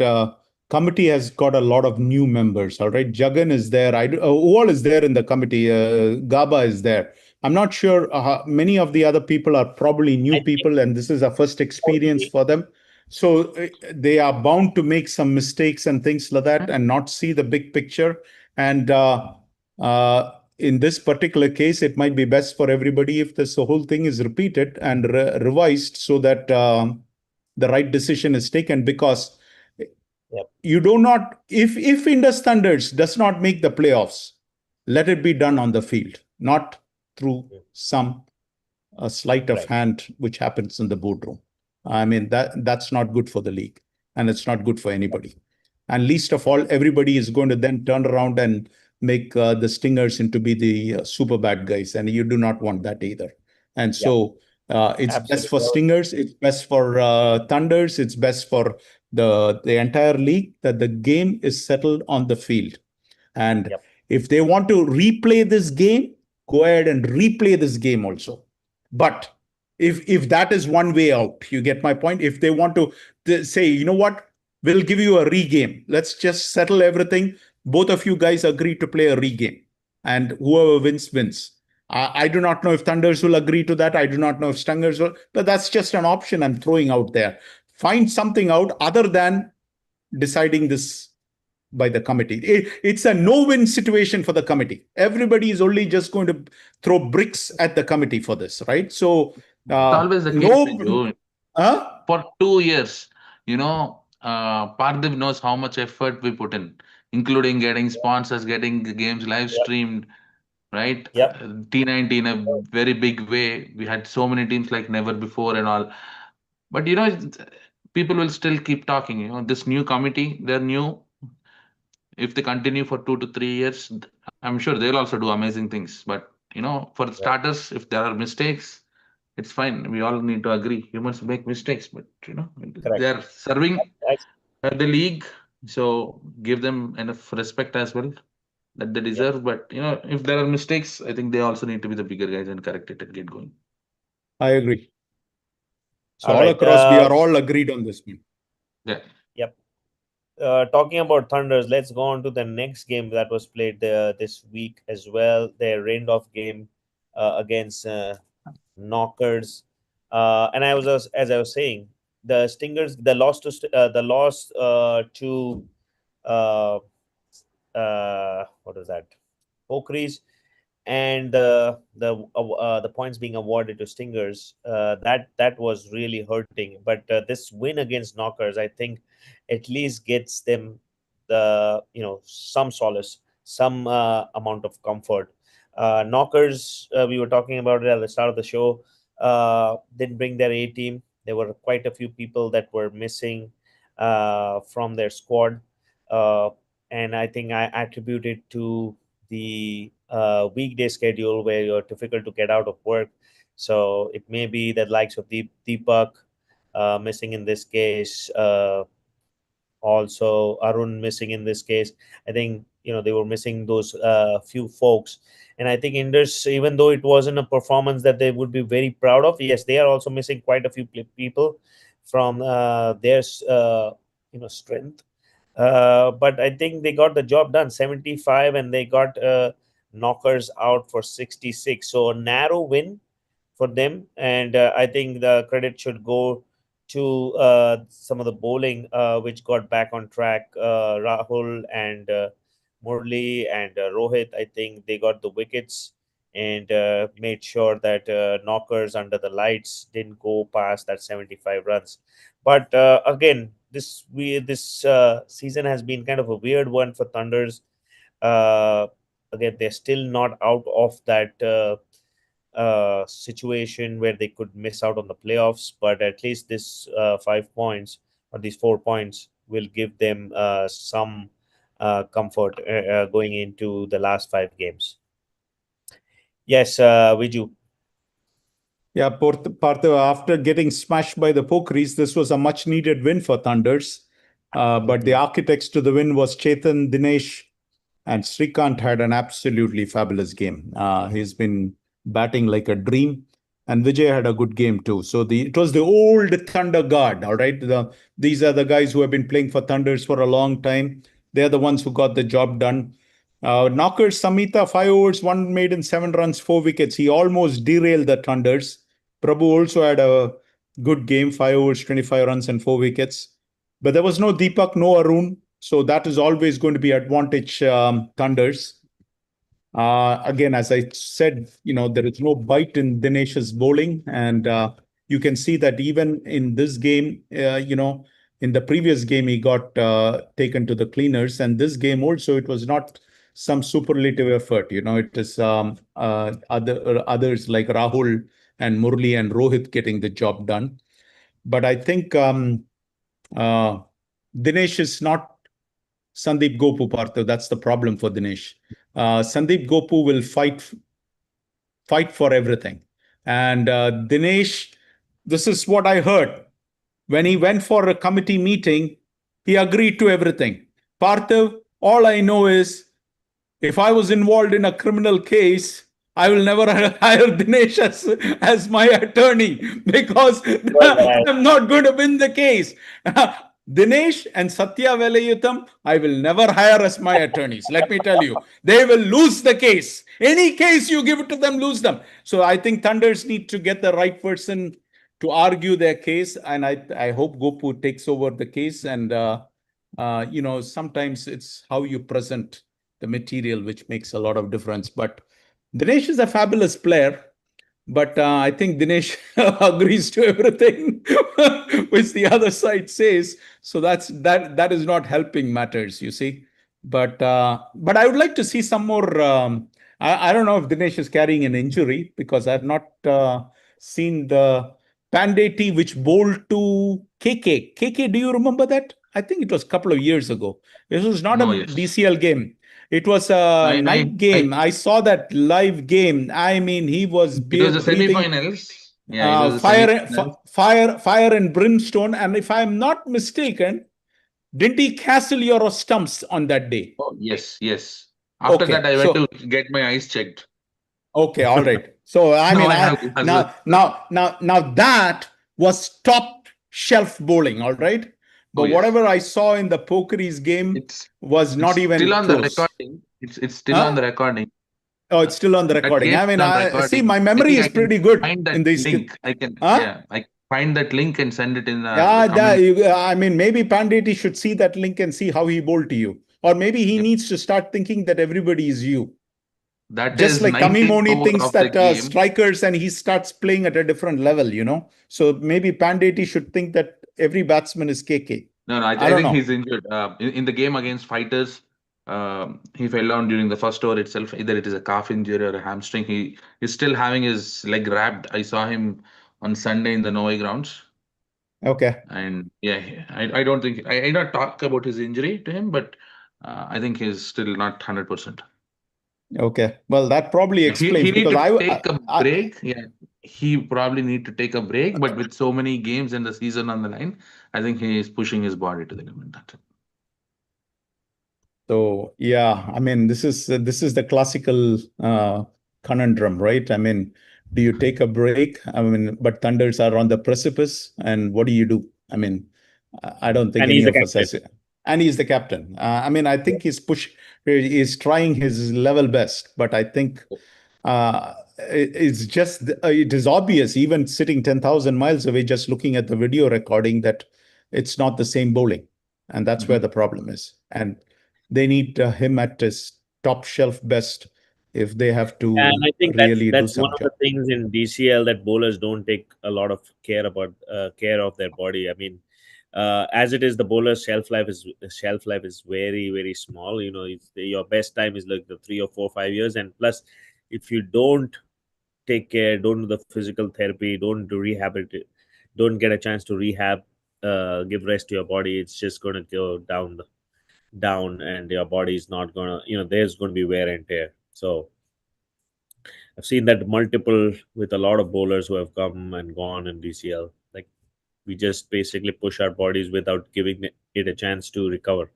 committee has got a lot of new members. All right, Jagan is there. All is there in the committee. Gaba is there. I'm not sure. Many of the other people are probably new I think people, and this is a first experience mostly, for them. So they are bound to make some mistakes and things like that, and not see the big picture. And in this particular case, it might be best for everybody if this whole thing is repeated and revised so that the right decision is taken. Because yep. you do not, if Indus Thunders does not make the playoffs, let it be done on the field, not through Mm, some sleight of right. hand which happens in the boardroom. I mean that's not good for the league, and it's not good for anybody. And least of all, everybody is going to then turn around and make the Stingers into be the super bad guys, and you do not want that either. And Yep. so it's best Absolutely. for Stingers, it's best for Thunders, it's best for the entire league that the game is settled on the field. And Yep. if they want to replay this game, go ahead and replay this game also. But if that is one way out, you get my point. If they want to say, you know what, we'll give you a regame. Let's just settle everything. Both of you guys agree to play a regame, and whoever wins wins. I do not know if Thunders will agree to that. I do not know if Stingers will, but that's just an option I'm throwing out there. Find something out other than deciding this by the committee. It's a no-win situation for the committee. Everybody is only just going to throw bricks at the committee for this, right? So, It's always the case with no, you. huh? For 2 years, Pardeep knows how much effort we put in, including getting sponsors, getting the games live Yep. streamed, right? Yep. T19 a very big way. We had so many teams like never before and all. But people will still keep talking. This new committee, they're new. If they continue for 2 to 3 years, I'm sure they'll also do amazing things. But for the Right. starters, if there are mistakes, it's fine. We all need to agree. Humans make mistakes, but Correct. they're serving That's, the league, so give them enough respect as well that they yep. deserve. But if there are mistakes, I think they also need to be the bigger guys and correct it and get going. I agree. So All all right. across, we are all agreed on this one. Yeah. Yep. Talking about Thunders, let's go on to the next game that was played this week as well. Their rained off game against Knockers. And as I was saying, the Stingers, the loss to uh, what is that? Pokris, and the points being awarded to Stingers, that was really hurting. But this win against Knockers, I think, at least gets them some solace, some amount of comfort. Knockers, we were talking about it at the start of the show, didn't bring their A team. There were quite a few people that were missing from their squad, uh, and I think I attribute it to the weekday schedule where you're difficult to get out of work. So it may be that likes of Deepak missing in this case, also Arun missing in this case. I think they were missing those few folks, and I think Indus, even though it wasn't a performance that they would be very proud of, yes, they are also missing quite a few people from their strength. But I think they got the job done, 75, and they got Knockers out for 66. So a narrow win for them, and I think the credit should go to some of the bowling, which got back on track. Rahul and Murli and Rohit, I think they got the wickets and made sure that Knockers under the lights didn't go past that 75 runs. But again, this season has been kind of a weird one for Thunders. Uh, Again, they're still not out of that situation where they could miss out on the playoffs, but at least this 5 points or these 4 points will give them some comfort going into the last 5 games. Yes, Viju. Yeah, Partha, after getting smashed by the Pokris, this was a much needed win for Thunders. But the architects to the win was Chetan, Dinesh, and Srikanth had an absolutely fabulous game. He's been batting like a dream. And Vijay had a good game too. So it was the old Thunder Guard, all right? These are the guys who have been playing for Thunders for a long time. They're the ones who got the job done. Knockers, Samita, 5 overs, 1 maiden, 7 runs, 4 wickets. He almost derailed the Thunders. Prabhu also had a good game, 5 overs, 25 runs, and 4 wickets. But there was no Deepak, no Arun. So that is always going to be advantage Thunders. Again, as I said, there is no bite in Dinesh's bowling. And you can see that even in this game, in the previous game, he got taken to the cleaners. And this game also, it was not some superlative effort. It is others like Rahul and Murli and Rohit getting the job done. But I think Dinesh is not Sandeep Gopu, Partha. That's the problem for Dinesh. Sandeep Gopu will fight for everything. And Dinesh, this is what I heard. When he went for a committee meeting, he agreed to everything. Partha, all I know is if I was involved in a criminal case, I will never hire Dinesh as my attorney because I'm not going to win the case. Dinesh and Satya Velayutham, I will never hire as my attorneys. Let me tell you, they will lose the case. Any case you give it to them, lose them. So I think Thunders need to get the right person to argue their case. And I hope Gopu takes over the case. And, sometimes it's how you present the material which makes a lot of difference. But Dinesh is a fabulous player. But I think Dinesh agrees to everything which the other side says. So that is not helping matters, you see. But I would like to see some more. I don't know if Dinesh is carrying an injury because I've not seen the Pandeti which bowled to KK. KK, do you remember that? I think it was a couple of years ago. This was not a No, yes. DCL game. It was a I, night game. I saw that live game. I mean, he was it was the breathing semi-finals. Yeah, it was the semi-finals. fire and brimstone. And if I'm not mistaken, didn't he castle your stumps on that day? Oh, yes, yes. After that, Okay, I went so to get my eyes checked. okay, all right. So I Now mean, I have glasses. now that was top shelf bowling, all right. Oh, But yes. whatever I saw in the Pokeries game It's was not it's even still on the close. recording. It's still on Huh? the recording. Oh, it's still on the That recording. game I is mean, on I see. recording. My I memory think is I can pretty good find that in these. link. I can, Huh? yeah, I find that link and send it in the Yeah, community. I mean, maybe Panditi should see that link and see how he bowled to you. Or maybe he Yep. needs to start thinking that everybody is you. That Just is like 19th Kamimoni over thinks of the that game. strikers and he starts playing at a different level, So maybe Panditi should think that every batsman is KK. No, I I don't think know. he's injured. In the game against Fighters, he fell down during the first over itself. Either it is a calf injury or a hamstring. He is still having his leg wrapped. I saw him on Sunday in the Norway grounds. Okay. And yeah, I don't think I don't talk about his injury to him, but I think he's still not 100%. Okay. Well, that probably He explains need because to take a I break. Yeah, he probably need to take a break. But with so many games in the season on the line, I think he is pushing his body to the limit. That's it. So yeah, I mean, this is the classical conundrum, right? I mean, do you take a break? I mean, but Thunders are on the precipice, and what do you do? I mean, I don't think And any he's the of us captain. has. And he's the captain. I mean, I think he's trying his level best, but I think it's just it is obvious, even sitting 10,000 miles away, just looking at the video recording, that it's not the same bowling, and that's where Mhm. the problem is. And they need him at his top shelf best if they have And to I think that's really do that's one some of the job. things in DCL that bowlers don't take a lot of care of their body. I mean, as it is, the bowler's shelf life is very very small. Your best time is like the 3 or 4 5 years, and plus, if you don't take care, don't do the physical therapy, don't do rehabilitate, don't get a chance to rehab, give rest to your body, it's just going to go down, and your body is not going to, there's going to be wear and tear. So I've seen that multiple with a lot of bowlers who have come and gone in DCL. Like, we just basically push our bodies without giving it a chance to recover.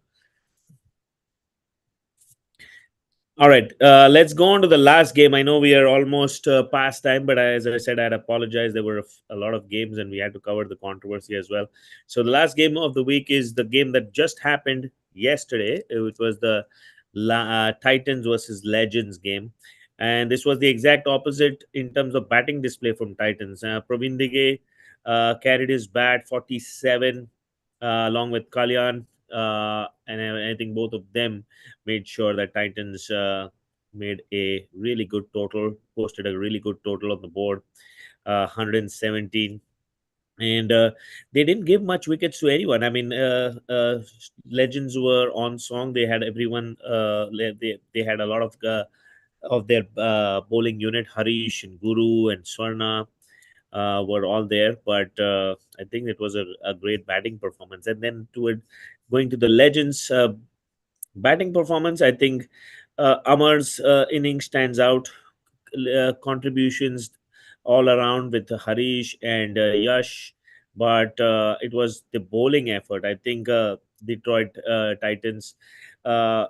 All right, let's go on to the last game. I know we are almost past time, but as I said, I'd apologize. There were a lot of games, and we had to cover the controversy as well. So the last game of the week is the game that just happened yesterday, which was the Titans versus Legends game, and this was the exact opposite in terms of batting display from Titans. Praveen Dige carried his bat 47, along with Kalyan, and I think both of them made sure that Titans made a really good total, posted a really good total on the board, 117. And they didn't give much wickets to anyone. I mean, Legends were on song. They had everyone. They had a lot of their bowling unit. Harish and Guru and Swarna were all there. But I think it was a great batting performance. And then going to the Legends batting performance, I think Amar's inning stands out. Contributions all around with Harish and Yash, but it was the bowling effort. I think Detroit Titans. Uh,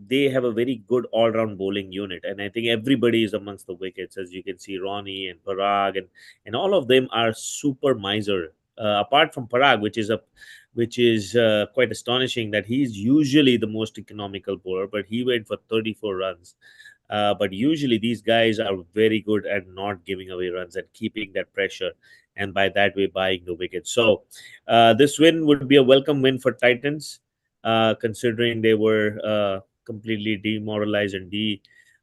they have a very good all-round bowling unit, and I think everybody is amongst the wickets. As you can see, Ronnie and Parag, and all of them are super miser. Apart from Parag, which is quite astonishing that he's usually the most economical bowler, but he went for 34 runs. But usually these guys are very good at not giving away runs and keeping that pressure, and by that way buying the wicket. So this win would be a welcome win for Titans, considering they were completely demoralized and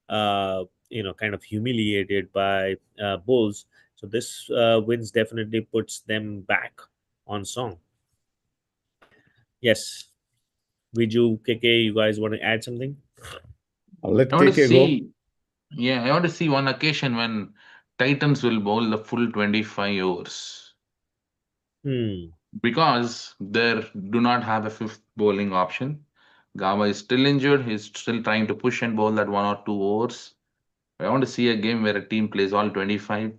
kind of humiliated by Bulls. So this wins definitely puts them back on song. Yes. Viju, KK, you guys want to add something? I'll let I want to KK go. see, yeah, I want to see one occasion when Titans will bowl the full 25 overs Hmm. because they do not have a fifth bowling option. Gaba is still injured. He's still trying to push and bowl that 1 or 2 overs. I want to see a game where a team plays all 25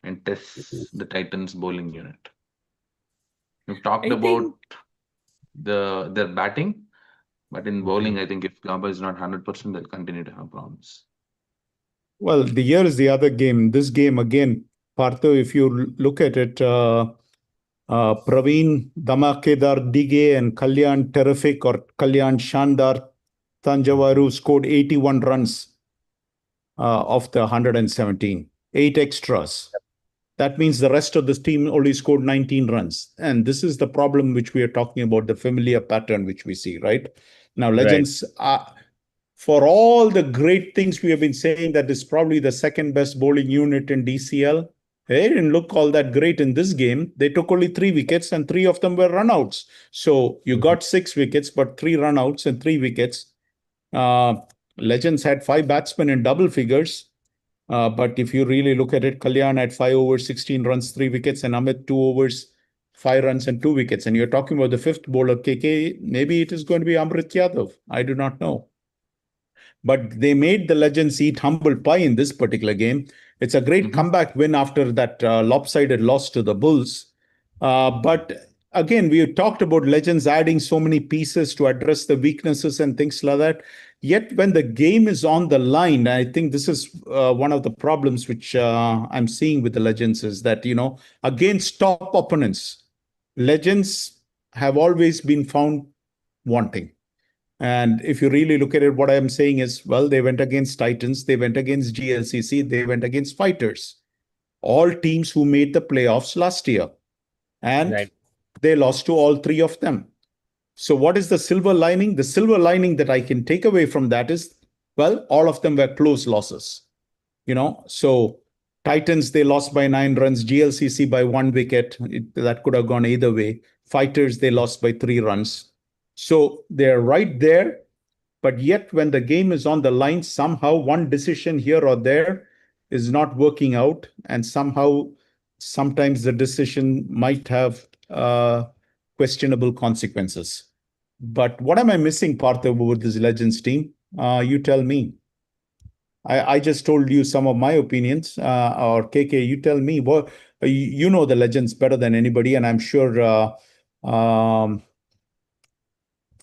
and tests the Titans bowling unit. We've talked I about think, their batting, but in bowling, Mhm. I think if Gaba is not 100%, they'll continue to have problems. Well, here is the other game. This game again, Partho, if you look at it, Praveen, Damakedar, Dige, and Kalyan Terrific or Kalyan Shandar Tanjavaru scored 81 runs. of the 117, 8 extras. That means the rest of this team only scored 19 runs. And this is the problem which we are talking about, the familiar pattern which we see, right? Now, Right. Legends, for all the great things we have been saying, that is probably the second best bowling unit in DCL. They didn't look all that great in this game. They took only 3 wickets and 3 of them were runouts. So you Mhm. got 6 wickets, but 3 runouts and 3 wickets. Uh, Legends had 5 batsmen in double figures. But if you really look at it, Kalyan had 5 overs, 16 runs, 3 wickets, and Amit 2 overs, 5 runs, and 2 wickets. And you're talking about the fifth bowler, KK. Maybe it is going to be Amrit Yadav. I do not know. But they made the Legends eat humble pie in this particular game. It's a great Mhm. comeback win after that lopsided loss to the Bulls. But again, we talked about Legends adding so many pieces to address the weaknesses and things like that. Yet, when the game is on the line, I think this is one of the problems which I'm seeing with the Legends is that, against top opponents, Legends have always been found wanting. And if you really look at it, what I'm saying is, well, they went against Titans, they went against GLCC, they went against Fighters, all teams who made the playoffs last year. And Right. they lost to all 3 of them. So, what is the silver lining? The silver lining that I can take away from that is, well, all of them were close losses. So Titans, they lost by 9 runs, GLCC by 1 wicket. That could have gone either way. Fighters, they lost by 3 runs. So they're right there. But yet, when the game is on the line, somehow one decision here or there is not working out. And somehow, sometimes the decision might have questionable consequences. But what am I missing, Partha, with this Legends team? You tell me. I just told you some of my opinions, or KK, you tell me. What you know the Legends better than anybody, and I'm sure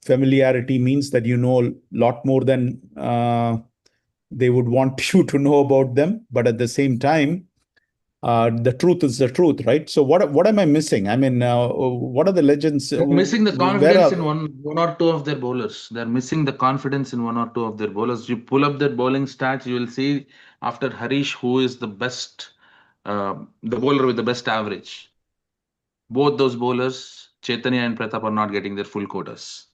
familiarity means that you know a lot more than they would want you to know about them. But at the same time, the truth is the truth, right? So what am I missing? I mean, what are the Legends? They're missing the Where confidence in are one or two of their bowlers. They're missing the confidence in one or two of their bowlers. You pull up their bowling stats, you will see after Harish, who is the best, the bowler with the best average. Both those bowlers, Chaitanya and Pratap, are not getting their full quotas,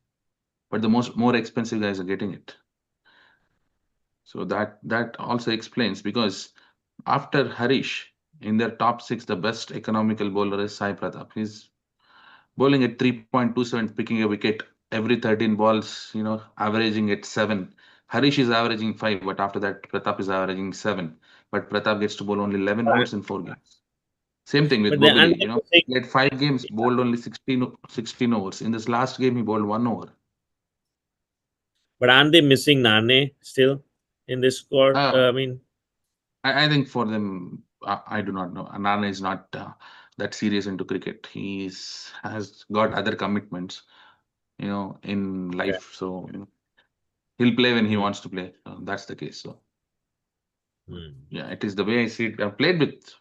but the more expensive guys are getting it. So that also explains, because after Harish, in their top six, the best economical bowler is Sai Pratap. He's bowling at 3.27, picking a wicket every 13 balls, averaging at 7. Harish is averaging 5, but after that, Pratap is averaging 7. But Pratap gets to bowl only 11 But, overs in 4 games. Same thing with but they, and Bobili. they're missing, He had 5 games, bowled only 16 overs. In this last game, he bowled 1 over. but aren't they missing Nane still in this squad? Uh, I mean, I think for them, I do not know. Anana is not that serious into cricket. Has got other commitments, in yeah. life. So he'll play when he Hmm. wants to play. That's the case. So Hmm. yeah, it is the way I see it. I've played with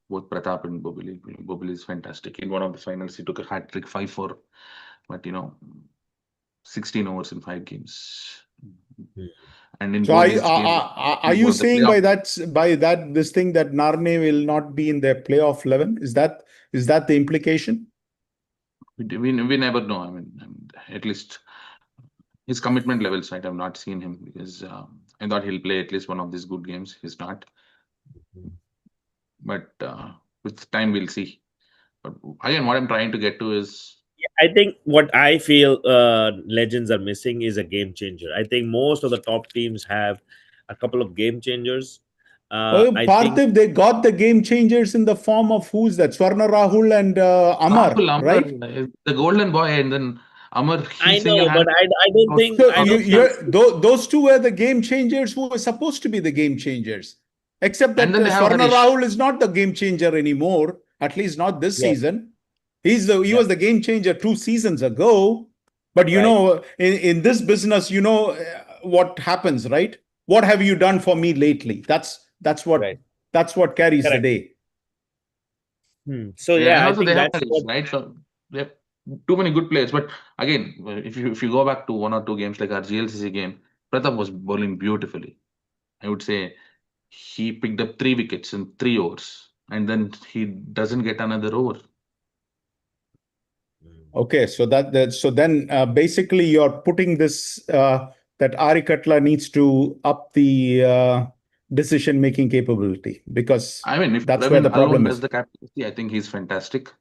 both Pratap and Bobili. Bobili is fantastic. In one of the finals, he took a hat trick 5-4, but 16 overs in 5 games. Hmm. And in So both these games, are you about the saying playoff. by that this thing that Narne will not be in their playoff 11? Is that the implication? We never know. I mean, at least his commitment levels, right? I've not seen him because I thought he'll play at least one of these good games. He's not, but with time we'll see. But again, what I'm trying to get to is I think what I feel Legends are missing is a game changer. I think most of the top teams have a couple of game changers. Oh, I think Parthiv, they got the game changers in the form of who's that? Swarna Rahul and Amar, Rahul Amar right? is the golden boy, and then Amar, he I single know, but handed I don't out, think So I out of don't chance. think those two were the game changers who were supposed to be the game changers. Except And that then they have Swarna Harish. Rahul is not the game changer anymore, at least not this yeah, season. He yeah, was the game changer 2 seasons ago. But right, in this business, what happens, right? What have you done for me lately? right, That's what carries the correct. day. So Yeah, yeah, and I also they think have that's Harish, what. right? So they have too many good players. But again, if you go back to one or two games like our GLCC game, Pratap was bowling beautifully. I would say he picked up 3 wickets in 3 overs, and then he doesn't get another over. Okay, so then basically you're putting this that Ari Katla needs to up the decision-making capability, because I mean, if that's where Praveen the problem alone does is. the captaincy, I think he's fantastic.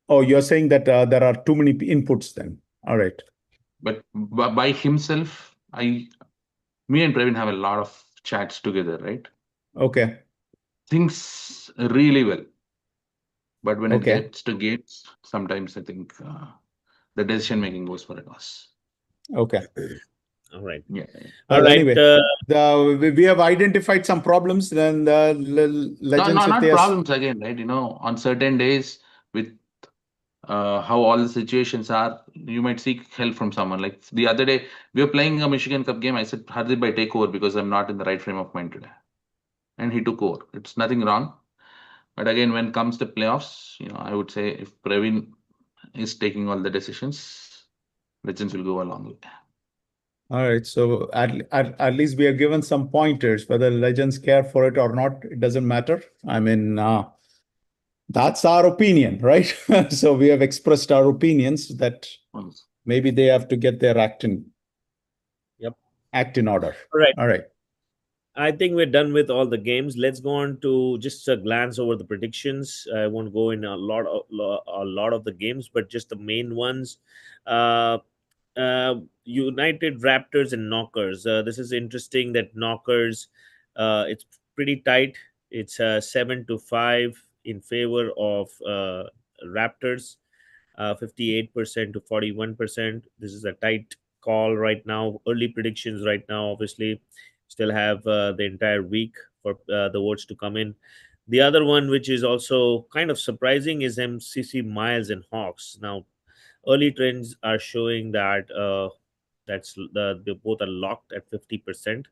Oh, you're saying that there are too many inputs then. All right. But by himself, me and Praveen have a lot of chats together, right? Okay. Thinks really well. But when it Okay. gets to games, sometimes I think the decision making goes for a toss. Okay. All right. Yeah. All Well, right. anyway, we have identified some problems. Then the No, legends, no, if not they are problems again, right? On certain days with how all the situations are, you might seek help from someone. Like the other day, we were playing a Michigan Cup game. I said, Hardeep, I take over because I'm not in the right frame of mind today. And he took over. It's nothing wrong. But again, when it comes to playoffs, I would say if Praveen is taking all the decisions, Legends will go a long way. all right. So at least we are given some pointers. Whether legends care for it or not, it doesn't matter. I mean, that's our opinion, right? So we have expressed our opinions that Once. maybe they have to get their Yep. act in order. All right. All right. I think we're done with all the games. Let's go on to just a glance over the predictions. I won't go in a lot of the games, but just the main ones. Uh, United Raptors and Knockers. This is interesting that Knockers, it's pretty tight. It's 7-5 in favor of Raptors, 58% to 41%. This is a tight call right now. Early predictions right now, obviously, still have the entire week for the votes to come in. The other one, which is also kind of surprising, is MCC Miles and Hawks. Now, early trends are showing that they both are locked at 50%.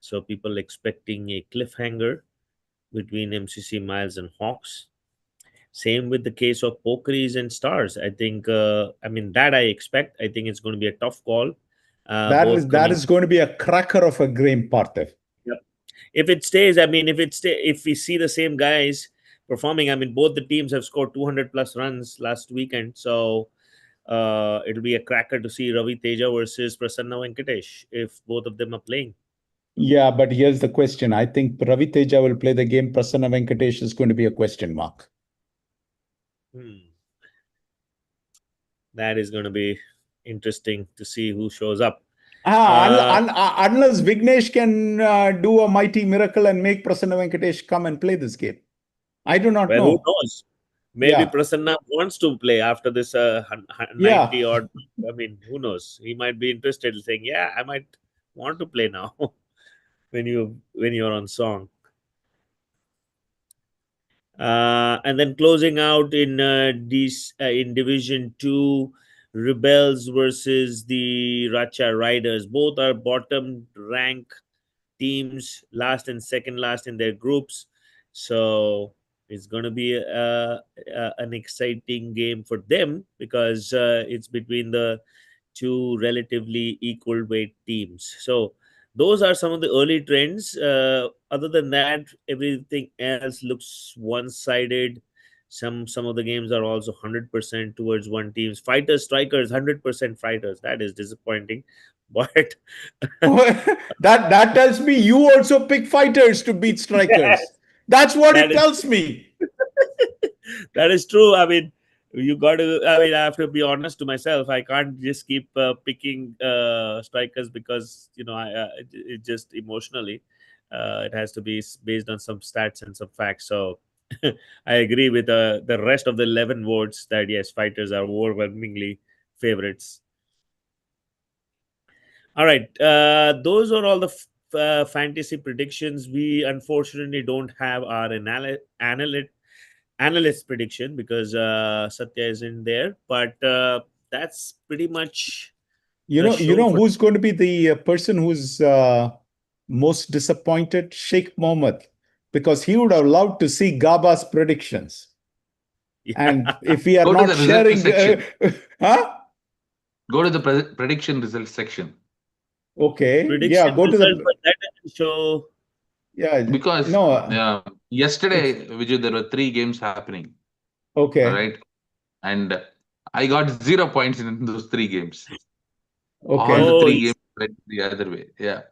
So people expecting a cliffhanger between MCC Miles and Hawks. Same with the case of Pokeries and Stars. I think, I mean, that I expect. I think it's going to be a tough call. Both That coming. is going to be a cracker of a game, Parthiv. Yep. If it stays, I mean, if we see the same guys performing, I mean, both the teams have scored 200 plus runs last weekend. So it'll be a cracker to see Ravi Teja versus Prasanna Venkatesh if both of them are playing. Yeah, but here's the question. I think Ravi Teja will play the game. Prasanna Venkatesh is going to be a question mark. Hmm. That is going to be interesting to see who shows up. Unless Vignesh can do a mighty miracle and make Prasanna Venkatesh come and play this game. I do not Well, who know. knows? Maybe Yeah. Prasanna wants to play after this 90 Yeah. odd. I mean, who knows? He might be interested, saying, "Yeah, I might want to play now." when you're on song. And then closing out in in Division Two, Rebels versus the Racha Riders. Both are bottom rank teams, last and second last in their groups. So it's going to be an exciting game for them because it's between the two relatively equal weight teams. So those are some of the early trends. Other than that, everything else looks one-sided. Some of the games are also 100% towards one team's fighters, strikers, 100% fighters. That is disappointing, but That tells me you also pick fighters to beat strikers. yes, That's what that it is tells me. that is true. I mean, you got to. I mean, I have to be honest to myself. I can't just keep picking strikers because it just emotionally, it has to be based on some stats and some facts. So, I agree with the rest of the 11 votes that yes, fighters are overwhelmingly favorites. All right, those are all the fantasy predictions. We unfortunately don't have our analyst prediction because Satya isn't there. But that's pretty much the You show know for. who's going to be the person who's most disappointed? Sheikh Mohammed, because he would have loved to see Gaba's predictions. And Yeah, if we are Go to not the results sharing, section. huh? Go to the prediction results section. Okay. Yeah, Prediction go to results, the. but that doesn't show. Yeah. Because No, it's yesterday, Vijay, there were three games happening. All okay. right. And I got 0 points in those three games. All Okay. the Oh, three games went the other way. Yeah.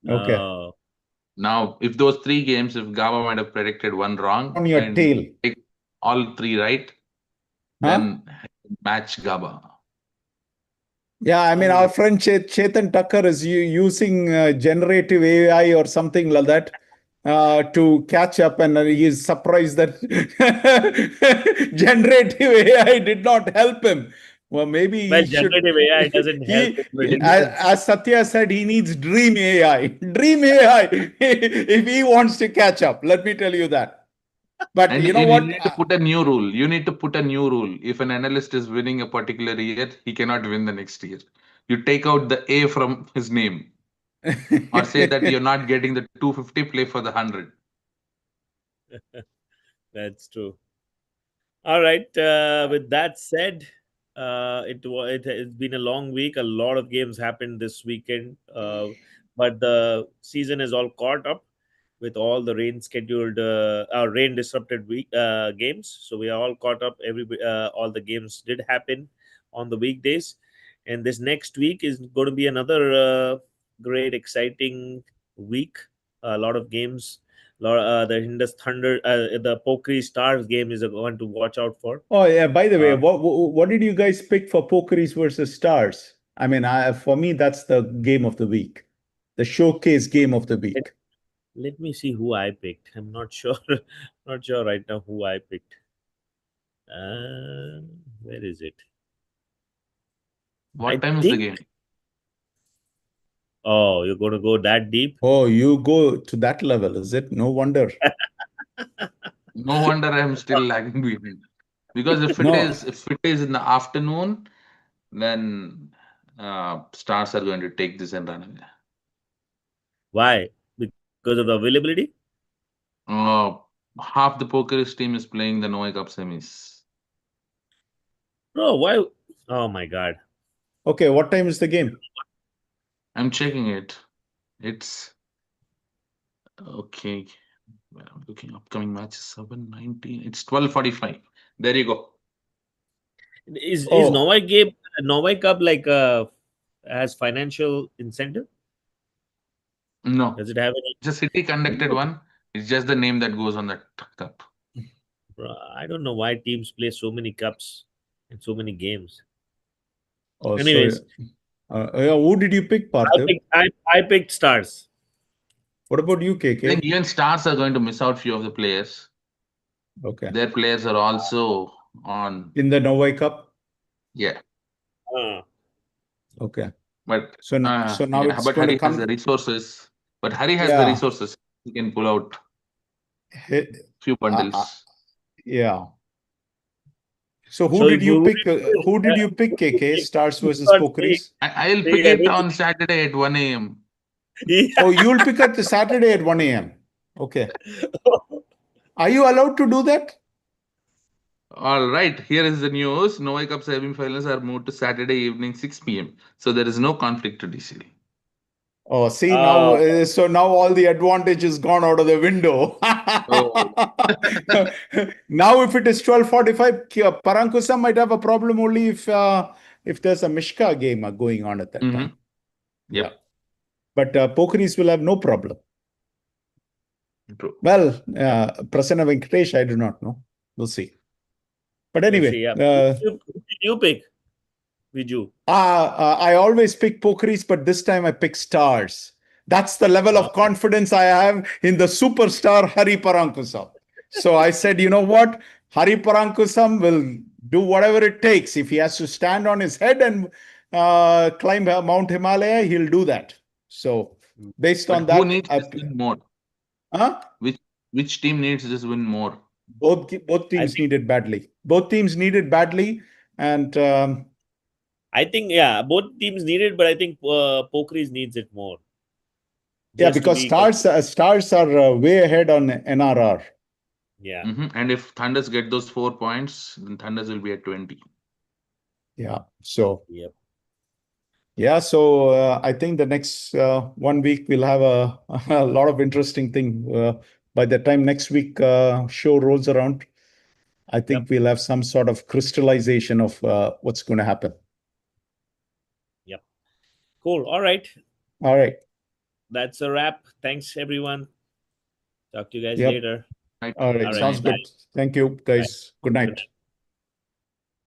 Okay. no. Now, if those three games, if Gaba might have predicted one You're wrong on your and tail. take all three right, Huh? then match Gaba. Yeah, I mean, our Oh, friend Chetan Tucker is using generative AI or something like that to catch up, and he is surprised that generative AI did not help him. Well, maybe well, he should. generative AI doesn't help in predictions. As Satya said, he needs dream AI. Dream AI if he wants to catch up. Let me tell you that. But And you know you what? need to put a new rule. You need to put a new rule. If an analyst is winning a particular year, he cannot win the next year. You take out the A from his name, or say that you're not getting the 250, play for the 100. That's true. All right. With that said, it's been a long week. A lot of games happened this weekend, but the season is all caught up with all the rain disrupted week games. So we are all caught up. All the games did happen on the weekdays, and this next week is going to be another great, exciting week. A lot of games. The Indus Thunder, the Pokri Stars game is a one to watch out for. Oh yeah. By the way, Uh, what did you guys pick for Pokeries versus Stars? I mean, for me, that's the game of the week, the showcase game of the let, week. let me see who I picked. I'm not sure, not sure right now who I picked. Where is it? What I time is the think. game? Oh, you're going to go that deep? Oh, you go to that level, is it? No wonder. No wonder I'm still lagging behind. Because No. if it is in the afternoon, then stars are going to take this and run away. Why? Because of the availability? Uh, Half the Pokerist team is playing the Noah Cup semis. Bro, why? Oh my God. Okay, what time is the game? I'm checking it. It's okay. Well, I'm looking upcoming matches 7:19. It's 12:45. There you go. Is Oh, Novai Cup like has financial incentive? No, Does it have any? it's a city conducted one. It's just the name that goes on that cup. Bro, I don't know why teams play so many cups and so many games. oh, so Anyways, yeah, who did you pick, I Parthiv? picked I picked stars. What about you, I think KK? even stars are going to miss out few of the players. Okay. Their players are also on. In the Novai Cup? Yeah, Uh, Okay. but So now yeah, it's but going to Hari has the come. resources. But Hari has the Yeah. resources. He can pull out He- few uh, uh, bundles. yeah. So so Who did you pick, KK? Stars keep versus on saying, Pokeries? I'll pick saying it everything. on Saturday at 1 a.m. Oh, Yeah. you'll pick up the Saturday at 1 a.m. Okay. Are you allowed to do that? All right, here is the news. Noah Cup semi-finals are moved to Saturday evening 6 p.m. So there is no conflict to DCL. Oh, see now, uh, so now all the advantage is gone out of the window. Oh. Now, if it is 12:45, Parankusa might have a problem only if there's a Mishka game going on at that Mm-hmm. time. Yeah, Yep, but Pokeries will have no problem. true. Well, Prasanna Venkatesh, I do not know. We'll see. But we'll see. anyway, Yeah. Who did you pick? Viju. I always pick Pokeries, but this time I pick stars. That's the level Uh, of confidence I have in the superstar Hari Parankusam. So I said, you know what? Hari Parankusam will do whatever it takes. If he has to stand on his head and climb Mount Himalaya, he'll do that. So based But on who that, needs this win more? huh? Which which team needs this win more? Both I teams think needed badly. Both teams needed badly, and yeah, both teams need it, but I think Pokris needs it more yeah, just to because be competitive. stars are way ahead on NRR. Yeah. Mm-hmm. And if Thunders get those 4 points, then Thunders will be at 20. Yeah. So Yep. Yeah, so I think the next 1 week we'll have a lot of interesting thing. By the time next week show rolls around, I think we'll have some sort of crystallization of what's going to happen. Yep. Cool. All right. All right. That's a wrap. Thanks, everyone. Talk to you guys Yep. later. Right. All right. All right. Sounds Bye. good. Thank you, Bye. guys. Good Good night. night.